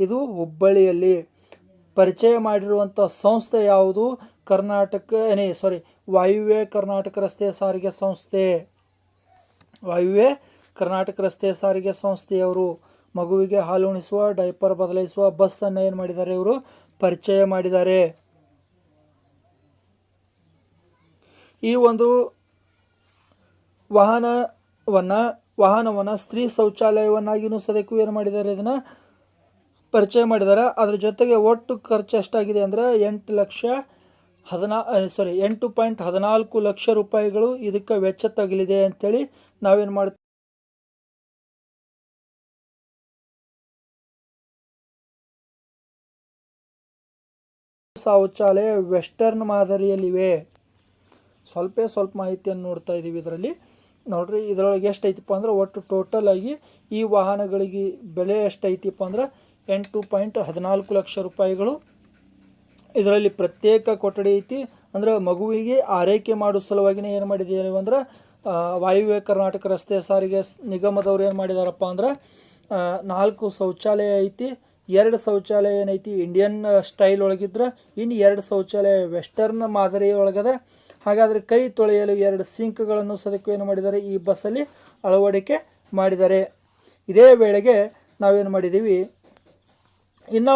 A: ಇದು ಹುಬ್ಬಳ್ಳಿಯಲ್ಲಿ. ಪರಿಚಯ ಮಾಡಿರುವಂಥ ಸಂಸ್ಥೆ ಯಾವುದು? ವಾಯುವ್ಯ ಕರ್ನಾಟಕ ರಸ್ತೆ ಸಾರಿಗೆ ಸಂಸ್ಥೆ. ವಾಯುವ್ಯ ಕರ್ನಾಟಕ ರಸ್ತೆ ಸಾರಿಗೆ ಸಂಸ್ಥೆಯವರು ಮಗುವಿಗೆ ಹಾಲು ಉಣಿಸುವ, ಡೈಪರ್ ಬದಲಿಸುವ ಬಸ್ಸನ್ನು ಏನು ಮಾಡಿದ್ದಾರೆ? ಇವರು ಪರಿಚಯ ಮಾಡಿದ್ದಾರೆ. ಈ ಒಂದು ವಾಹನವನ್ನು ಸ್ತ್ರೀ ಶೌಚಾಲಯವನ್ನಾಗಿಯೂ ಸದಕ್ಕೂ ಏನು ಮಾಡಿದ್ದಾರೆ? ಇದನ್ನು ಪರಿಚಯ ಮಾಡಿದ್ದಾರೆ. ಅದ್ರ ಜೊತೆಗೆ ಒಟ್ಟು ಖರ್ಚು ಎಷ್ಟಾಗಿದೆ ಅಂದರೆ 8.14 ಲಕ್ಷ ರೂಪಾಯಿಗಳು ಇದಕ್ಕೆ ವೆಚ್ಚ ತಗಲಿದೆ ಅಂತೇಳಿ ನಾವೇನು ಮಾಡ್ತೀವಿ? ಶೌಚಾಲಯ ವೆಸ್ಟರ್ನ್ ಮಾದರಿಯಲ್ಲಿವೆ. ಸ್ವಲ್ಪ ಮಾಹಿತಿಯನ್ನು ನೋಡ್ತಾ ಇದ್ದೀವಿ ಇದರಲ್ಲಿ. ನೋಡ್ರಿ, ಇದರೊಳಗೆ ಎಷ್ಟೈತಿಪ್ಪ ಅಂದ್ರೆ ಒಟ್ಟು ಟೋಟಲ್ ಆಗಿ ಈ ವಾಹನಗಳಿಗೆ ಬೆಲೆ ಎಷ್ಟೈತಿಪ್ಪ ಅಂದ್ರೆ 8.14 ಲಕ್ಷ ರೂಪಾಯಿಗಳು. ಇದರಲ್ಲಿ ಪ್ರತ್ಯೇಕ ಕೊಠಡಿ ಐತಿ. ಅಂದ್ರೆ ಮಗುವಿಗೆ ಆರೈಕೆ ಮಾಡೋ ಸಲುವಾಗಿನೇ ಏನು ಮಾಡಿದ್ದೀವಿ ಅಂದ್ರೆ ವಾಯುವ್ಯ ಕರ್ನಾಟಕ ರಸ್ತೆ ಸಾರಿಗೆ ನಿಗಮದವ್ರು ಏನು ಮಾಡಿದಾರಪ್ಪ ಅಂದ್ರೆ 4 ಶೌಚಾಲಯ ಐತಿ. 2 ಶೌಚಾಲಯ ಏನೈತಿ ಇಂಡಿಯನ್ ಸ್ಟೈಲ್ ಒಳಗಿದ್ರೆ, ಇನ್ನು 2 ಶೌಚಾಲಯ ವೆಸ್ಟರ್ನ್ ಮಾದರಿ ಒಳಗದ. ಹಾಗಾದರೆ ಕೈ ತೊಳೆಯಲು 2 ಸಿಂಕ್ಗಳನ್ನು ಸದಕ್ಕೂ ಏನು ಮಾಡಿದ್ದಾರೆ? ಈ ಬಸ್ಸಲ್ಲಿ ಅಳವಡಿಕೆ ಮಾಡಿದ್ದಾರೆ. ಇದೇ ವೇಳೆಗೆ ನಾವೇನು ಮಾಡಿದ್ದೀವಿ? ಇನ್ನೂ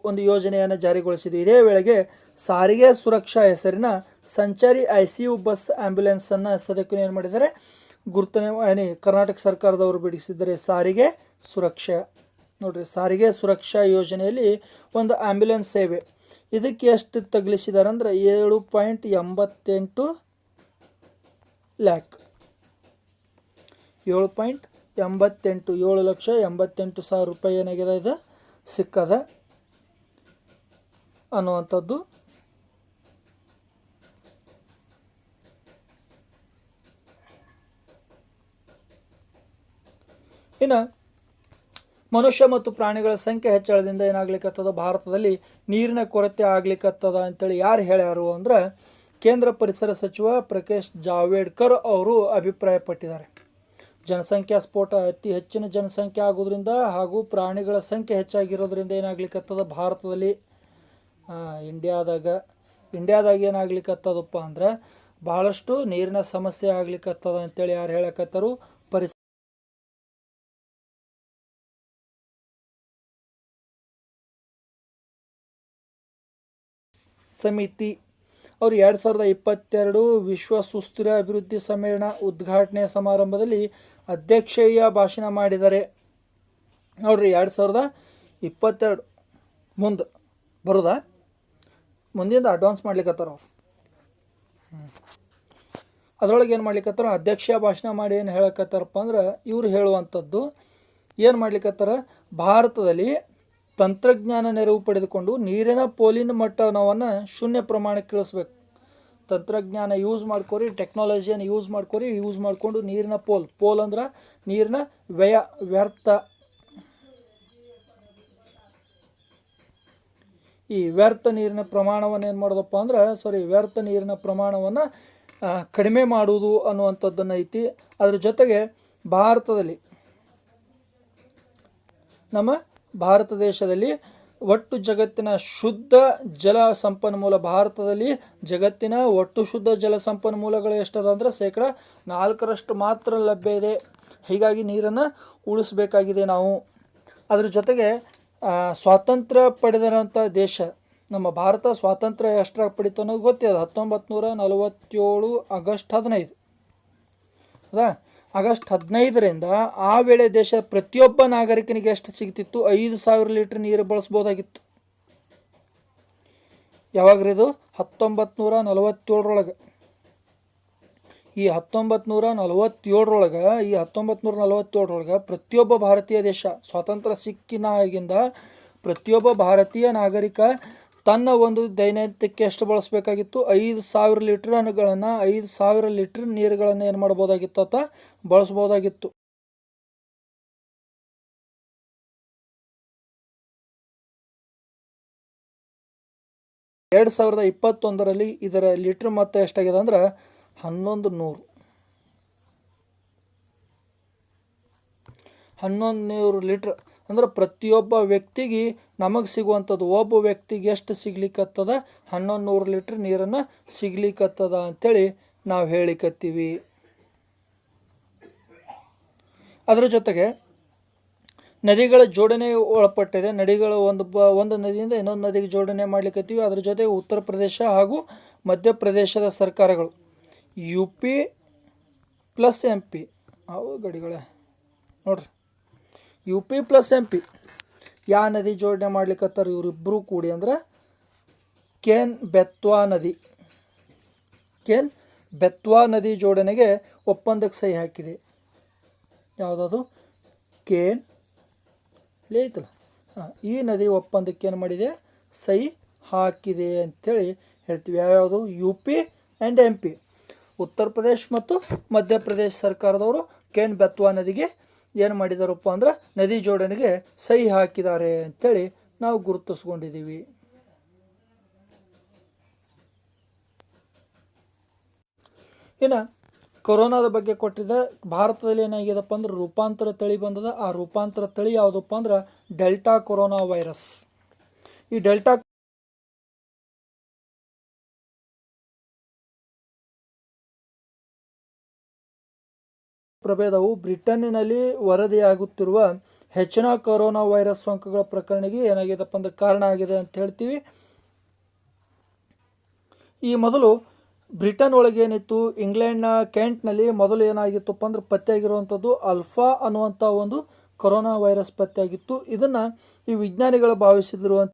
A: ಒಂದು ಯೋಜನೆಯನ್ನು ಜಾರಿಗೊಳಿಸಿದ್ವಿ. ಇದೇ ವೇಳೆಗೆ ಸಾರಿಗೆ ಸುರಕ್ಷಾ ಹೆಸರಿನ ಸಂಚಾರಿ ICU ಬಸ್ ಆ್ಯಂಬುಲೆನ್ಸನ್ನು ಸದಕ್ಕೂ ಏನು ಮಾಡಿದ್ದಾರೆ? ಕರ್ನಾಟಕ ಸರ್ಕಾರದವರು ಬಿಡಿಸಿದ್ದಾರೆ. ಸಾರಿಗೆ ಸುರಕ್ಷಾ ನೋಡ್ರಿ, ಸಾರಿಗೆ ಸುರಕ್ಷಾ ಯೋಜನೆಯಲ್ಲಿ ಒಂದು ಆ್ಯಂಬುಲೆನ್ಸ್ ಸೇವೆ. ಇದಕ್ಕೆ ಎಷ್ಟು ತಗಲಿಸಿದ್ದಾರೆ ಅಂದ್ರೆ 7.88 ಲ್ಯಾಕ್ 7.88 ರೂಪಾಯಿ ಏನಾಗಿದೆ? ಇದು ಸಿಕ್ಕದ ಅನ್ನುವಂಥದ್ದು. ಇನ್ನು ಮನುಷ್ಯ ಮತ್ತು ಪ್ರಾಣಿಗಳ ಸಂಖ್ಯೆ ಹೆಚ್ಚಳದಿಂದ ಏನಾಗ್ಲಿಕ್ಕತ್ತದ? ಭಾರತದಲ್ಲಿ ನೀರಿನ ಕೊರತೆ ಆಗ್ಲಿಕ್ಕತ್ತದ ಅಂತೇಳಿ ಯಾರು ಹೇಳ್ಯಾರು ಅಂದ್ರೆ ಕೇಂದ್ರ ಪರಿಸರ ಸಚಿವ ಪ್ರಕಾಶ್ ಜಾವಡೇಕರ್ ಅವರು ಅಭಿಪ್ರಾಯಪಟ್ಟಿದ್ದಾರೆ. ಜನಸಂಖ್ಯಾ ಸ್ಫೋಟ, ಅತಿ ಹೆಚ್ಚಿನ ಜನಸಂಖ್ಯೆ ಆಗೋದ್ರಿಂದ ಹಾಗೂ ಪ್ರಾಣಿಗಳ ಸಂಖ್ಯೆ ಹೆಚ್ಚಾಗಿರೋದ್ರಿಂದ ಏನಾಗ್ಲಿಕ್ಕತ್ತದ ಭಾರತದಲ್ಲಿ? ಇಂಡಿಯಾದಾಗ ಏನಾಗ್ಲಿಕ್ಕತ್ತದಪ್ಪ ಅಂದ್ರೆ ಭಾಳಷ್ಟು ನೀರಿನ ಸಮಸ್ಯೆ ಆಗ್ಲಿಕ್ಕತ್ತದ ಅಂತೇಳಿ ಯಾರು ಹೇಳಕತ್ತರು? ಸಮಿತಿ ಅವರು 2022 ವಿಶ್ವ ಸುಸ್ಥಿರ ಅಭಿವೃದ್ಧಿ ಸಮ್ಮೇಳನ ಉದ್ಘಾಟನೆ ಸಮಾರಂಭದಲ್ಲಿ ಅಧ್ಯಕ್ಷೀಯ ಭಾಷಣ ಮಾಡಿದ್ದಾರೆ. ನೋಡ್ರಿ 2022 ಮುಂದೆ ಬರೋದಾ, ಮುಂದಿಂದ ಅಡ್ವಾನ್ಸ್ ಮಾಡ್ಲಿಕ್ಕತ್ತಾರ ಅವ್ರು. ಅದರೊಳಗೆ ಏನು ಮಾಡ್ಲಿಕ್ಕತ್ತಾರ, ಅಧ್ಯಕ್ಷೀಯ ಭಾಷಣ ಮಾಡಿ ಏನು ಹೇಳಕತ್ತಾರಪ್ಪ ಅಂದ್ರೆ, ಇವ್ರು ಹೇಳುವಂಥದ್ದು ಏನು ಮಾಡ್ಲಿಕ್ಕತ್ತಾರ, ಭಾರತದಲ್ಲಿ ತಂತ್ರಜ್ಞಾನ ನೆರವು ಪಡೆದುಕೊಂಡು ನೀರಿನ ಪೋಲಿನ ಮಟ್ಟವನ್ನು ಶೂನ್ಯ ಪ್ರಮಾಣಕ್ಕೆ ಇಳಿಸ್ಬೇಕು. ತಂತ್ರಜ್ಞಾನ ಯೂಸ್ ಮಾಡ್ಕೊರಿ, ಟೆಕ್ನಾಲಜಿಯನ್ನು ಯೂಸ್ ಮಾಡಿಕೊಂಡು ನೀರಿನ ಪೋಲ್ ಅಂದ್ರೆ ನೀರಿನ ವ್ಯರ್ಥ, ಈ ವ್ಯರ್ಥ ನೀರಿನ ಪ್ರಮಾಣವನ್ನು ಏನು ಮಾಡೋದಪ್ಪ ಅಂದ್ರೆ, ವ್ಯರ್ಥ ನೀರಿನ ಪ್ರಮಾಣವನ್ನು ಕಡಿಮೆ ಮಾಡುವುದು ಅನ್ನುವಂಥದ್ದನ್ನು ಐತಿ. ಅದ್ರ ಜೊತೆಗೆ ಭಾರತದಲ್ಲಿ, ನಮ್ಮ ಭಾರತ ದೇಶದಲ್ಲಿ ಒಟ್ಟು ಜಗತ್ತಿನ ಶುದ್ಧ ಜಲ ಸಂಪನ್ಮೂಲ, ಭಾರತದಲ್ಲಿ ಜಗತ್ತಿನ ಒಟ್ಟು ಶುದ್ಧ ಜಲ ಸಂಪನ್ಮೂಲಗಳು ಎಷ್ಟದ ಅಂದ್ರೆ 4% ಮಾತ್ರ ಲಭ್ಯ ಇದೆ. ಹೀಗಾಗಿ ನೀರನ್ನು ಉಳಿಸ್ಬೇಕಾಗಿದೆ ನಾವು. ಅದ್ರ ಜೊತೆಗೆ ಸ್ವಾತಂತ್ರ್ಯ ಪಡೆದಂಥ ದೇಶ ನಮ್ಮ ಭಾರತ. ಸ್ವಾತಂತ್ರ್ಯ ಎಷ್ಟರಾಗ ಪಡೀತು ಅನ್ನೋದು ಗೊತ್ತಿದೆ, 1947 ಆಗಸ್ಟ್ 15. ಹೌದಾ, ಆಗಸ್ಟ್ 15ರಿಂದ ಆ ವೇಳೆ ದೇಶ ಪ್ರತಿಯೊಬ್ಬ ನಾಗರಿಕನಿಗೆ ಎಷ್ಟು ಸಿಗ್ತಿತ್ತು, 5,000 ಲೀಟರ್ ನೀರು ಬಳಸ್ಬೋದಾಗಿತ್ತು. ಯಾವಾಗ್ರಿದು, 1947ರೊಳಗೆ. ಈ 1947ರೊಳಗೆ ಪ್ರತಿಯೊಬ್ಬ ಭಾರತೀಯ ದೇಶ ಸ್ವಾತಂತ್ರ್ಯ ಸಿಕ್ಕಿನಾಗಿಂದ ಪ್ರತಿಯೊಬ್ಬ ಭಾರತೀಯ ನಾಗರಿಕ ತನ್ನ ಒಂದು ದೈನಂದಿನಕ್ಕೆ ಎಷ್ಟು ಬಳಸಬೇಕಾಗಿತ್ತು, 5,000 ಲೀಟರ್ಗಳನ್ನು 5,000 ಲೀಟರ್ ನೀರುಗಳನ್ನು ಏನು ಮಾಡ್ಬೋದಾಗಿತ್ತು ಅಂತ ಬಳಸ್ಬೋದಾಗಿತ್ತು. ಎರಡು 2021ರಲ್ಲಿ ಇದರ ಲೀಟರ್ ಮೊತ್ತ ಎಷ್ಟಾಗಿದೆ ಅಂದ್ರೆ 1100 ಲೀಟ್ರ್. ಅಂದ್ರೆ ಪ್ರತಿಯೊಬ್ಬ ವ್ಯಕ್ತಿಗೆ ನಮಗೆ ಸಿಗುವಂಥದ್ದು, ಒಬ್ಬ ವ್ಯಕ್ತಿಗೆ ಎಷ್ಟು ಸಿಗ್ಲಿಕ್ಕತ್ತದ, 1100 ಲೀಟ್ರ್ ನೀರನ್ನು ಸಿಗ್ಲಿಕ್ಕತ್ತದ ಅಂಥೇಳಿ ನಾವು ಹೇಳಿಕತ್ತೀವಿ. ಅದರ ಜೊತೆಗೆ ನದಿಗಳ ಜೋಡಣೆ ಒಳಪಟ್ಟಿದೆ. ನದಿಗಳು ಒಂದು ನದಿಯಿಂದ ಇನ್ನೊಂದು ನದಿಗೆ ಜೋಡಣೆ ಮಾಡ್ಲಿಕ್ಕತ್ತೀವಿ. ಅದ್ರ ಜೊತೆಗೆ ಉತ್ತರ ಪ್ರದೇಶ ಹಾಗೂ ಮಧ್ಯಪ್ರದೇಶದ ಸರ್ಕಾರಗಳು UP ಪ್ಲಸ್ MP, ಅವು ಗಡಿಗಳೇ ನೋಡ್ರಿ, UP ಪ್ಲಸ್ MP ಯಾವ ನದಿ ಜೋಡಣೆ ಮಾಡ್ಲಿಕ್ಕತ್ತಾರ ಇವರಿಬ್ಬರು ಕೂಡಿ ಅಂದ್ರೆ ಕೇನ್ ಬೆತ್ವಾ ನದಿ ಜೋಡಣೆಗೆ ಒಪ್ಪಂದಕ್ಕೆ ಸಹಿ ಹಾಕಿದೆ. ಯಾವುದದು, ಕೇನ್ ಐತಲ್ಲ, ಈ ನದಿ ಒಪ್ಪಂದಕ್ಕೆ ಏನು ಮಾಡಿದೆ, ಸಹಿ ಹಾಕಿದೆ ಅಂಥೇಳಿ ಹೇಳ್ತೀವಿ. ಯಾವ್ಯಾವುದು, UP and MP, Uttar Pradesh ಮತ್ತು ಮಧ್ಯಪ್ರದೇಶ ಸರ್ಕಾರದವರು ಕೇನ್ ಬೆತ್ವಾ ನದಿಗೆ ಏನು ಮಾಡಿದಾರಪ್ಪ ಅಂದ್ರೆ ನದಿ ಜೋಡಣೆಗೆ ಸಹಿ ಹಾಕಿದ್ದಾರೆ ಅಂಥೇಳಿ ನಾವು ಗುರುತಿಸ್ಕೊಂಡಿದ್ದೀವಿ. ಇನ್ನು ಕೊರೋನಾದ ಬಗ್ಗೆ ಕೊಟ್ಟಿದ್ದ, ಭಾರತದಲ್ಲಿ ಏನಾಗಿದೆಪ್ಪ ಅಂದ್ರೆ ರೂಪಾಂತರ ತಳಿ ಬಂದದ. ಆ ರೂಪಾಂತರ ತಳಿ ಯಾವುದಪ್ಪ ಅಂದ್ರೆ ಡೆಲ್ಟಾ ಕೊರೋನಾ ವೈರಸ್. ಈ ಡೆಲ್ಟಾ ಪ್ರಭೇದವು ಬ್ರಿಟನ್ನಿನಲ್ಲಿ ವರದಿಯಾಗುತ್ತಿರುವ ಹೆಚ್ಚಿನ ಕೊರೋನಾ ವೈರಸ್ ಸೋಂಕುಗಳ ಪ್ರಕರಣಕ್ಕೆ ಏನಾಗಿದೆಪ್ಪ ಅಂದ್ರೆ ಕಾರಣ ಆಗಿದೆ ಅಂತ ಹೇಳ್ತೀವಿ. ಈ ಮೊದಲು ಬ್ರಿಟನ್ ಒಳಗೆ ಏನಿತ್ತು, ಇಂಗ್ಲೆಂಡ್ನ ಕೆಂಟ್ನಲ್ಲಿ ಮೊದಲು ಏನಾಗಿತ್ತಪ್ಪ ಅಂದ್ರೆ ಪತ್ತೆಯಾಗಿರುವಂಥದ್ದು ಅಲ್ಫಾ ಅನ್ನುವಂಥ ಒಂದು ಕೊರೋನಾ ವೈರಸ್ ಪತ್ತೆಯಾಗಿತ್ತು. ಇದನ್ನು ಈ ವಿಜ್ಞಾನಿಗಳು ಭಾವಿಸಿದ್ರು